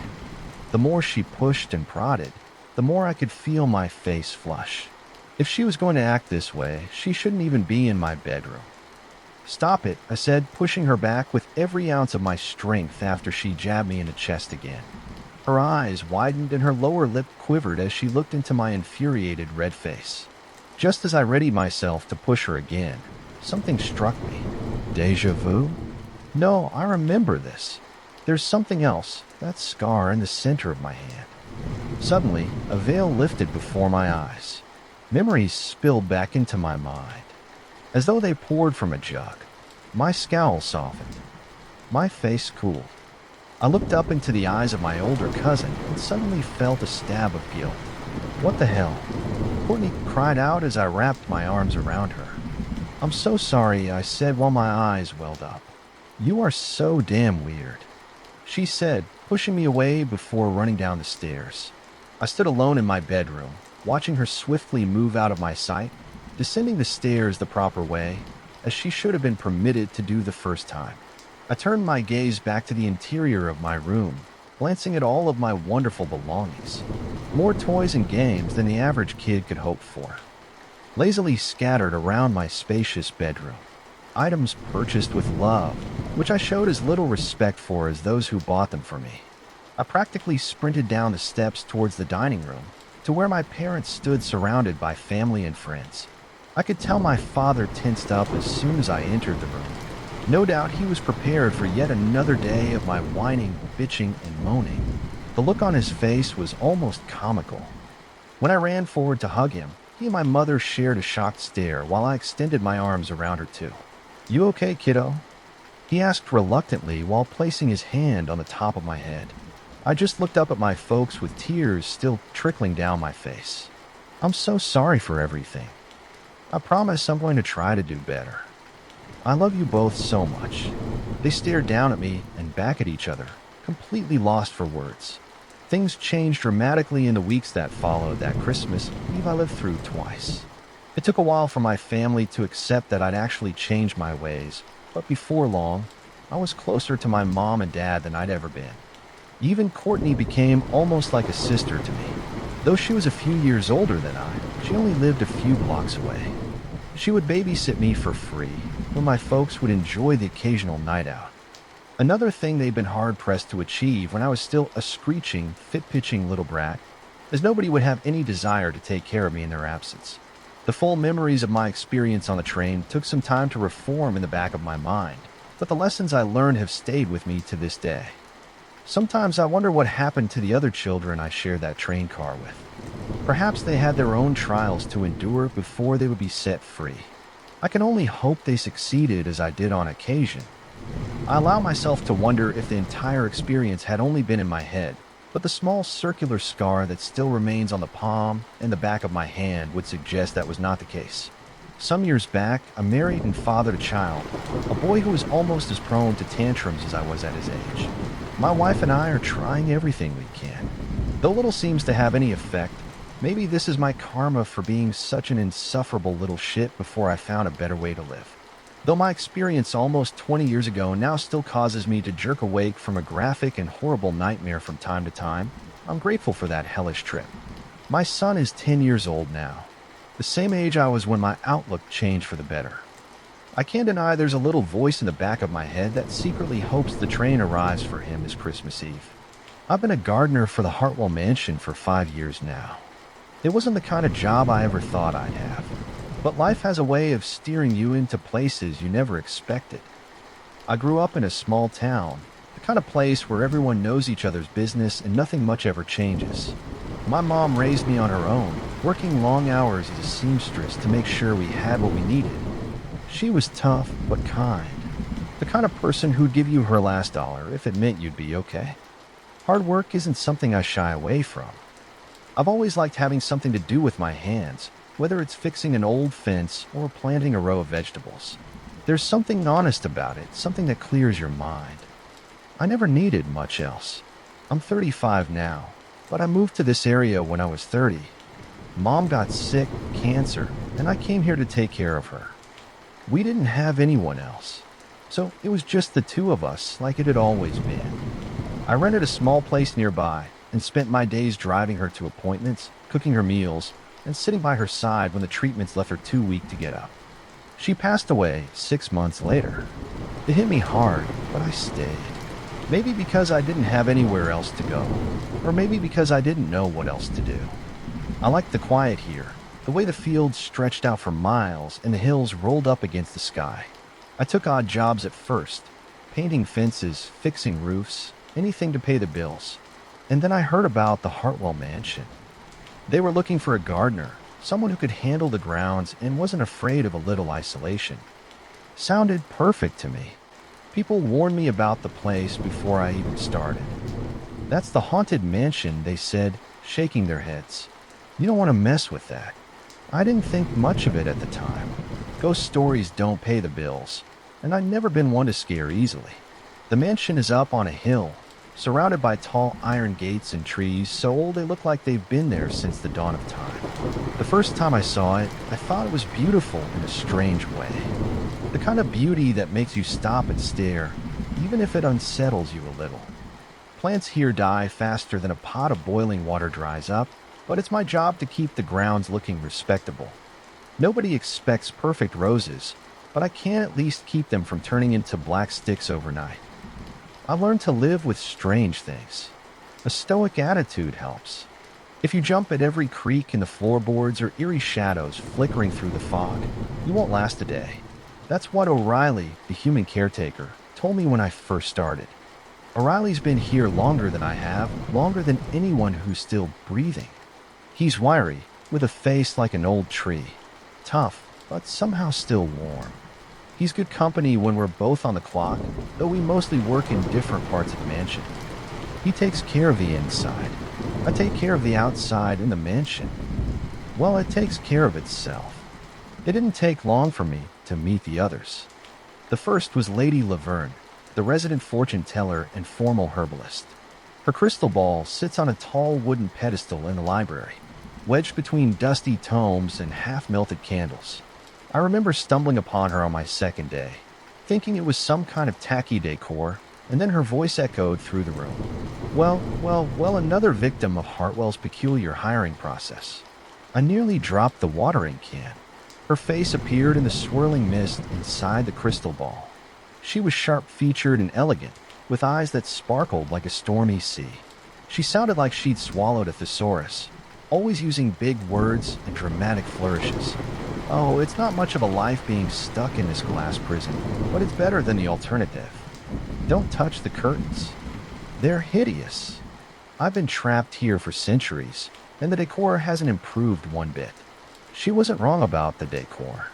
The more she pushed and prodded, the more I could feel my face flush. If she was going to act this way, she shouldn't even be in my bedroom. Stop it, I said, pushing her back with every ounce of my strength after she jabbed me in the chest again. Her eyes widened and her lower lip quivered as she looked into my infuriated red face. Just as I readied myself to push her again, something struck me. Deja vu? No, I remember this. There's something else, that scar in the center of my hand. Suddenly, a veil lifted before my eyes. Memories spilled back into my mind, as though they poured from a jug. My scowl softened. My face cooled. I looked up into the eyes of my older cousin and suddenly felt a stab of guilt. What the hell? Courtney cried out as I wrapped my arms around her. I'm so sorry, I said while my eyes welled up. You are so damn weird, she said, pushing me away before running down the stairs. I stood alone in my bedroom, watching her swiftly move out of my sight, descending the stairs the proper way, as she should have been permitted to do the first time. I turned my gaze back to the interior of my room, glancing at all of my wonderful belongings. More toys and games than the average kid could hope for, lazily scattered around my spacious bedroom. Items purchased with love, which I showed as little respect for as those who bought them for me. I practically sprinted down the steps towards the dining room, to where my parents stood surrounded by family and friends. I could tell my father tensed up as soon as I entered the room. No doubt he was prepared for yet another day of my whining, bitching, and moaning. The look on his face was almost comical. When I ran forward to hug him, he and my mother shared a shocked stare while I extended my arms around her too. You okay, kiddo? He asked reluctantly while placing his hand on the top of my head. I just looked up at my folks with tears still trickling down my face. I'm so sorry for everything. I promise I'm going to try to do better. I love you both so much. They stared down at me and back at each other, completely lost for words. Things changed dramatically in the weeks that followed that Christmas Eve I lived through twice. It took a while for my family to accept that I'd actually changed my ways, but before long, I was closer to my mom and dad than I'd ever been. Even Courtney became almost like a sister to me. Though she was a few years older than I, she only lived a few blocks away. She would babysit me for free, when my folks would enjoy the occasional night out. Another thing they'd been hard-pressed to achieve when I was still a screeching, fit-pitching little brat, is nobody would have any desire to take care of me in their absence. The full memories of my experience on the train took some time to reform in the back of my mind, but the lessons I learned have stayed with me to this day. Sometimes I wonder what happened to the other children I shared that train car with. Perhaps they had their own trials to endure before they would be set free. I can only hope they succeeded as I did on occasion. I allow myself to wonder if the entire experience had only been in my head, but the small circular scar that still remains on the palm and the back of my hand would suggest that was not the case. Some years back, I married and fathered a child, a boy who was almost as prone to tantrums as I was at his age. My wife and I are trying everything we can. Though little seems to have any effect, maybe this is my karma for being such an insufferable little shit before I found a better way to live. Though my experience almost 20 years ago now still causes me to jerk awake from a graphic and horrible nightmare from time to time, I'm grateful for that hellish trip. My son is 10 years old now, the same age I was when my outlook changed for the better. I can't deny there's a little voice in the back of my head that secretly hopes the train arrives for him this Christmas Eve. I've been a gardener for the Hartwell Mansion for 5 years now. It wasn't the kind of job I ever thought I'd have. But life has a way of steering you into places you never expected. I grew up in a small town, the kind of place where everyone knows each other's business and nothing much ever changes. My mom raised me on her own, working long hours as a seamstress to make sure we had what we needed. She was tough but kind, the kind of person who'd give you her last dollar if it meant you'd be okay. Hard work isn't something I shy away from. I've always liked having something to do with my hands, whether it's fixing an old fence or planting a row of vegetables. There's something honest about it, something that clears your mind. I never needed much else. I'm 35 now, but I moved to this area when I was 30. Mom got sick, cancer, and I came here to take care of her. We didn't have anyone else, so it was just the two of us like it had always been. I rented a small place nearby and spent my days driving her to appointments, cooking her meals, and sitting by her side when the treatments left her too weak to get up. She passed away 6 months later. It hit me hard, but I stayed. Maybe because I didn't have anywhere else to go, or maybe because I didn't know what else to do. I liked the quiet here, the way the fields stretched out for miles and the hills rolled up against the sky. I took odd jobs at first, painting fences, fixing roofs, anything to pay the bills. And then I heard about the Hartwell Mansion. They were looking for a gardener, someone who could handle the grounds and wasn't afraid of a little isolation. Sounded perfect to me. People warned me about the place before I even started. That's the haunted mansion, they said, shaking their heads. You don't want to mess with that. I didn't think much of it at the time. Ghost stories don't pay the bills, and I've never been one to scare easily. The mansion is up on a hill, surrounded by tall iron gates and trees so old they look like they've been there since the dawn of time. The first time I saw it, I thought it was beautiful in a strange way. The kind of beauty that makes you stop and stare, even if it unsettles you a little. Plants here die faster than a pot of boiling water dries up, but it's my job to keep the grounds looking respectable. Nobody expects perfect roses, but I can at least keep them from turning into black sticks overnight. I've learned to live with strange things. A stoic attitude helps. If you jump at every creak in the floorboards or eerie shadows flickering through the fog, you won't last a day. That's what O'Reilly, the human caretaker, told me when I first started. O'Reilly's been here longer than I have, longer than anyone who's still breathing. He's wiry, with a face like an old tree. Tough, but somehow still warm. He's good company when we're both on the clock, though we mostly work in different parts of the mansion. He takes care of the inside. I take care of the outside in the mansion. Well, it takes care of itself. It didn't take long for me to meet the others. The first was Lady Laverne, the resident fortune teller and formal herbalist. Her crystal ball sits on a tall wooden pedestal in the library, wedged between dusty tomes and half-melted candles. I remember stumbling upon her on my second day, thinking it was some kind of tacky decor, and then her voice echoed through the room. Well, another victim of Hartwell's peculiar hiring process. I nearly dropped the watering can. Her face appeared in the swirling mist inside the crystal ball. She was sharp-featured and elegant, with eyes that sparkled like a stormy sea. She sounded like she'd swallowed a thesaurus. always using big words and dramatic flourishes. Oh, it's not much of a life being stuck in this glass prison, but it's better than the alternative. Don't touch the curtains. They're hideous. I've been trapped here for centuries, and the decor hasn't improved one bit. She wasn't wrong about the decor.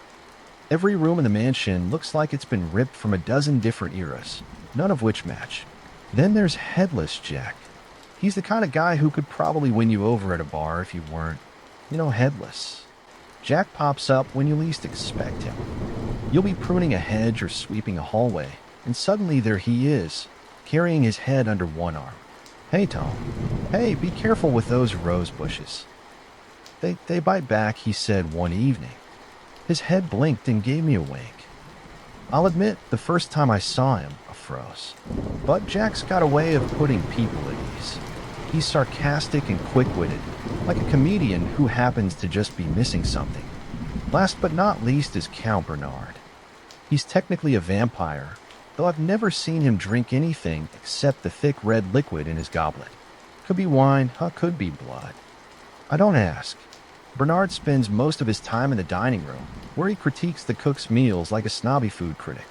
Every room in the mansion looks like it's been ripped from a dozen different eras, none of which match. Then there's Headless Jack. He's the kind of guy who could probably win you over at a bar if you weren't, headless. Jack pops up when you least expect him. You'll be pruning a hedge or sweeping a hallway, and suddenly there he is, carrying his head under one arm. Hey, Tom. Hey, be careful with those rose bushes. They bite back, he said one evening. His head blinked and gave me a wink. I'll admit, the first time I saw him, I froze. But Jack's got a way of putting people at ease. He's sarcastic and quick-witted, like a comedian who happens to just be missing something. Last but not least is Count Bernard. He's technically a vampire, though I've never seen him drink anything except the thick red liquid in his goblet. Could be wine, could be blood. I don't ask. Bernard spends most of his time in the dining room, where he critiques the cook's meals like a snobby food critic.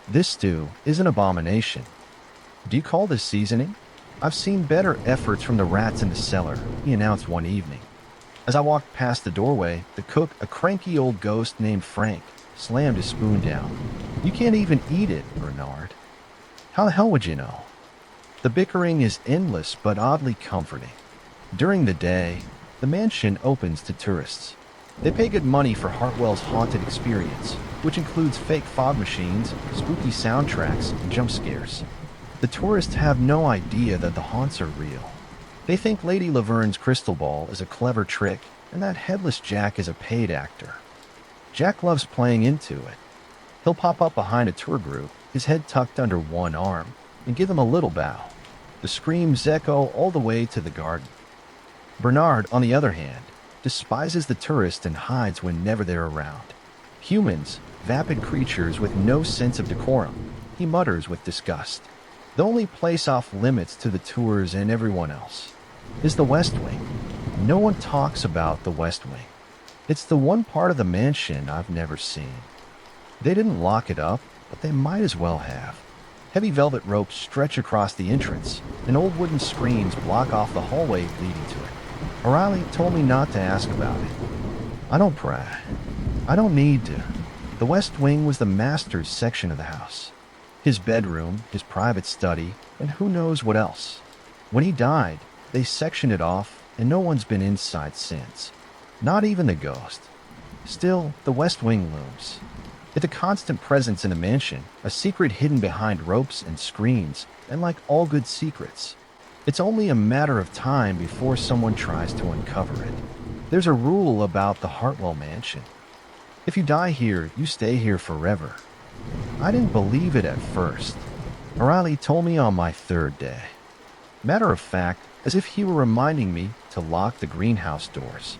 This stew is an abomination. Do you call this seasoning? I've seen better efforts from the rats in the cellar, he announced one evening. As I walked past the doorway, the cook, a cranky old ghost named Frank, slammed his spoon down. You can't even eat it, Bernard. How the hell would you know? The bickering is endless but oddly comforting. During the day, the mansion opens to tourists. They pay good money for Hartwell's haunted experience, which includes fake fog machines, spooky soundtracks, and jump scares. The tourists have no idea that the haunts are real. They think Lady Laverne's crystal ball is a clever trick, and that Headless Jack is a paid actor. Jack loves playing into it. He'll pop up behind a tour group, his head tucked under one arm, and give them a little bow. The screams echo all the way to the garden. Bernard, on the other hand, despises the tourist and hides whenever they're around. Humans, vapid creatures with no sense of decorum, he mutters with disgust. The only place off limits to the tours and everyone else is the West Wing. No one talks about the West Wing. It's the one part of the mansion I've never seen. They didn't lock it up, but they might as well have. Heavy velvet ropes stretch across the entrance, and old wooden screens block off the hallway leading to it. O'Reilly told me not to ask about it. I don't pry. I don't need to. The West Wing was the master's section of the house. His bedroom, his private study, and who knows what else. When he died, they sectioned it off, and no one's been inside since. Not even the ghost. Still, the West Wing looms. It's a constant presence in the mansion, a secret hidden behind ropes and screens, and like all good secrets, it's only a matter of time before someone tries to uncover it. There's a rule about the Hartwell mansion. If you die here, you stay here forever. I didn't believe it at first. O'Reilly told me on my third day. Matter of fact, as if he were reminding me to lock the greenhouse doors.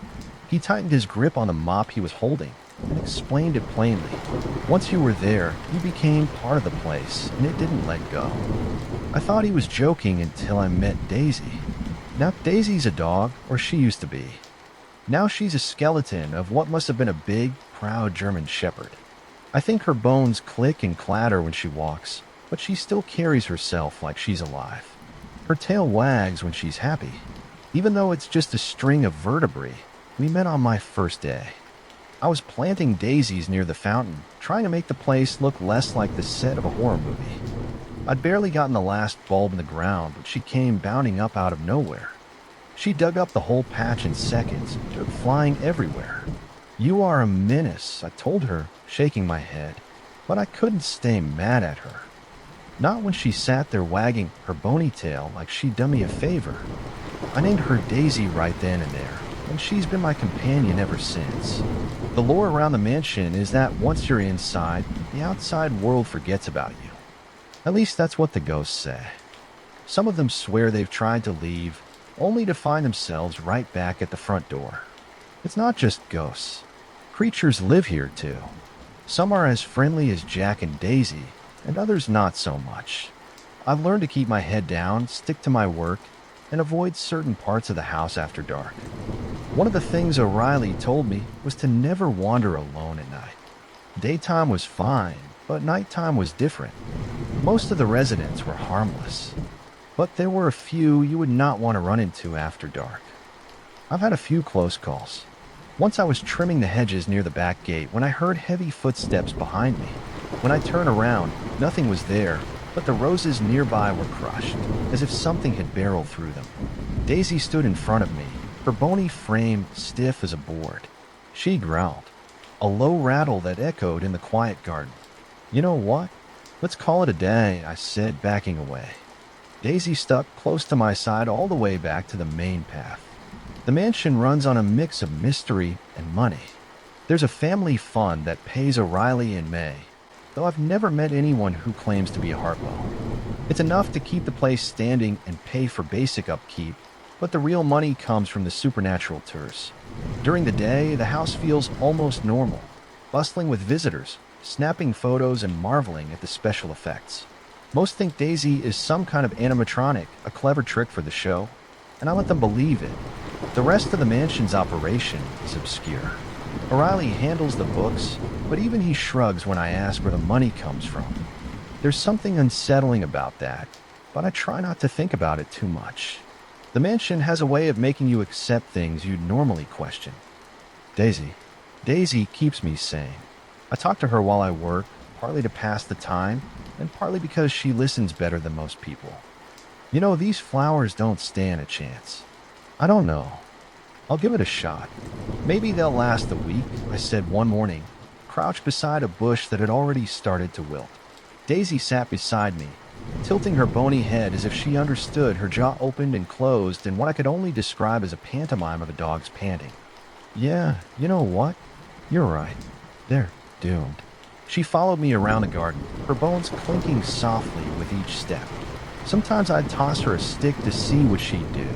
He tightened his grip on the mop he was holding and explained it plainly. Once you were there, you became part of the place, and it didn't let go. I thought he was joking until I met Daisy. Now Daisy's a dog, or she used to be. Now she's a skeleton of what must have been a big, proud German shepherd. I think her bones click and clatter when she walks, but she still carries herself like she's alive. Her tail wags when she's happy. Even though it's just a string of vertebrae, we met on my first day. I was planting daisies near the fountain, trying to make the place look less like the set of a horror movie. I'd barely gotten the last bulb in the ground when she came bounding up out of nowhere. She dug up the whole patch in seconds, dirt flying everywhere. You are a menace, I told her, shaking my head, but I couldn't stay mad at her. Not when she sat there wagging her bony tail like she'd done me a favor. I named her Daisy right then and there, and she's been my companion ever since. The lore around the mansion is that once you're inside, the outside world forgets about you. At least that's what the ghosts say. Some of them swear they've tried to leave, only to find themselves right back at the front door. It's not just ghosts. Creatures live here too. Some are as friendly as Jack and Daisy, and others not so much. I've learned to keep my head down, stick to my work, and avoid certain parts of the house after dark. One of the things O'Reilly told me was to never wander alone at night. Daytime was fine, but nighttime was different. Most of the residents were harmless, but there were a few you would not want to run into after dark. I've had a few close calls. Once I was trimming the hedges near the back gate when I heard heavy footsteps behind me. When I turned around, nothing was there, but the roses nearby were crushed, as if something had barreled through them. Daisy stood in front of me, her bony frame stiff as a board. She growled, a low rattle that echoed in the quiet garden. "You know what? Let's call it a day," I said, backing away. Daisy stuck close to my side all the way back to the main path. The mansion runs on a mix of mystery and money. There's a family fund that pays O'Reilly in May, though I've never met anyone who claims to be a Hartwell. It's enough to keep the place standing and pay for basic upkeep, but the real money comes from the supernatural tours. During the day, the house feels almost normal, bustling with visitors, snapping photos and marveling at the special effects. Most think Daisy is some kind of animatronic, a clever trick for the show, and I let them believe it. The rest of the mansion's operation is obscure. O'Reilly handles the books, but even he shrugs when I ask where the money comes from. There's something unsettling about that, but I try not to think about it too much. The mansion has a way of making you accept things you'd normally question. Daisy keeps me sane. I talk to her while I work, partly to pass the time, and partly because she listens better than most people. You know, these flowers don't stand a chance. I don't know. I'll give it a shot. Maybe they'll last a week, I said one morning, crouched beside a bush that had already started to wilt. Daisy sat beside me, tilting her bony head as if she understood. Her jaw opened and closed in what I could only describe as a pantomime of a dog's panting. "Yeah, you know what? You're right. They're doomed." She followed me around the garden, her bones clinking softly with each step. Sometimes I'd toss her a stick to see what she'd do.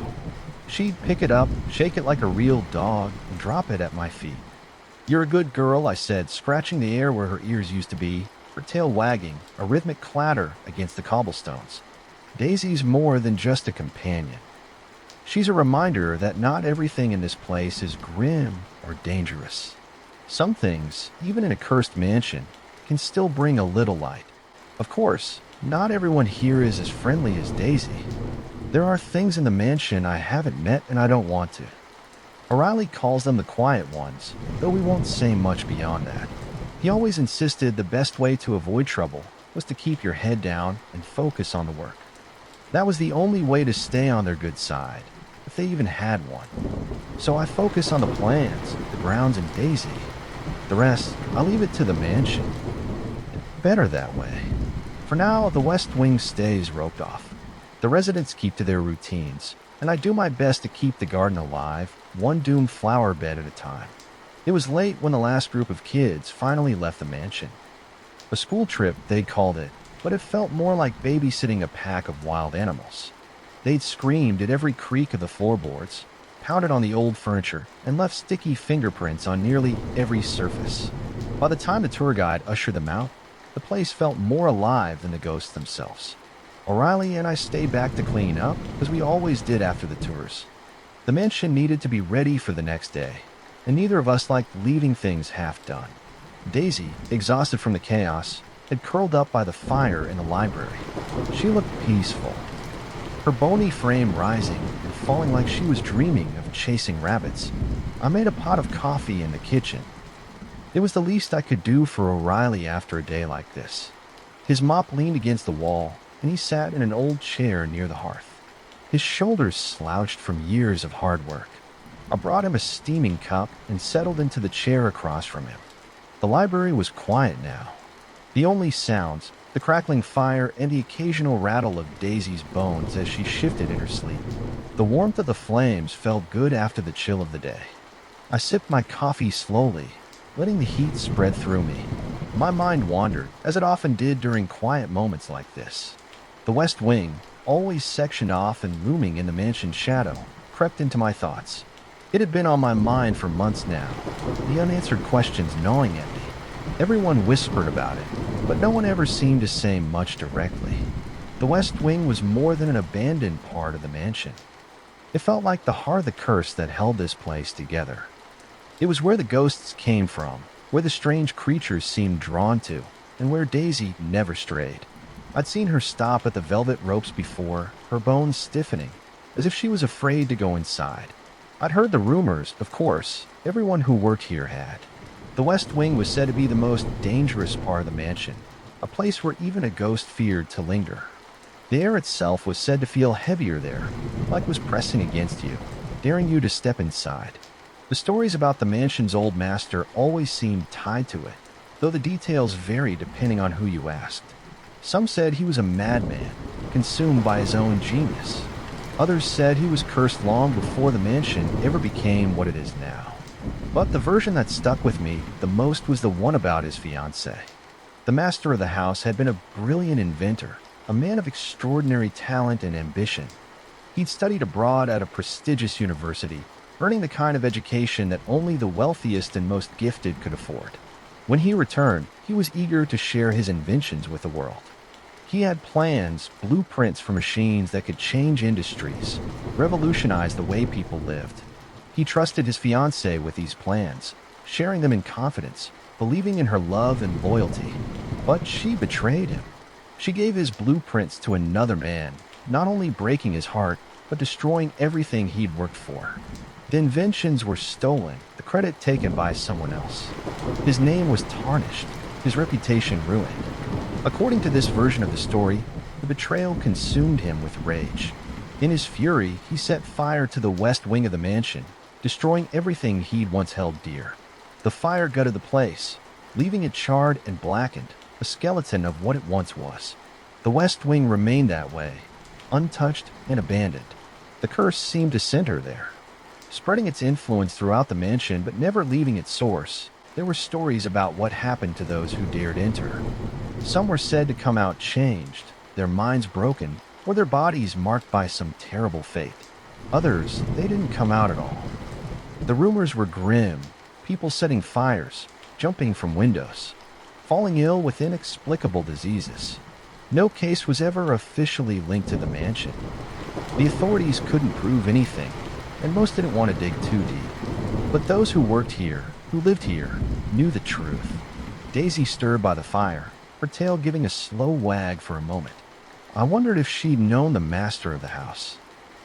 She'd pick it up, shake it like a real dog, and drop it at my feet. "You're a good girl," I said, scratching the air where her ears used to be, her tail wagging, a rhythmic clatter against the cobblestones. Daisy's more than just a companion. She's a reminder that not everything in this place is grim or dangerous. Some things, even in a cursed mansion, can still bring a little light. Of course, not everyone here is as friendly as Daisy. There are things in the mansion I haven't met and I don't want to. O'Reilly calls them the quiet ones, though we won't say much beyond that. He always insisted the best way to avoid trouble was to keep your head down and focus on the work. That was the only way to stay on their good side, if they even had one. So I focus on the plans, the grounds, and Daisy. The rest, I'll leave it to the mansion. Better that way. For now, the west wing stays roped off. The residents keep to their routines, and I do my best to keep the garden alive, one doomed flower bed at a time. It was late when the last group of kids finally left the mansion. A school trip, they'd called it, but it felt more like babysitting a pack of wild animals. They'd screamed at every creak of the floorboards, pounded on the old furniture, and left sticky fingerprints on nearly every surface. By the time the tour guide ushered them out, the place felt more alive than the ghosts themselves. O'Reilly and I stayed back to clean up, as we always did after the tours. The mansion needed to be ready for the next day, and neither of us liked leaving things half done. Daisy, exhausted from the chaos, had curled up by the fire in the library. She looked peaceful, her bony frame rising and falling like she was dreaming of chasing rabbits. I made a pot of coffee in the kitchen. It was the least I could do for O'Reilly after a day like this. His mop leaned against the wall, and he sat in an old chair near the hearth. His shoulders slouched from years of hard work. I brought him a steaming cup and settled into the chair across from him. The library was quiet now. The only sounds, the crackling fire and the occasional rattle of Daisy's bones as she shifted in her sleep. The warmth of the flames felt good after the chill of the day. I sipped my coffee slowly, letting the heat spread through me. My mind wandered, as it often did during quiet moments like this. The west wing, always sectioned off and looming in the mansion's shadow, crept into my thoughts. It had been on my mind for months now, the unanswered questions gnawing at me. Everyone whispered about it, but no one ever seemed to say much directly. The west wing was more than an abandoned part of the mansion. It felt like the heart of the curse that held this place together. It was where the ghosts came from, where the strange creatures seemed drawn to, and where Daisy never strayed. I'd seen her stop at the velvet ropes before, her bones stiffening, as if she was afraid to go inside. I'd heard the rumors, of course, everyone who worked here had. The West Wing was said to be the most dangerous part of the mansion, a place where even a ghost feared to linger. The air itself was said to feel heavier there, like it was pressing against you, daring you to step inside. The stories about the mansion's old master always seemed tied to it, though the details varied depending on who you asked. Some said he was a madman, consumed by his own genius. Others said he was cursed long before the mansion ever became what it is now. But the version that stuck with me the most was the one about his fiancée. The master of the house had been a brilliant inventor, a man of extraordinary talent and ambition. He'd studied abroad at a prestigious university, earning the kind of education that only the wealthiest and most gifted could afford. When he returned, he was eager to share his inventions with the world. He had plans, blueprints for machines that could change industries, revolutionize the way people lived. He trusted his fiancée with these plans, sharing them in confidence, believing in her love and loyalty. But she betrayed him. She gave his blueprints to another man, not only breaking his heart, but destroying everything he'd worked for. The inventions were stolen, the credit taken by someone else. His name was tarnished, his reputation ruined. According to this version of the story, the betrayal consumed him with rage. In his fury, he set fire to the west wing of the mansion, destroying everything he'd once held dear. The fire gutted the place, leaving it charred and blackened, a skeleton of what it once was. The west wing remained that way, untouched and abandoned. The curse seemed to center there, spreading its influence throughout the mansion but never leaving its source. There were stories about what happened to those who dared enter. Some were said to come out changed, their minds broken, or their bodies marked by some terrible fate. Others, they didn't come out at all. The rumors were grim, people setting fires, jumping from windows, falling ill with inexplicable diseases. No case was ever officially linked to the mansion. The authorities couldn't prove anything, and most didn't want to dig too deep. But those who worked here, who lived here, knew the truth. Daisy stirred by the fire, her tail giving a slow wag for a moment. I wondered if she'd known the master of the house.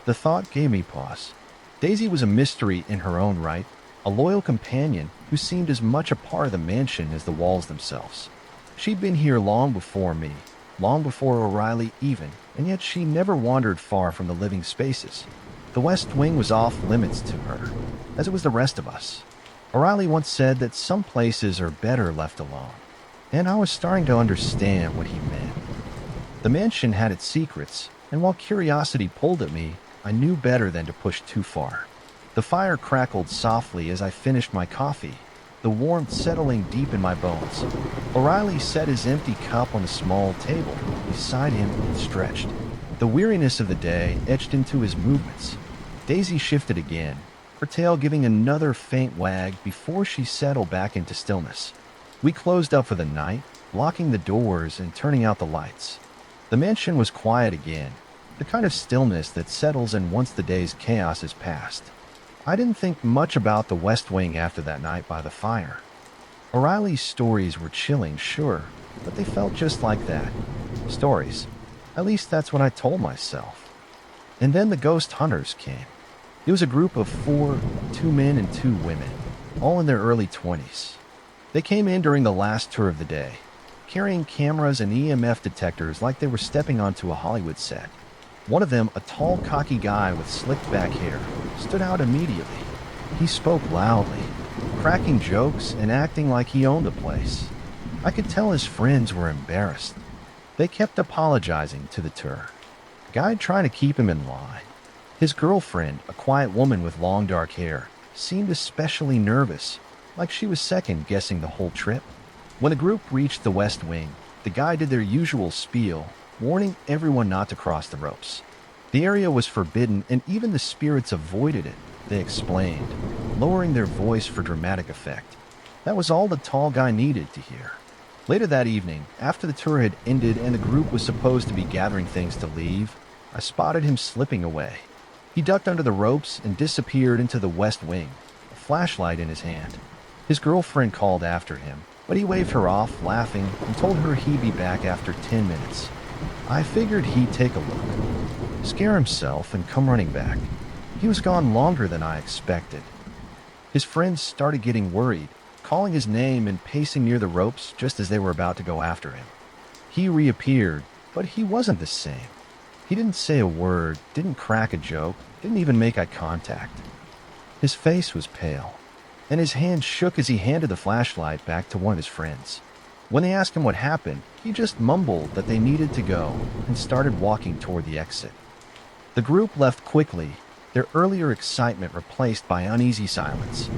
The thought gave me pause. Daisy was a mystery in her own right, a loyal companion who seemed as much a part of the mansion as the walls themselves. She'd been here long before me, long before O'Reilly even, and yet she never wandered far from the living spaces. The West Wing was off limits to her, as it was the rest of us. O'Reilly once said that some places are better left alone, and I was starting to understand what he meant. The mansion had its secrets, and while curiosity pulled at me, I knew better than to push too far. The fire crackled softly as I finished my coffee, the warmth settling deep in my bones. O'Reilly set his empty cup on a small table beside him and stretched. The weariness of the day etched into his movements. Daisy shifted again, her tail giving another faint wag before she settled back into stillness. We closed up for the night, locking the doors and turning out the lights. The mansion was quiet again, the kind of stillness that settles in once the day's chaos is past. I didn't think much about the West Wing after that night by the fire. O'Reilly's stories were chilling, sure, but they felt just like that. Stories. At least that's what I told myself. And then the ghost hunters came. It was a group of 4, 2 men and 2 women, all in their early 20s. They came in during the last tour of the day, carrying cameras and EMF detectors like they were stepping onto a Hollywood set. One of them, a tall, cocky guy with slicked back hair, stood out immediately. He spoke loudly, cracking jokes and acting like he owned the place. I could tell his friends were embarrassed. They kept apologizing to the tour, guide trying to keep him in line. His girlfriend, a quiet woman with long dark hair, seemed especially nervous, like she was second-guessing the whole trip. When the group reached the West Wing, the guide did their usual spiel, warning everyone not to cross the ropes. The area was forbidden and even the spirits avoided it, they explained, lowering their voice for dramatic effect. That was all the tall guy needed to hear. Later that evening, after the tour had ended and the group was supposed to be gathering things to leave, I spotted him slipping away. He He ducked under the ropes and disappeared into the west wing, a flashlight in his hand. His girlfriend called after him, but he waved her off, laughing, and told her he'd be back after 10 minutes. I figured he'd take a look, scare himself, and come running back. He was gone longer than I expected. His friends started getting worried, calling his name and pacing near the ropes just as they were about to go after him. He reappeared, but he wasn't the same. He didn't say a word, didn't crack a joke, didn't even make eye contact. His face was pale, and his hand shook as he handed the flashlight back to one of his friends. When they asked him what happened, he just mumbled that they needed to go and started walking toward the exit. The group left quickly, their earlier excitement replaced by uneasy silence.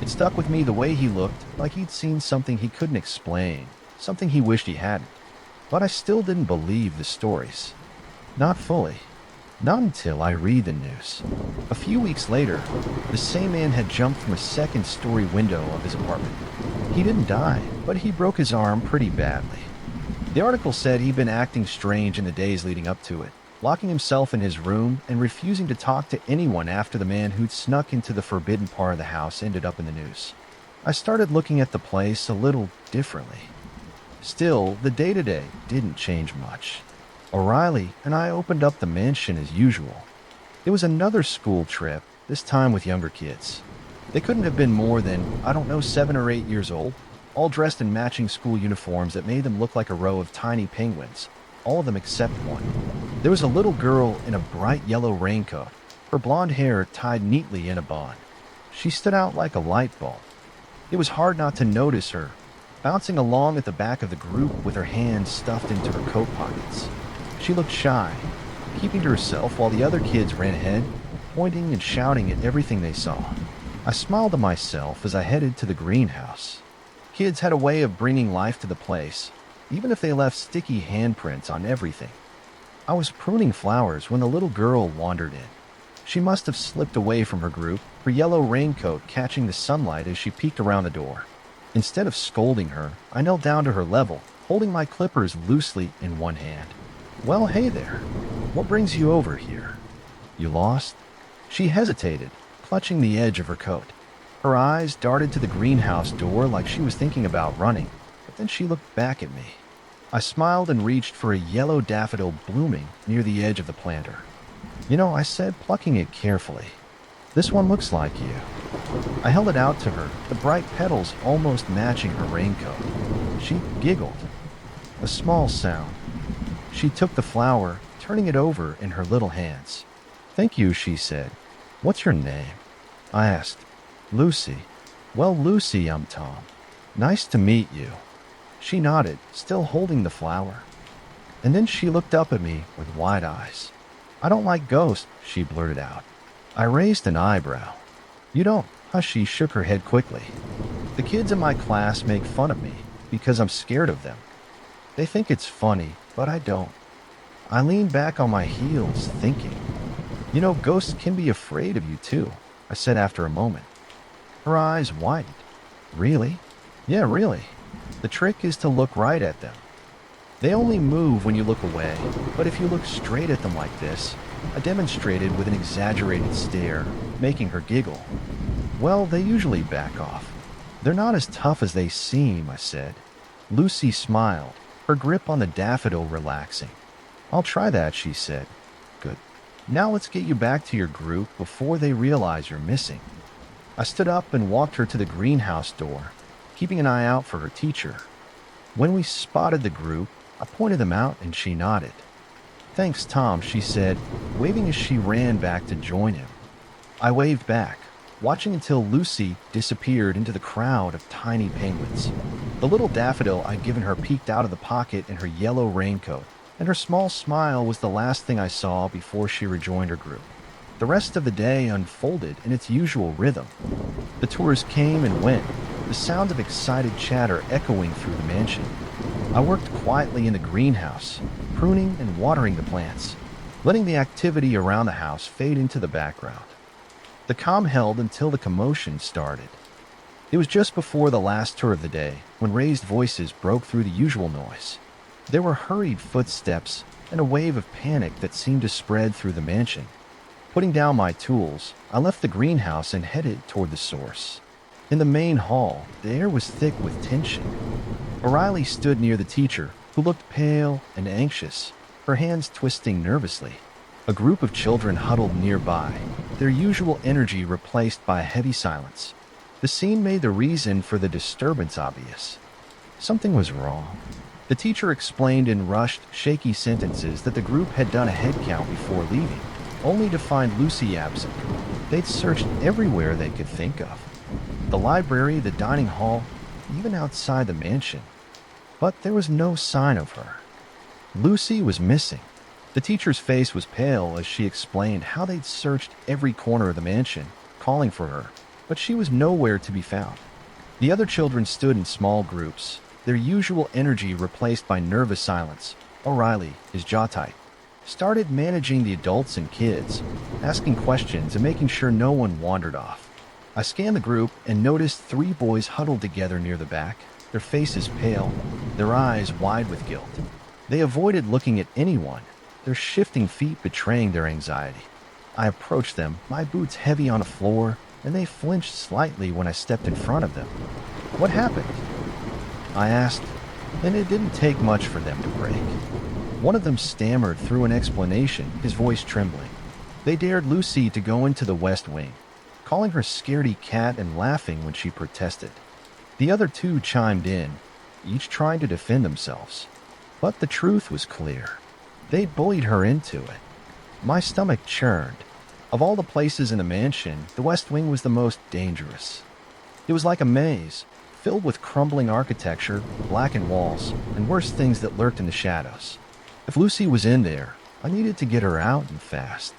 It stuck with me the way he looked, like he'd seen something he couldn't explain, something he wished he hadn't. But I still didn't believe the stories. Not fully. Not until I read the news. A few weeks later, the same man had jumped from a second-story window of his apartment. He didn't die, but he broke his arm pretty badly. The article said he'd been acting strange in the days leading up to it, locking himself in his room and refusing to talk to anyone after the man who'd snuck into the forbidden part of the house ended up in the news. I started looking at the place a little differently. Still, the day-to-day didn't change much. O'Reilly and I opened up the mansion as usual. It was another school trip, this time with younger kids. They couldn't have been more than, 7 or 8 years old, all dressed in matching school uniforms that made them look like a row of tiny penguins, all of them except one. There was a little girl in a bright yellow raincoat, her blonde hair tied neatly in a bun. She stood out like a light bulb. It was hard not to notice her, bouncing along at the back of the group with her hands stuffed into her coat pockets. She looked shy, keeping to herself while the other kids ran ahead, pointing and shouting at everything they saw. I smiled to myself as I headed to the greenhouse. Kids had a way of bringing life to the place, even if they left sticky handprints on everything. I was pruning flowers when the little girl wandered in. She must have slipped away from her group, her yellow raincoat catching the sunlight as she peeked around the door. Instead of scolding her, I knelt down to her level, holding my clippers loosely in one hand. "Well, hey there. What brings you over here? You lost?" She hesitated, clutching the edge of her coat. Her eyes darted to the greenhouse door like she was thinking about running, but then she looked back at me. I smiled and reached for a yellow daffodil blooming near the edge of the planter. I said, plucking it carefully. "This one looks like you." I held it out to her, the bright petals almost matching her raincoat. She giggled. A small sound. She took the flower, turning it over in her little hands. "Thank you," she said. "What's your name?" I asked. "Lucy." "Well, Lucy, I'm Tom. Nice to meet you." She nodded, still holding the flower. And then she looked up at me with wide eyes. "I don't like ghosts," she blurted out. I raised an eyebrow. "You don't?" She shook her head quickly. "The kids in my class make fun of me because I'm scared of them. They think it's funny, but I don't." I leaned back on my heels, thinking. Ghosts can be afraid of you too," I said after a moment. Her eyes widened. "Really?" "Yeah, really. The trick is to look right at them. They only move when you look away, but if you look straight at them like this," I demonstrated with an exaggerated stare, making her giggle. "Well, they usually back off. They're not as tough as they seem," I said. Lucy smiled, her grip on the daffodil relaxing. "I'll try that," she said. "Good. Now let's get you back to your group before they realize you're missing." I stood up and walked her to the greenhouse door, keeping an eye out for her teacher. When we spotted the group, I pointed them out and she nodded. "Thanks, Tom," she said, waving as she ran back to join him. I waved back, watching until Lucy disappeared into the crowd of tiny penguins. The little daffodil I'd given her peeked out of the pocket in her yellow raincoat, and her small smile was the last thing I saw before she rejoined her group. The rest of the day unfolded in its usual rhythm. The tours came and went, the sound of excited chatter echoing through the mansion. I worked quietly in the greenhouse, pruning and watering the plants, letting the activity around the house fade into the background. The calm held until the commotion started. It was just before the last tour of the day when raised voices broke through the usual noise. There were hurried footsteps and a wave of panic that seemed to spread through the mansion. Putting down my tools, I left the greenhouse and headed toward the source. In the main hall, the air was thick with tension. O'Reilly stood near the teacher, who looked pale and anxious, her hands twisting nervously. A group of children huddled nearby, their usual energy replaced by a heavy silence. The scene made the reason for the disturbance obvious. Something was wrong. The teacher explained in rushed, shaky sentences that the group had done a head count before leaving, only to find Lucy absent. They'd searched everywhere they could think of. The library, the dining hall, even outside the mansion. But there was no sign of her. Lucy was missing. The teacher's face was pale as she explained how they'd searched every corner of the mansion, calling for her, but she was nowhere to be found. The other children stood in small groups, their usual energy replaced by nervous silence. O'Reilly, his jaw tight, started managing the adults and kids, asking questions and making sure no one wandered off. I scanned the group and noticed 3 boys huddled together near the back, their faces pale, their eyes wide with guilt. They avoided looking at anyone, their shifting feet betraying their anxiety. I approached them, my boots heavy on the floor, and they flinched slightly when I stepped in front of them. "What happened?" I asked, and it didn't take much for them to break. One of them stammered through an explanation, his voice trembling. They dared Lucy to go into the West Wing, calling her scaredy cat and laughing when she protested. The other 2 chimed in, each trying to defend themselves. But the truth was clear. They bullied her into it. My stomach churned. Of all the places in the mansion, the West Wing was the most dangerous. It was like a maze, filled with crumbling architecture, blackened walls, and worse things that lurked in the shadows. If Lucy was in there, I needed to get her out and fast.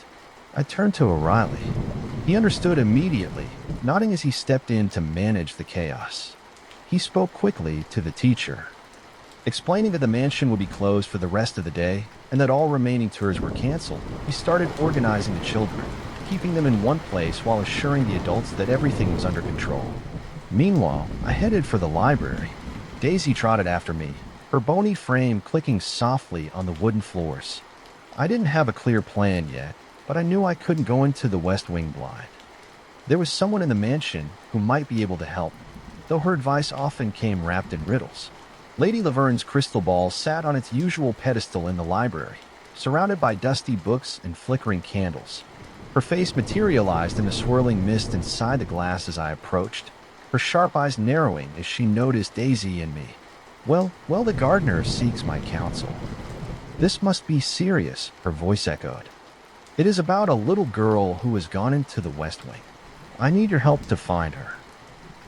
I turned to O'Reilly. He understood immediately, nodding as he stepped in to manage the chaos. He spoke quickly to the teacher, explaining that the mansion would be closed for the rest of the day and that all remaining tours were canceled. He started organizing the children, keeping them in one place while assuring the adults that everything was under control. Meanwhile, I headed for the library. Daisy trotted after me, her bony frame clicking softly on the wooden floors. I didn't have a clear plan yet, but I knew I couldn't go into the West Wing blind. There was someone in the mansion who might be able to help, though her advice often came wrapped in riddles. Lady Laverne's crystal ball sat on its usual pedestal in the library, surrounded by dusty books and flickering candles. Her face materialized in the swirling mist inside the glass as I approached, her sharp eyes narrowing as she noticed Daisy and me. Well, the gardener seeks my counsel." "This must be serious," her voice echoed. "It is about a little girl who has gone into the West Wing. I need your help to find her."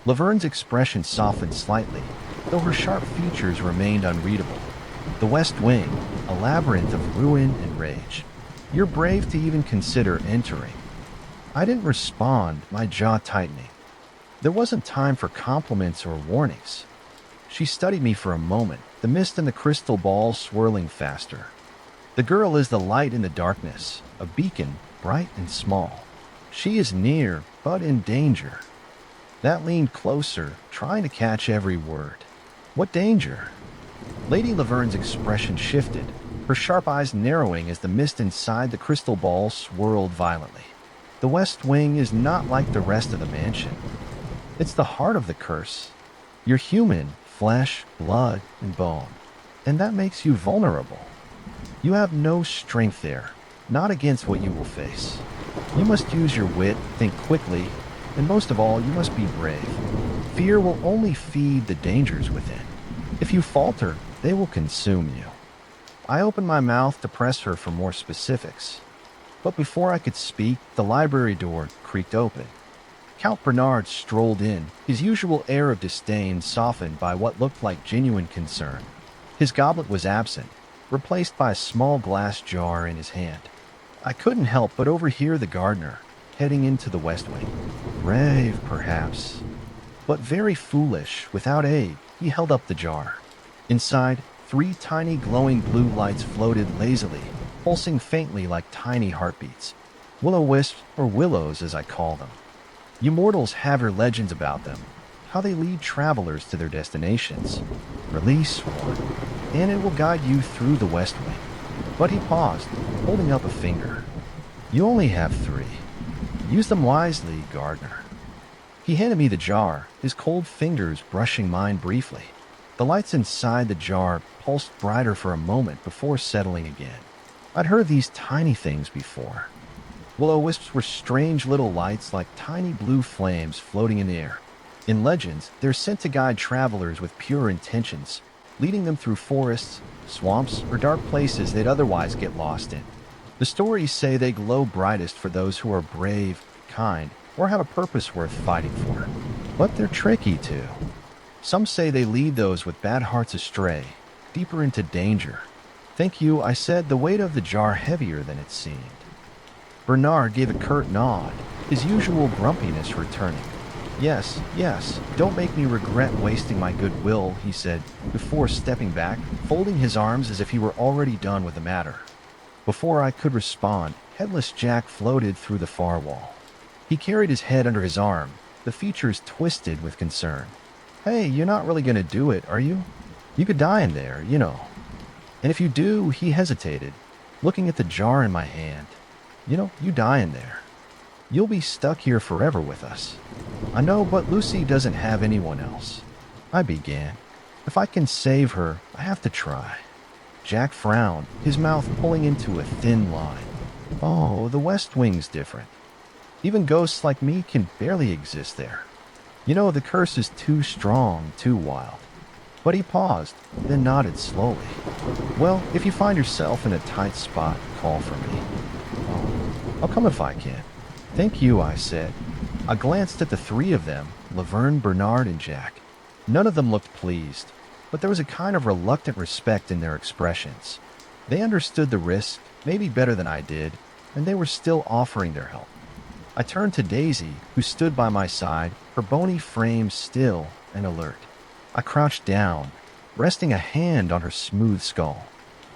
Laverne's expression softened slightly, though her sharp features remained unreadable. "The West Wing, a labyrinth of ruin and rage. You're brave to even consider entering." I didn't respond, my jaw tightening. There wasn't time for compliments or warnings. She studied me for a moment, the mist in the crystal ball swirling faster. "The girl is the light in the darkness, a beacon, bright and small. She is near, but in danger." That leaned closer, trying to catch every word. "What danger?" Lady Laverne's expression shifted, her sharp eyes narrowing as the mist inside the crystal ball swirled violently. "The West Wing is not like the rest of the mansion. It's the heart of the curse. You're human, flesh, blood, and bone, and that makes you vulnerable. You have no strength there, not against what you will face. You must use your wit, think quickly, and most of all, you must be brave. Fear will only feed the dangers within. If you falter, they will consume you." I opened my mouth to press her for more specifics, but before I could speak, the library door creaked open. Count Bernard strolled in, his usual air of disdain softened by what looked like genuine concern. His goblet was absent, replaced by a small glass jar in his hand. I couldn't help but overhear the gardener, heading into the West Wing. Brave, perhaps, but very foolish. Without aid, he held up the jar. Inside, 3 tiny glowing blue lights floated lazily, pulsing faintly like tiny heartbeats. Will-o-wisps, or willows as I call them. You mortals have your legends about them, how they lead travelers to their destinations. Release one, and it will guide you through the West Wing. But he paused, holding up a finger. You only have 3. Use them wisely, Gardner. He handed me the jar, his cold fingers brushing mine briefly. The lights inside the jar pulsed brighter for a moment before settling again. I'd heard these tiny things before. Will-o-wisps were strange little lights like tiny blue flames floating in the air. In legends, they're sent to guide travelers with pure intentions, leading them through forests, swamps, or dark places they'd otherwise get lost in. The stories say they glow brightest for those who are brave, kind, or have a purpose worth fighting for. But they're tricky too. Some say they lead those with bad hearts astray, deeper into danger. Thank you, I said, the weight of the jar heavier than it seemed. Bernard gave a curt nod, his usual grumpiness returning. Yes, yes, don't make me regret wasting my goodwill, he said, before stepping back, folding his arms as if he were already done with the matter. Before I could respond, Headless Jack floated through the far wall. He carried his head under his arm, the features twisted with concern. Hey, you're not really going to do it, are you? You could die in there, you know. And if you do, he hesitated, looking at the jar in my hand. You die in there. You'll be stuck here forever with us. I know, but Lucy doesn't have anyone else. I began. If I can save her, I have to try. Jack frowned, his mouth pulling into a thin line. Oh, the West Wing's different. Even ghosts like me can barely exist there. The curse is too strong, too wild. But he paused, then nodded slowly. Well, if you find yourself in a tight spot, call for me. I'll come if I can. Thank you, I said. I glanced at the 3 of them, Laverne, Bernard, and Jack. None of them looked pleased, but there was a kind of reluctant respect in their expressions. They understood the risk, maybe better than I did, and they were still offering their help. I turned to Daisy, who stood by my side, her bony frame still and alert. I crouched down, resting a hand on her smooth skull.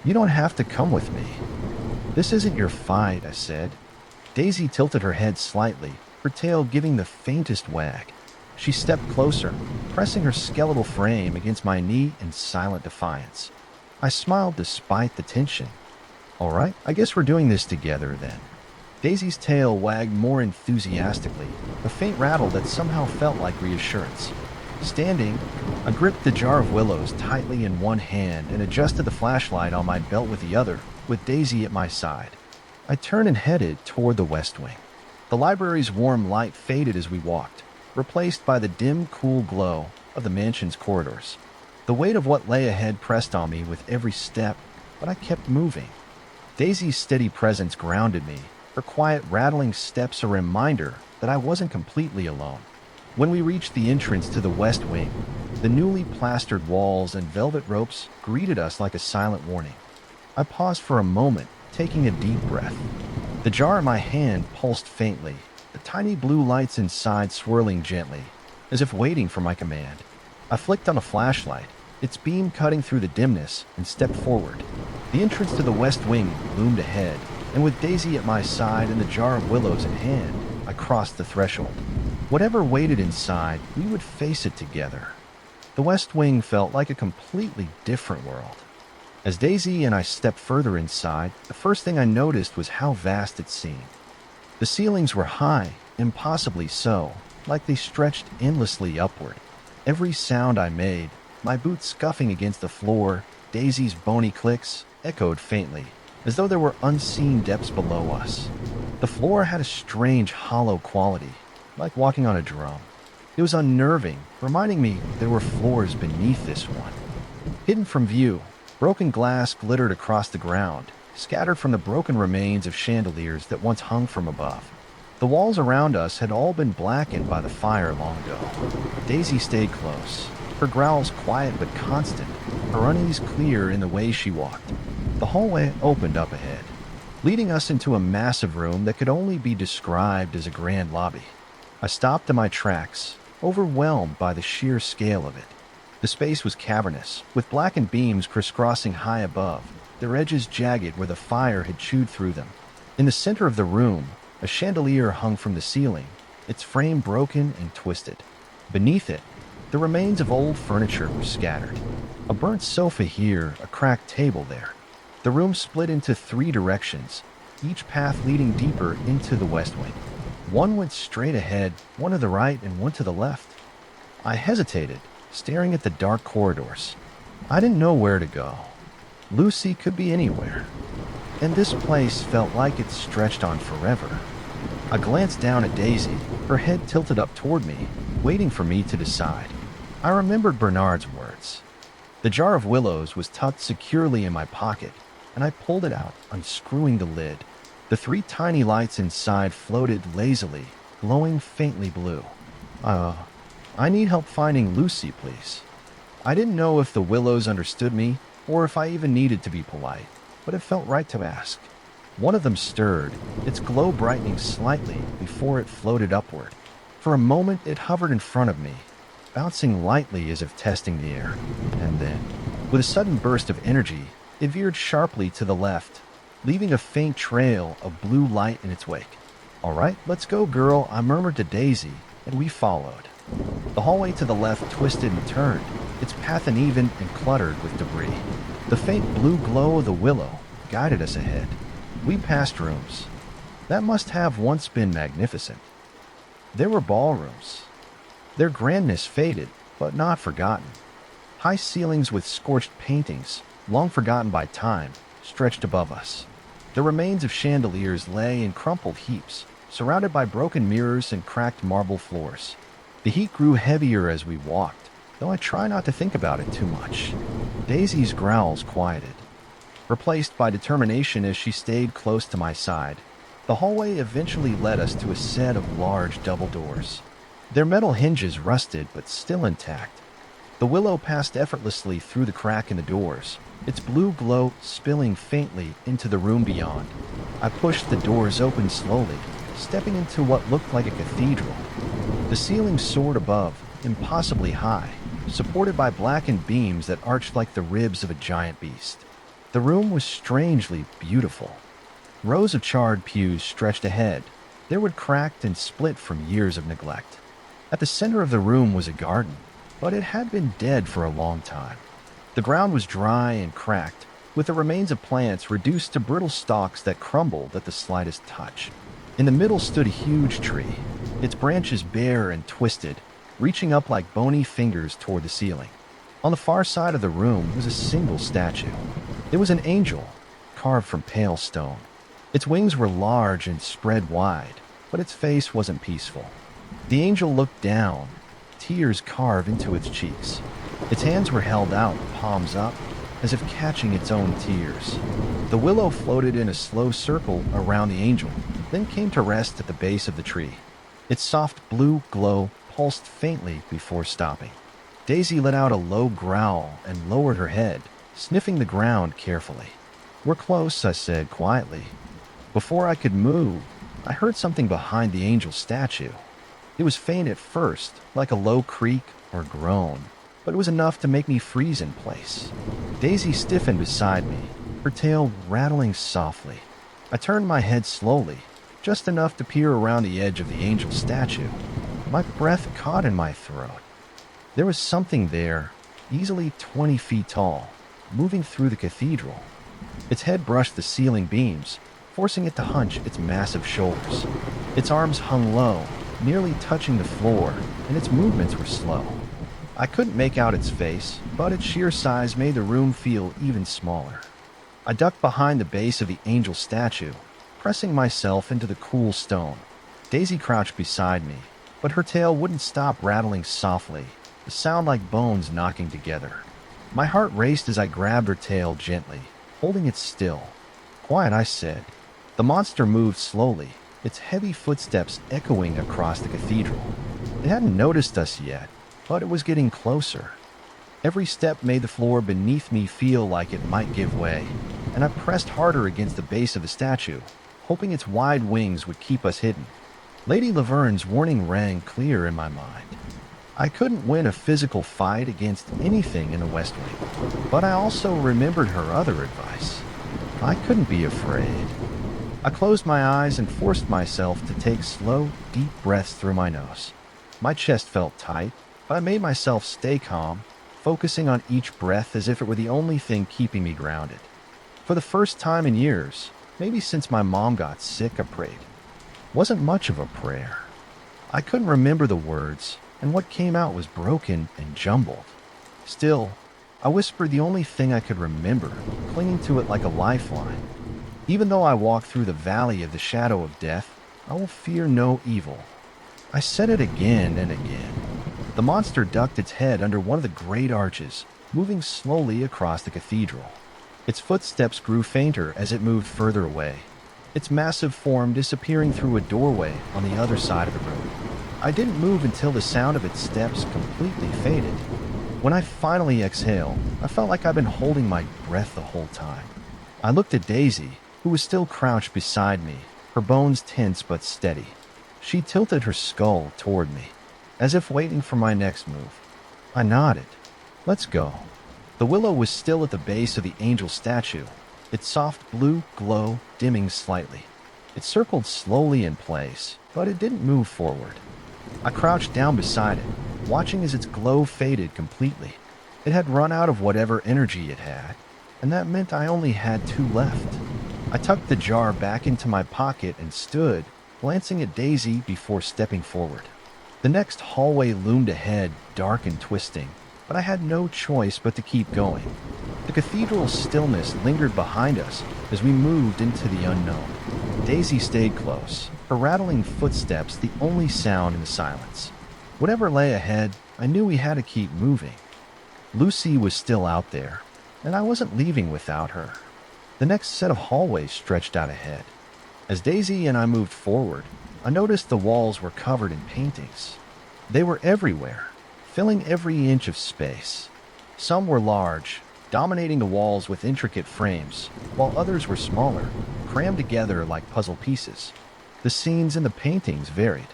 You don't have to come with me. This isn't your fight, I said. Daisy tilted her head slightly, her tail giving the faintest wag. She stepped closer, pressing her skeletal frame against my knee in silent defiance. I smiled despite the tension. All right, I guess we're doing this together then. Daisy's tail wagged more enthusiastically, a faint rattle that somehow felt like reassurance. Standing, I gripped the jar of willows tightly in one hand and adjusted the flashlight on my belt with the other, with Daisy at my side. I turned and headed toward the West Wing. The library's warm light faded as we walked, replaced by the dim, cool glow of the mansion's corridors. The weight of what lay ahead pressed on me with every step, but I kept moving. Daisy's steady presence grounded me, her quiet, rattling steps a reminder that I wasn't completely alone. When we reached the entrance to the West Wing, the newly plastered walls and velvet ropes greeted us like a silent warning. I paused for a moment, taking a deep breath. The jar in my hand pulsed faintly, the tiny blue lights inside swirling gently, as if waiting for my command. I flicked on a flashlight, its beam cutting through the dimness, and stepped forward. The entrance to the West Wing loomed ahead, and with Daisy at my side and the jar of willows in hand, I crossed the threshold. Whatever waited inside, we would face it together. The West Wing felt like a completely different world. As Daisy and I stepped further inside, the first thing I noticed was how vast it seemed. The ceilings were high, impossibly so, like they stretched endlessly upward. Every sound I made, my boots scuffing against the floor, Daisy's bony clicks, echoed faintly, as though there were unseen depths below us. The floor had a strange, hollow quality, like walking on a drum. It was unnerving, reminding me there were floors beneath this one. Hidden from view, broken glass glittered across the ground, scattered from the broken remains of chandeliers that once hung from above. The walls around us had all been blackened by the fire long ago. Daisy stayed close, her growls quiet but constant, her unease clear in the way she walked. The hallway opened up ahead, leading us into a massive room that could only be described as a grand lobby. I stopped in my tracks, overwhelmed by the sheer scale of it. The space was cavernous, with blackened beams crisscrossing high above, their edges jagged where the fire had chewed through them. In the center of the room, a chandelier hung from the ceiling, its frame broken and twisted. Beneath it, the remains of old furniture were scattered. A burnt sofa here, a cracked table there. The room split into 3 directions, each path leading deeper into the West Wing. One went straight ahead, one to the right, and one to the left. I hesitated, staring at the dark corridors. I didn't know where to go. Lucy could be anywhere, and this place felt like it stretched on forever. I glanced down at Daisy, her head tilted up toward me, waiting for me to decide. I remembered Bernard's words. The jar of willows was tucked securely in my pocket, and I pulled it out, unscrewing the lid. The 3 tiny lights inside floated lazily, glowing faintly blue. I need help finding Lucy, please. I didn't know if the willows understood me, or if I even needed to be polite, but it felt right to ask. One of them stirred, its glow brightening slightly before it floated upward. For a moment it hovered in front of me, bouncing lightly as if testing the air, and then, with a sudden burst of energy, it veered sharply to the left, leaving a faint trail of blue light in its wake. "All right, let's go, girl," I murmured to Daisy, and we followed. The hallway to the left twisted and turned, its path uneven and cluttered with debris. The faint blue glow of the willow guided us ahead. We passed rooms that must have once been magnificent. There were ballrooms. Their grandness faded, but not forgotten. High ceilings with scorched paintings, long forgotten by time, stretched above us. The remains of chandeliers lay in crumpled heaps, surrounded by broken mirrors and cracked marble floors. The heat grew heavier as we walked, though I try not to think about it too much. Daisy's growls quieted, replaced by determination as she stayed close to my side. The hallway eventually led us to a set of large double doors. Their metal hinges rusted but still intact. The willow passed effortlessly through the crack in the doors, its blue glow spilling faintly into the room beyond. I pushed the doors open slowly, stepping into what looked like a cathedral. The ceiling soared above, impossibly high, supported by blackened beams that arched like the ribs of a giant beast. The room was strangely beautiful. Rows of charred pews stretched ahead. They were cracked and split from years of neglect. At the center of the room was a garden, but it had been dead for a long time. The ground was dry and cracked, with the remains of plants reduced to brittle stalks that crumbled at the slightest touch. In the middle stood a huge tree, its branches bare and twisted, reaching up like bony fingers toward the ceiling. On the far side of the room was a single statue. It was an angel, carved from pale stone. Its wings were large and spread wide, but its face wasn't peaceful. The angel looked down, tears carved into its cheeks. Its hands were held out, palms up, as if catching its own tears. The willow floated in a slow circle around the angel, then came to rest at the base of the tree. Its soft blue glow pulsed faintly before stopping. Daisy let out a low growl and lowered her head, sniffing the ground carefully. "We're close," I said quietly. Before I could move, I heard something behind the angel statue. It was faint at first, like a low creak or groan, but it was enough to make me freeze in place. Daisy stiffened beside me, her tail rattling softly. I turned my head slowly, just enough to peer around the edge of the angel statue. My breath caught in my throat. There was something there, easily 20 feet tall, moving through the cathedral. Its head brushed the ceiling beams, forcing it to hunch its massive shoulders. Its arms hung low, nearly touching the floor, and its movements were slow. I couldn't make out its face, but its sheer size made the room feel even smaller. I ducked behind the base of the angel statue, pressing myself into the cool stone. Daisy crouched beside me, but her tail wouldn't stop rattling softly, a sound like bones knocking together. My heart raced as I grabbed her tail gently, holding it still. "Quiet," I said. The monster moved slowly, its heavy footsteps echoing across the cathedral. It hadn't noticed us yet, but it was getting closer. Every step made the floor beneath me feel like it might give way, and I pressed harder against the base of the statue, hoping its wide wings would keep us hidden. Lady Laverne's warning rang clear in my mind. I couldn't win a physical fight against anything in the West Wing, but I also remembered her other advice. I couldn't be afraid. I closed my eyes and forced myself to take slow, deep breaths through my nose. My chest felt tight, but I made myself stay calm, focusing on each breath as if it were the only thing keeping me grounded. For the first time in years, Maybe since my mom got sick, I prayed. Wasn't much of a prayer. I couldn't remember the words, and what came out was broken and jumbled. Still, I whispered the only thing I could remember, clinging to it like a lifeline. Even though I walk through the valley of the shadow of death, I will fear no evil. I said it again and again. The monster ducked its head under one of the great arches, moving slowly across the cathedral. Its footsteps grew fainter as it moved further away, its massive form disappearing through a doorway on the other side of the road. I didn't move until the sound of its steps completely faded. When I finally exhaled, I felt like I'd been holding my breath the whole time. I looked at Daisy, who was still crouched beside me, her bones tense but steady. She tilted her skull toward me, as if waiting for my next move. I nodded. Let's go. The willow was still at the base of the angel statue, its soft blue glow dimming slightly. It circled slowly in place, but it didn't move forward. I crouched down beside it, watching as its glow faded completely. It had run out of whatever energy it had, and that meant I only had 2 left. I tucked the jar back into my pocket and stood, glancing at Daisy before stepping forward. The next hallway loomed ahead, dark and twisting, but I had no choice but to keep going. The cathedral's stillness lingered behind us as we moved into the unknown. Daisy stayed close, her rattling footsteps the only sound in the silence. Whatever lay ahead, I knew we had to keep moving. Lucy was still out there, and I wasn't leaving without her. The next set of hallways stretched out ahead. As Daisy and I moved forward, I noticed the walls were covered in paintings. They were everywhere, filling every inch of space. Some were large, dominating the walls with intricate frames, while others were smaller, crammed together like puzzle pieces. The scenes in the paintings varied.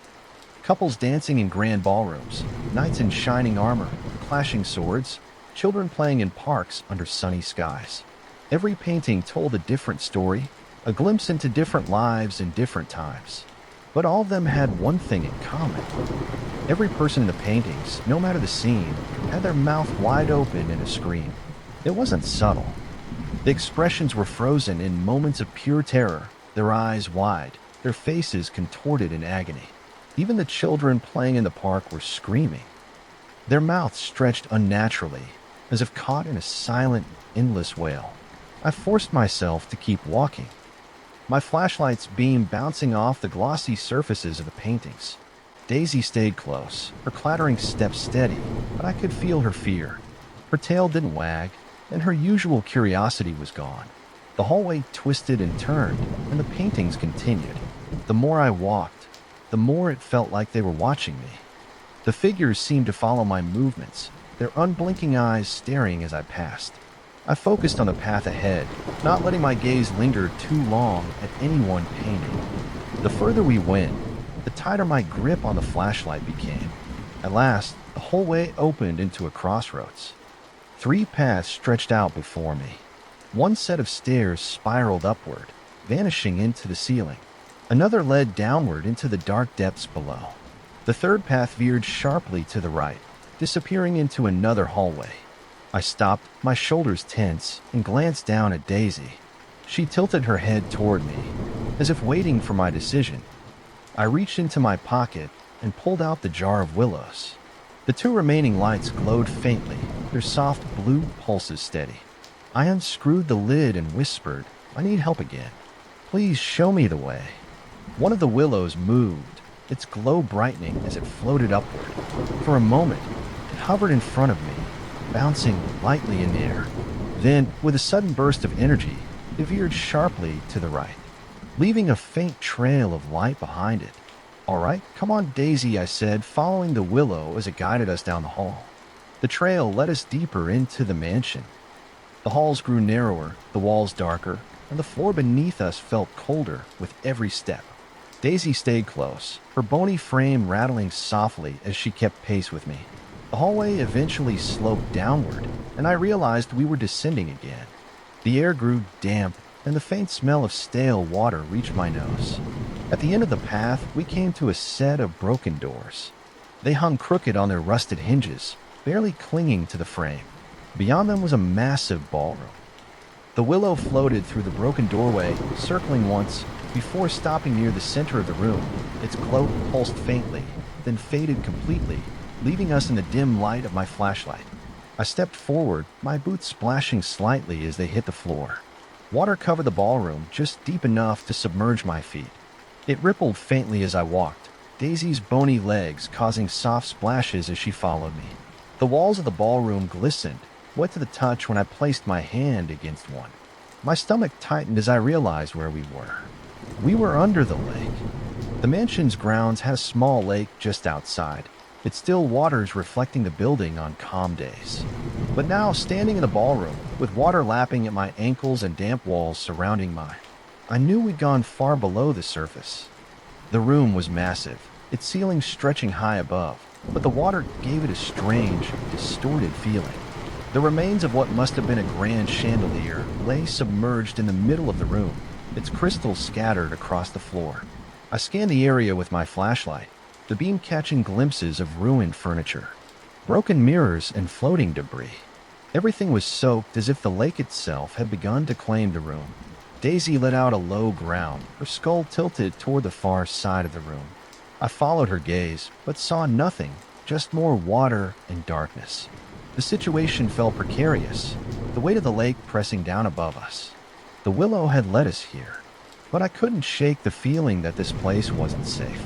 Couples dancing in grand ballrooms, knights in shining armor, clashing swords, children playing in parks under sunny skies. Every painting told a different story, a glimpse into different lives in different times. But all of them had one thing in common. Every person in the paintings, no matter the scene, had their mouth wide open in a scream. It wasn't subtle. The expressions were frozen in moments of pure terror, their eyes wide, their faces contorted in agony. Even the children playing in the park were screaming. Their mouths stretched unnaturally, as if caught in a silent, endless wail. I forced myself to keep walking, my flashlight's beam bouncing off the glossy surfaces of the paintings. Daisy stayed close, her clattering steps steady, but I could feel her fear. Her tail didn't wag, and her usual curiosity was gone. The hallway twisted and turned, and the paintings continued. The more I walked, the more it felt like they were watching me. The figures seemed to follow my movements, their unblinking eyes staring as I passed. I focused on the path ahead, not letting my gaze linger too long at any one painting. The further we went, the tighter my grip on the flashlight became. At last, the whole way opened into a crossroads. 3 paths stretched out before me. One set of stairs spiraled upward, vanishing into the ceiling. Another led downward into the dark depths below. The third path veered sharply to the right, disappearing into another hallway. I stopped, my shoulders tense, and glanced down at Daisy. She tilted her head toward me, as if waiting for my decision. I reached into my pocket and pulled out the jar of willows. The 2 remaining lights glowed faintly, their soft blue pulses steady. I unscrewed the lid and whispered, "I need help again. Please show me the way." One of the willows moved, its glow brightening as it floated upward. For a moment, it hovered in front of me, bouncing lightly in the air. Then, with a sudden burst of energy, it veered sharply to the right, leaving a faint trail of light behind it. "All right, come on, Daisy," I said, following the willow as it guided us down the hall. The trail led us deeper into the mansion. The halls grew narrower, the walls darker, and the floor beneath us felt colder with every step. Daisy stayed close, her bony frame rattling softly as she kept pace with me. The hallway eventually sloped downward, and I realized we were descending again. The air grew damp, and the faint smell of stale water reached my nose. At the end of the path, we came to a set of broken doors. They hung crooked on their rusted hinges, barely clinging to the frame. Beyond them was a massive ballroom. The willow floated through the broken doorway, circling once, before stopping near the center of the room. Its glow pulsed faintly, then faded completely, leaving us in the dim light of my flashlight. I stepped forward, my boots splashing slightly as they hit the floor. Water covered the ballroom, just deep enough to submerge my feet. It rippled faintly as I walked, Daisy's bony legs causing soft splashes as she followed me. The walls of the ballroom glistened, wet to the touch when I placed my hand against one. My stomach tightened as I realized where we were. We were under the lake. The mansion's grounds had a small lake just outside, its still waters reflecting the building on calm days. But now, standing in the ballroom, with water lapping at my ankles and damp walls surrounding mine, I knew we'd gone far below the surface. The room was massive, its ceiling stretching high above, but the water gave it a strange, distorted feeling. The remains of what must have been a grand chandelier lay submerged in the middle of the room, its crystals scattered across the floor. I scanned the area with my flashlight, the beam catching glimpses of ruined furniture, broken mirrors, and floating debris. Everything was soaked as if the lake itself had begun to claim the room. Daisy let out a low groan, her skull tilted toward the far side of the room. I followed her gaze, but saw nothing, just more water and darkness. The situation felt precarious, the weight of the lake pressing down above us. The willow had led us here, but I couldn't shake the feeling that this place wasn't safe.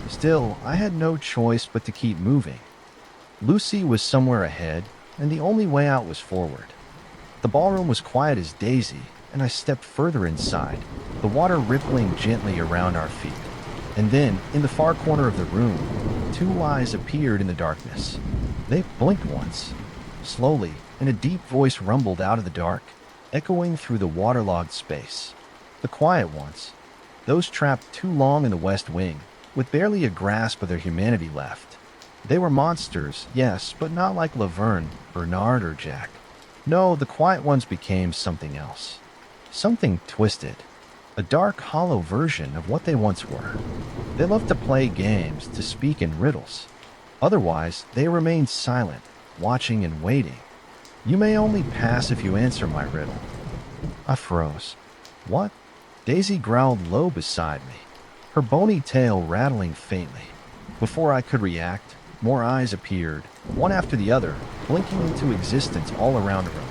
Still, I had no choice but to keep moving. Lucy was somewhere ahead, and the only way out was forward. The ballroom was quiet as Daisy, and I stepped further inside, the water rippling gently around our feet. And then, in the far corner of the room, two eyes appeared in the darkness. They blinked once. Slowly, and a deep voice rumbled out of the dark, echoing through the waterlogged space. The quiet ones, those trapped too long in the West Wing, with barely a grasp of their humanity left. They were monsters, yes, but not like Laverne, Bernard, or Jack. No, the quiet ones became something else. Something twisted. A dark, hollow version of what they once were. They loved to play games, to speak in riddles. Otherwise, they remained silent, watching and waiting. You may only pass if you answer my riddle. I froze. What? Daisy growled low beside me, her bony tail rattling faintly. Before I could react, more eyes appeared, one after the other, blinking into existence all around the room.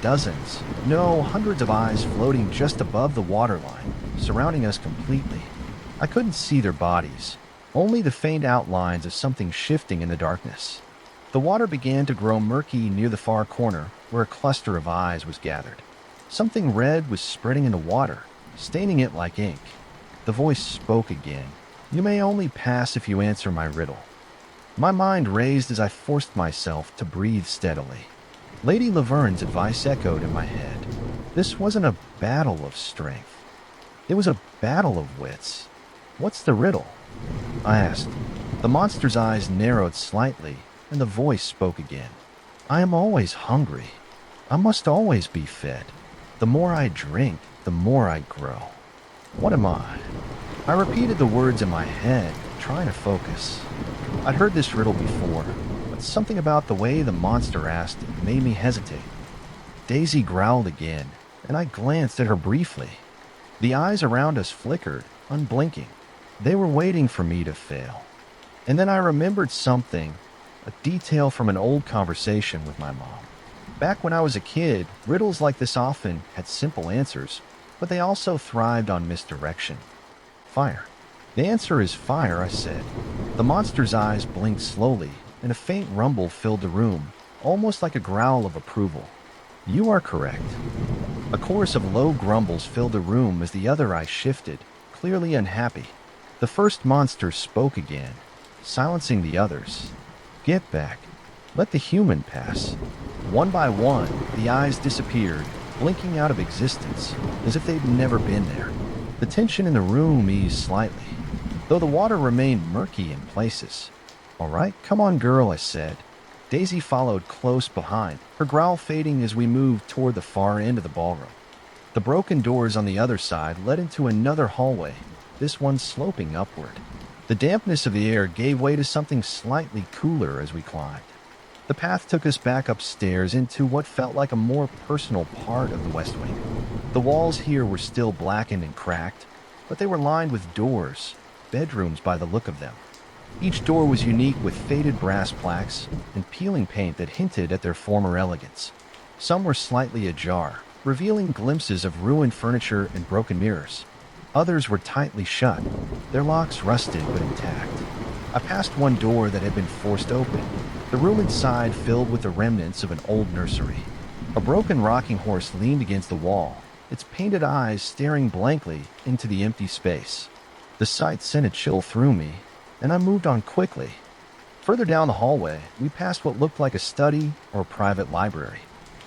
Dozens, no, hundreds of eyes floating just above the waterline, surrounding us completely. I couldn't see their bodies, only the faint outlines of something shifting in the darkness. The water began to grow murky near the far corner, where a cluster of eyes was gathered. Something red was spreading in the water, staining it like ink. The voice spoke again. You may only pass if you answer my riddle. My mind raised as I forced myself to breathe steadily. Lady Laverne's advice echoed in my head. This wasn't a battle of strength. It was a battle of wits. What's the riddle? I asked. The monster's eyes narrowed slightly, and the voice spoke again. I am always hungry. I must always be fed. The more I drink, the more I grow. What am I? I repeated the words in my head, trying to focus. I'd heard this riddle before, but something about the way the monster asked it made me hesitate. Daisy growled again, and I glanced at her briefly. The eyes around us flickered, unblinking. They were waiting for me to fail. And then I remembered something, a detail from an old conversation with my mom. Back when I was a kid, riddles like this often had simple answers, but they also thrived on misdirection. Fire. The answer is fire, I said. The monster's eyes blinked slowly, and a faint rumble filled the room, almost like a growl of approval. You are correct. A chorus of low grumbles filled the room as the other eye shifted, clearly unhappy. The first monster spoke again, silencing the others. Get back. Let the human pass. One by one, the eyes disappeared, blinking out of existence, as if they'd never been there. The tension in the room eased slightly, though the water remained murky in places. All right, come on, girl, I said. Daisy followed close behind, her growl fading as we moved toward the far end of the ballroom. The broken doors on the other side led into another hallway, this one sloping upward. The dampness of the air gave way to something slightly cooler as we climbed. The path took us back upstairs into what felt like a more personal part of the West Wing. The walls here were still blackened and cracked, but they were lined with doors, bedrooms by the look of them. Each door was unique with faded brass plaques and peeling paint that hinted at their former elegance. Some were slightly ajar, revealing glimpses of ruined furniture and broken mirrors. Others were tightly shut, their locks rusted but intact. I passed one door that had been forced open, the room inside filled with the remnants of an old nursery. A broken rocking horse leaned against the wall, its painted eyes staring blankly into the empty space. The sight sent a chill through me, and I moved on quickly. Further down the hallway, we passed what looked like a study or private library.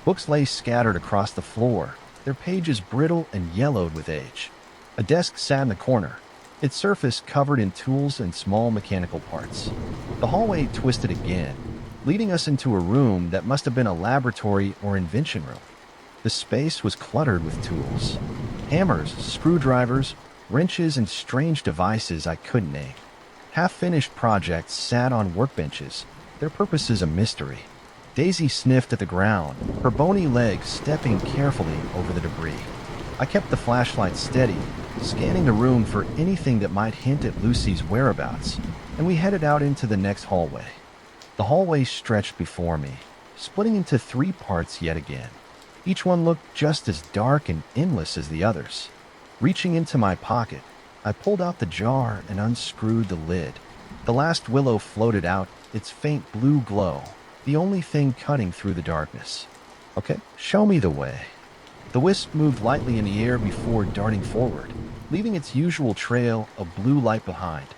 Books lay scattered across the floor, their pages brittle and yellowed with age. A desk sat in the corner, its surface covered in tools and small mechanical parts. The hallway twisted again, leading us into a room that must have been a laboratory or invention room. The space was cluttered with tools. Hammers, screwdrivers, wrenches, and strange devices I couldn't name. Half-finished projects sat on workbenches, their purposes a mystery. Daisy sniffed at the ground, her bony legs stepping carefully over the debris. I kept the flashlight steady, scanning the room for anything that might hint at Lucy's whereabouts, and we headed out into the next hallway. The hallway stretched before me, splitting into 3 parts yet again. Each one looked just as dark and endless as the others. Reaching into my pocket, I pulled out the jar and unscrewed the lid. The last willow floated out, its faint blue glow, the only thing cutting through the darkness. Okay, show me the way. The wisp moved lightly in the air before darting forward, leaving its usual trail of blue light behind.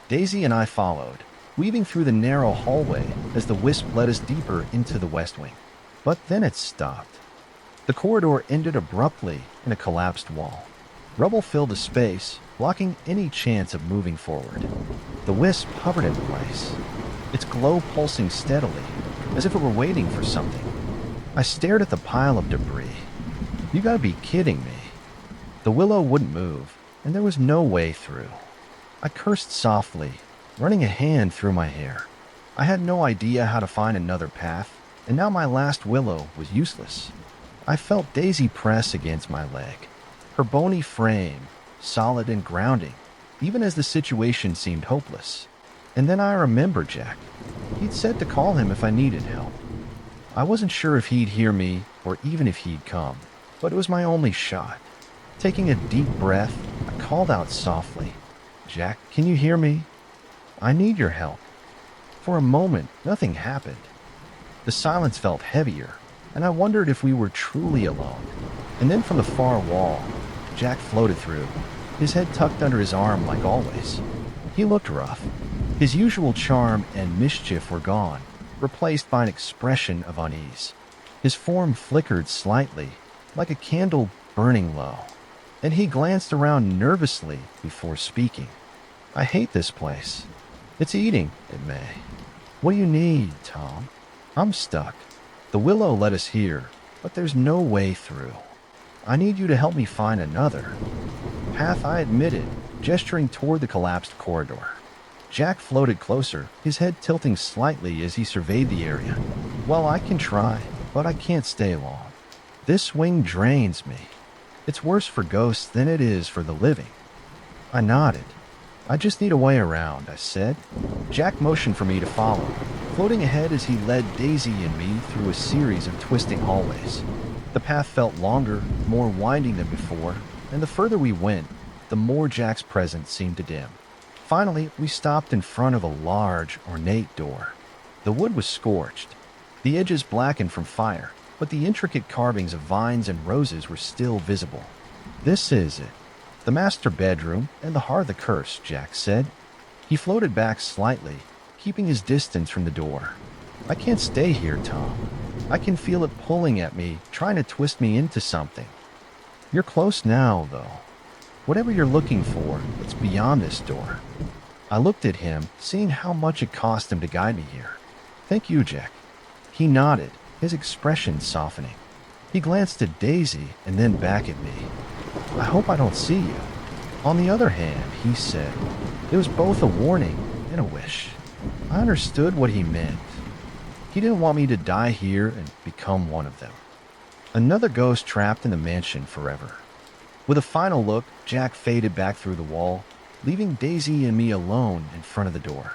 Daisy and I followed, weaving through the narrow hallway as the wisp led us deeper into the West Wing. But then it stopped. The corridor ended abruptly in a collapsed wall. Rubble filled the space, blocking any chance of moving forward. The wisp hovered in place, its glow pulsing steadily, as if it were waiting for something. I stared at the pile of debris. You gotta be kidding me. The willow wouldn't move, and there was no way through. I cursed softly, running a hand through my hair. I had no idea how to find another path, and now my last willow was useless. I felt Daisy press against my leg, her bony frame solid and grounding, even as the situation seemed hopeless. And then I remembered Jack. He'd said to call him if I needed help. I wasn't sure if he'd hear me or even if he'd come, but it was my only shot. Taking a deep breath, I called out softly, "Jack, can you hear me? I need your help." For a moment, nothing happened. The silence felt heavier, and I wondered if we were truly alone. And then from the far wall, Jack floated through, his head tucked under his arm like always. He looked rough. His usual charm and mischief were gone, replaced by an expression of unease. His form flickered slightly, like a candle burning low, and he glanced around nervously before speaking. "I hate this place. It's eating at me. What do you need, Tom? I'm stuck. The willow led us here, but there's no way through. I need you to help me find another path," I admitted, gesturing toward the collapsed corridor. Jack floated closer, his head tilting slightly as he surveyed the area. "Well, I can try, but I can't stay long. This wing drains me. It's worse for ghosts than it is for the living." I nodded. "I just need a way around," I said. Jack motioned for me to follow, floating ahead as he led Daisy and me through a series of twisting hallways. The path felt longer, more winding than before, and the further we went, the more Jack's presence seemed to dim. Finally, we stopped in front of a large, ornate door. The wood was scorched, the edges blackened from fire, but the intricate carvings of vines and roses were still visible. "This is it. The master bedroom and the heart of the curse," Jack said. He floated back slightly, keeping his distance from the door. "I can't stay here, Tom. I can feel it pulling at me, trying to twist me into something. You're close now, though. Whatever you're looking for, it's beyond this door." I looked at him, seeing how much it cost him to guide me here. "Thank you, Jack." He nodded, his expression softening. He glanced at Daisy and then back at me. "I hope I don't see you." On the other hand, he said, it was both a warning and a wish. I understood what he meant. He didn't want me to die here and become one of them. Another ghost trapped in the mansion forever. With a final look, Jack faded back through the wall, leaving Daisy and me alone in front of the door.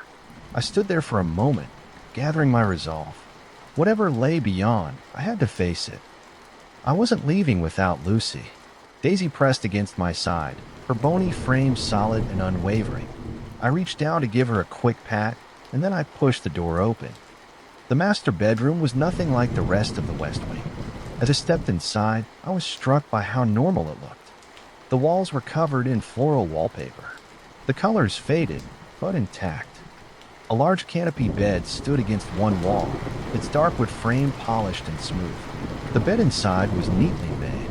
I stood there for a moment, gathering my resolve. Whatever lay beyond, I had to face it. I wasn't leaving without Lucy. Daisy pressed against my side, her bony frame solid and unwavering. I reached down to give her a quick pat, and then I pushed the door open. The master bedroom was nothing like the rest of the West Wing. As I stepped inside, I was struck by how normal it looked. The walls were covered in floral wallpaper. The colors faded, but intact. A large canopy bed stood against one wall, its dark wood frame polished and smooth. The bed inside was neatly made.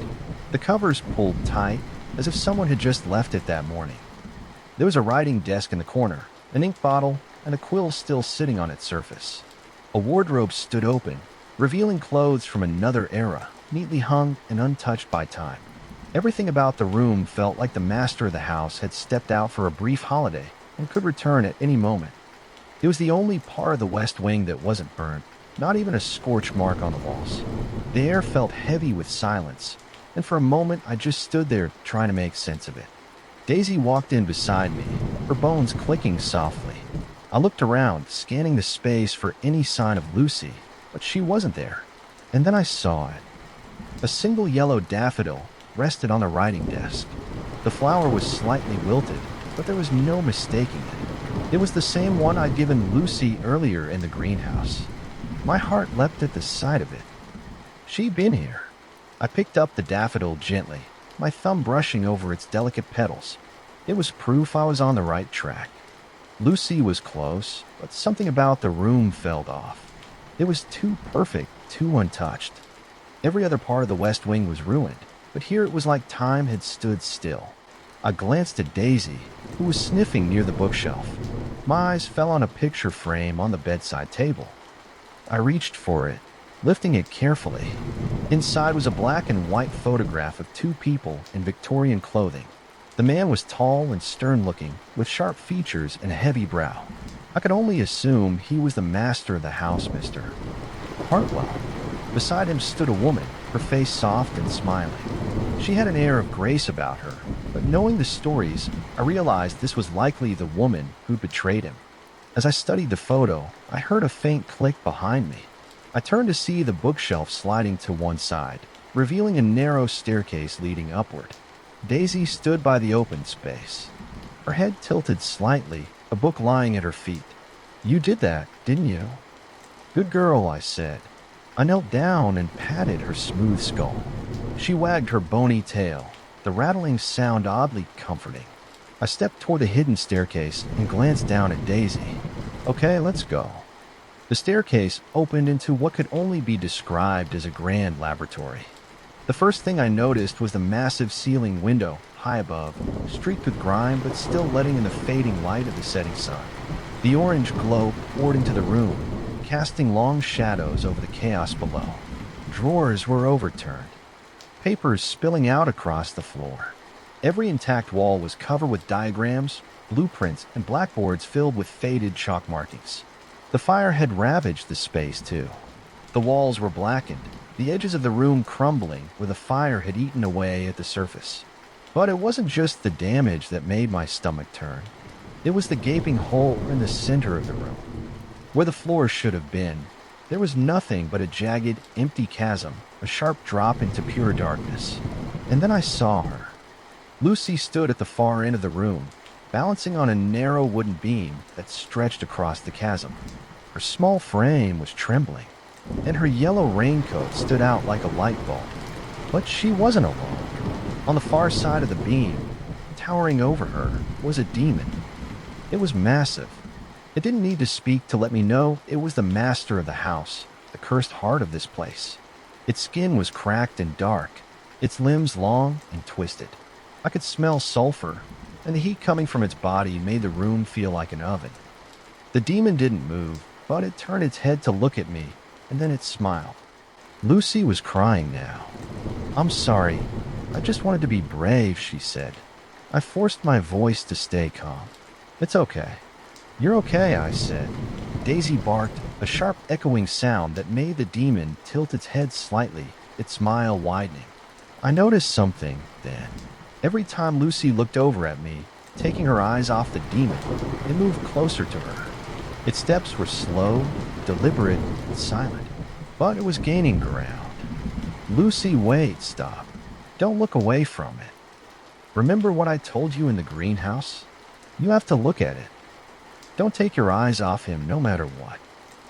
The covers pulled tight, as if someone had just left it that morning. There was a writing desk in the corner, an ink bottle, and a quill still sitting on its surface. A wardrobe stood open, revealing clothes from another era, neatly hung and untouched by time. Everything about the room felt like the master of the house had stepped out for a brief holiday and could return at any moment. It was the only part of the West Wing that wasn't burned, not even a scorch mark on the walls. The air felt heavy with silence, and for a moment I just stood there trying to make sense of it. Daisy walked in beside me, her bones clicking softly. I looked around, scanning the space for any sign of Lucy, but she wasn't there. And then I saw it. A single yellow daffodil rested on the writing desk. The flower was slightly wilted, but there was no mistaking it. It was the same one I'd given Lucy earlier in the greenhouse. My heart leapt at the sight of it. She'd been here. I picked up the daffodil gently, my thumb brushing over its delicate petals. It was proof I was on the right track. Lucy was close, but something about the room felt off. It was too perfect, too untouched. Every other part of the West Wing was ruined, but here it was like time had stood still. I glanced at Daisy, who was sniffing near the bookshelf. My eyes fell on a picture frame on the bedside table. I reached for it, lifting it carefully. Inside was a black and white photograph of two people in Victorian clothing. The man was tall and stern-looking, with sharp features and a heavy brow. I could only assume he was the master of the house, Mr. Hartwell. Beside him stood a woman, her face soft and smiling. She had an air of grace about her, but knowing the stories, I realized this was likely the woman who'd betrayed him. As I studied the photo, I heard a faint click behind me. I turned to see the bookshelf sliding to one side, revealing a narrow staircase leading upward. Daisy stood by the open space. Her head tilted slightly, a book lying at her feet. "You did that, didn't you?" "Good girl," I said. I knelt down and patted her smooth skull. She wagged her bony tail, the rattling sound oddly comforting. I stepped toward the hidden staircase and glanced down at Daisy. "Okay, let's go." The staircase opened into what could only be described as a grand laboratory. The first thing I noticed was the massive ceiling window, high above, streaked with grime but still letting in the fading light of the setting sun. The orange glow poured into the room, casting long shadows over the chaos below. Drawers were overturned, papers spilling out across the floor. Every intact wall was covered with diagrams, blueprints, and blackboards filled with faded chalk markings. The fire had ravaged the space, too. The walls were blackened, the edges of the room crumbling where the fire had eaten away at the surface. But it wasn't just the damage that made my stomach turn. It was the gaping hole in the center of the room. Where the floor should have been, there was nothing but a jagged, empty chasm, a sharp drop into pure darkness. And then I saw her. Lucy stood at the far end of the room, balancing on a narrow wooden beam that stretched across the chasm. Her small frame was trembling, and her yellow raincoat stood out like a light bulb. But she wasn't alone. On the far side of the beam, towering over her, was a demon. It was massive. It didn't need to speak to let me know it was the master of the house, the cursed heart of this place. Its skin was cracked and dark, its limbs long and twisted. I could smell sulfur, and the heat coming from its body made the room feel like an oven. The demon didn't move, but it turned its head to look at me, and then it smiled. Lucy was crying now. "I'm sorry. I just wanted to be brave," she said. I forced my voice to stay calm. "It's okay." "You're okay," I said. Daisy barked, a sharp echoing sound that made the demon tilt its head slightly, its smile widening. I noticed something then. Every time Lucy looked over at me, taking her eyes off the demon, it moved closer to her. Its steps were slow, deliberate, and silent, but it was gaining ground. Lucy, wait, stop. Don't look away from it. Remember what I told you in the greenhouse? You have to look at it. Don't take your eyes off him no matter what.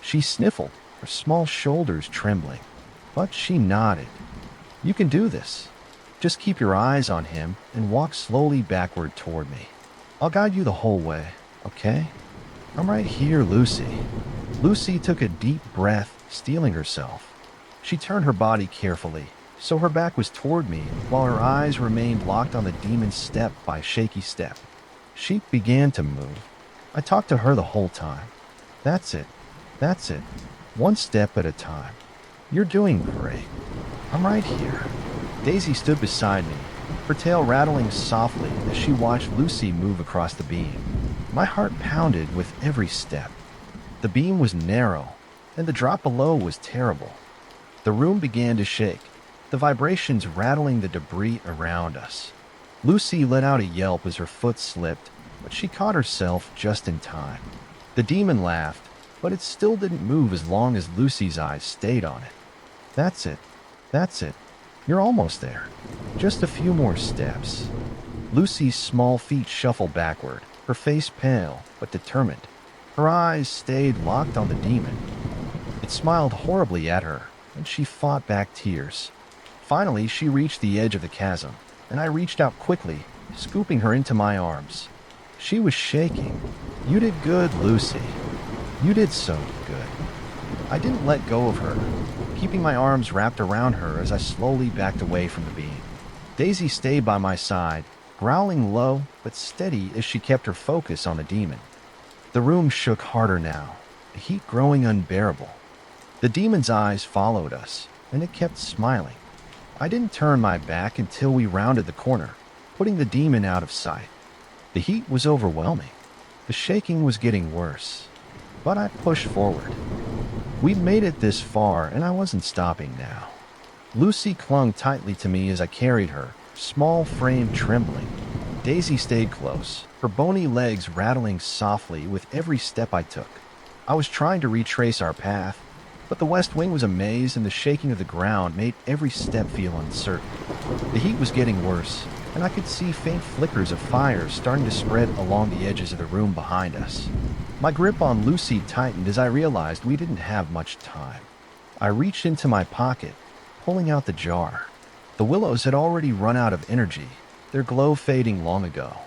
She sniffled, her small shoulders trembling, but she nodded. You can do this. Just keep your eyes on him and walk slowly backward toward me. I'll guide you the whole way, okay? I'm right here, Lucy. Lucy took a deep breath, steeling herself. She turned her body carefully, so her back was toward me while her eyes remained locked on the demon's step by shaky step. She began to move. I talked to her the whole time. That's it. That's it. One step at a time. You're doing great. I'm right here. Daisy stood beside me, her tail rattling softly as she watched Lucy move across the beam. My heart pounded with every step. The beam was narrow, and the drop below was terrible. The room began to shake, the vibrations rattling the debris around us. Lucy let out a yelp as her foot slipped, but she caught herself just in time. The demon laughed, but it still didn't move as long as Lucy's eyes stayed on it. That's it. That's it. You're almost there. Just a few more steps. Lucy's small feet shuffled backward, her face pale but determined. Her eyes stayed locked on the demon. It smiled horribly at her, and she fought back tears. Finally, she reached the edge of the chasm, and I reached out quickly, scooping her into my arms. She was shaking. You did good, Lucy. You did so good. I didn't let go of her, keeping my arms wrapped around her as I slowly backed away from the beam. Daisy stayed by my side, growling low but steady as she kept her focus on the demon. The room shook harder now, the heat growing unbearable. The demon's eyes followed us, and it kept smiling. I didn't turn my back until we rounded the corner, putting the demon out of sight. The heat was overwhelming. The shaking was getting worse. But I pushed forward. We'd made it this far, and I wasn't stopping now. Lucy clung tightly to me as I carried her, small frame trembling. Daisy stayed close, her bony legs rattling softly with every step I took. I was trying to retrace our path, but the west wing was a maze and the shaking of the ground made every step feel uncertain. The heat was getting worse, and I could see faint flickers of fire starting to spread along the edges of the room behind us. My grip on Lucy tightened as I realized we didn't have much time. I reached into my pocket, pulling out the jar. The willows had already run out of energy, their glow fading long ago.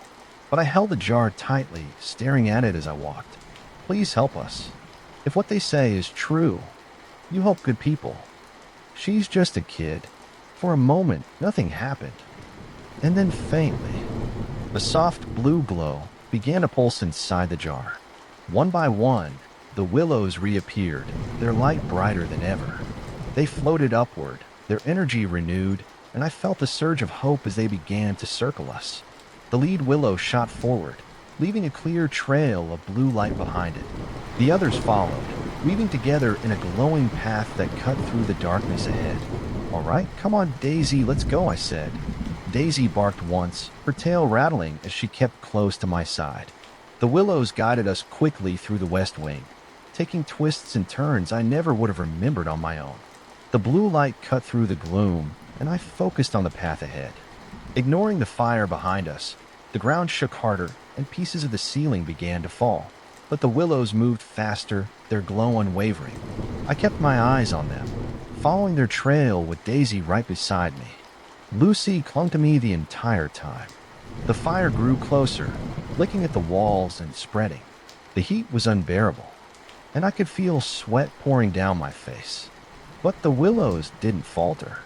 But I held the jar tightly, staring at it as I walked. Please help us. If what they say is true, you help good people. She's just a kid. For a moment, nothing happened. And then faintly, a soft blue glow began to pulse inside the jar. One by one, the willows reappeared, their light brighter than ever. They floated upward, their energy renewed, and I felt a surge of hope as they began to circle us. The lead willow shot forward, leaving a clear trail of blue light behind it. The others followed, weaving together in a glowing path that cut through the darkness ahead. All right, come on, Daisy, let's go, I said. Daisy barked once, her tail rattling as she kept close to my side. The willows guided us quickly through the west wing, taking twists and turns I never would have remembered on my own. The blue light cut through the gloom, and I focused on the path ahead. Ignoring the fire behind us, the ground shook harder, and pieces of the ceiling began to fall. But the willows moved faster, their glow unwavering. I kept my eyes on them, following their trail with Daisy right beside me. Lucy clung to me the entire time. The fire grew closer, licking at the walls and spreading. The heat was unbearable, and I could feel sweat pouring down my face. But the willows didn't falter.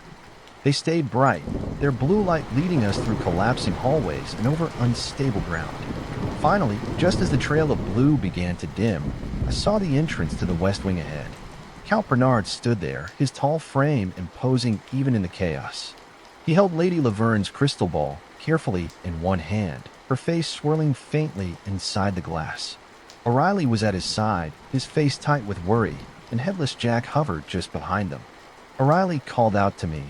They stayed bright, their blue light leading us through collapsing hallways and over unstable ground. Finally, just as the trail of blue began to dim, I saw the entrance to the west wing ahead. Count Bernard stood there, his tall frame imposing even in the chaos. He held Lady Laverne's crystal ball carefully in one hand, her face swirling faintly inside the glass. O'Reilly was at his side, his face tight with worry, and Headless Jack hovered just behind them. O'Reilly called out to me,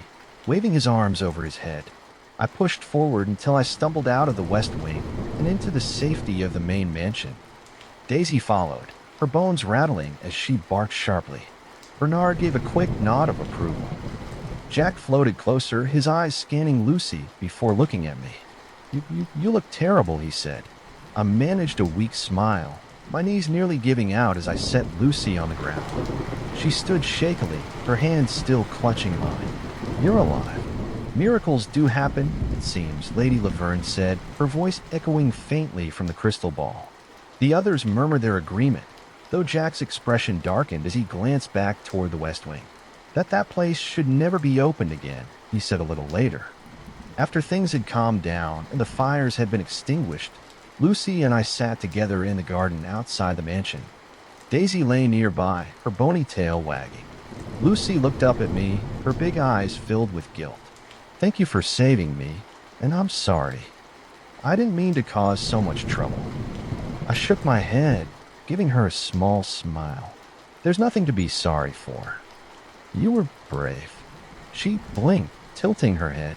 waving his arms over his head. I pushed forward until I stumbled out of the west wing and into the safety of the main mansion. Daisy followed, her bones rattling as she barked sharply. Bernard gave a quick nod of approval. Jack floated closer, his eyes scanning Lucy before looking at me. You look terrible," he said. I managed a weak smile, my knees nearly giving out as I set Lucy on the ground. She stood shakily, her hands still clutching mine. "You're alive. Miracles do happen, it seems," Lady Laverne said, her voice echoing faintly from the crystal ball. The others murmured their agreement, though Jack's expression darkened as he glanced back toward the west wing. That place should never be opened again," he said a little later. After things had calmed down and the fires had been extinguished, Lucy and I sat together in the garden outside the mansion. Daisy lay nearby, her bony tail wagging. Lucy looked up at me, her big eyes filled with guilt. "Thank you for saving me, and I'm sorry. I didn't mean to cause so much trouble." I shook my head, giving her a small smile. "There's nothing to be sorry for. You were brave." She blinked, tilting her head.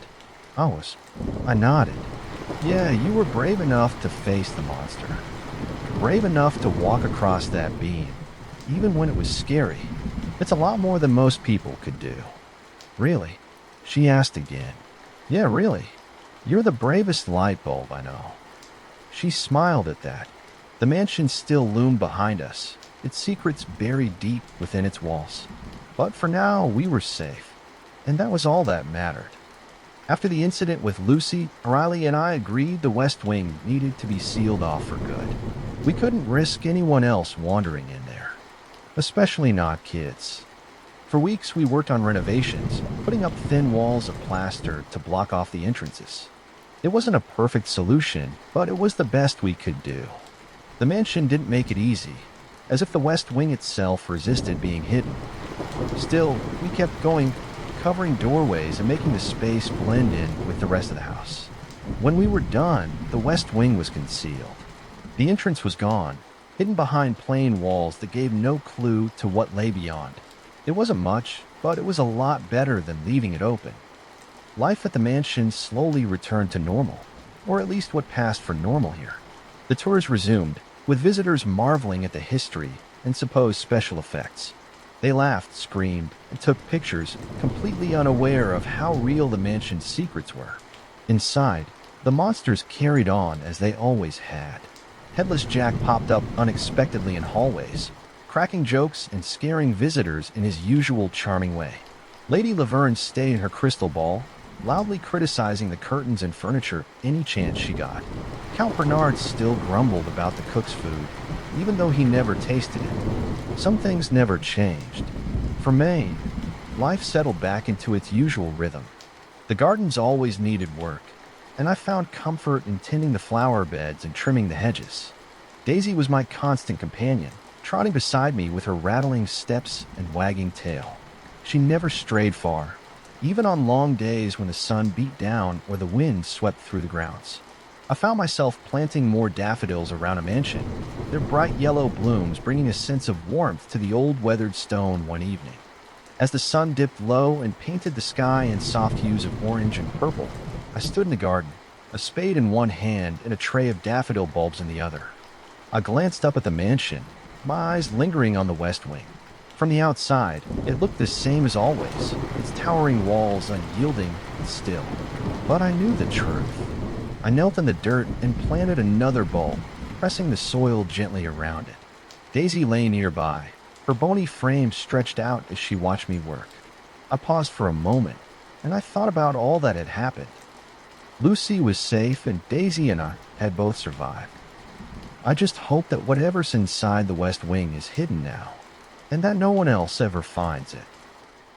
I nodded. "Yeah, you were brave enough to face the monster. Brave enough to walk across that beam, even when it was scary. It's a lot more than most people could do." "Really?" she asked again. "Yeah, really. You're the bravest light bulb I know." She smiled at that. The mansion still loomed behind us, its secrets buried deep within its walls. But for now, we were safe, and that was all that mattered. After the incident with Lucy, O'Reilly and I agreed the West Wing needed to be sealed off for good. We couldn't risk anyone else wandering in there, especially not kids. For weeks, we worked on renovations, putting up thin walls of plaster to block off the entrances. It wasn't a perfect solution, but it was the best we could do. The mansion didn't make it easy, as if the West Wing itself resisted being hidden. Still, we kept going, covering doorways and making the space blend in with the rest of the house. When we were done, the West Wing was concealed. The entrance was gone, hidden behind plain walls that gave no clue to what lay beyond. It wasn't much, but it was a lot better than leaving it open. Life at the mansion slowly returned to normal, or at least what passed for normal here. The tours resumed, with visitors marveling at the history and supposed special effects. They laughed, screamed, and took pictures, completely unaware of how real the mansion's secrets were. Inside, the monsters carried on as they always had. Headless Jack popped up unexpectedly in hallways, cracking jokes and scaring visitors in his usual charming way. Lady Laverne stayed in her crystal ball, loudly criticizing the curtains and furniture any chance she got. Count Bernard still grumbled about the cook's food, even though he never tasted it. Some things never changed. For May, life settled back into its usual rhythm. The gardens always needed work, and I found comfort in tending the flower beds and trimming the hedges. Daisy was my constant companion, trotting beside me with her rattling steps and wagging tail. She never strayed far, even on long days when the sun beat down or the wind swept through the grounds. I found myself planting more daffodils around a mansion, their bright yellow blooms bringing a sense of warmth to the old weathered stone one evening. As the sun dipped low and painted the sky in soft hues of orange and purple, I stood in the garden, a spade in one hand and a tray of daffodil bulbs in the other. I glanced up at the mansion, my eyes lingering on the west wing. From the outside, it looked the same as always, its towering walls unyielding and still. But I knew the truth. I knelt in the dirt and planted another bulb, pressing the soil gently around it. Daisy lay nearby, her bony frame stretched out as she watched me work. I paused for a moment, and I thought about all that had happened. Lucy was safe, and Daisy and I had both survived. I just hope that whatever's inside the West Wing is hidden now, and that no one else ever finds it.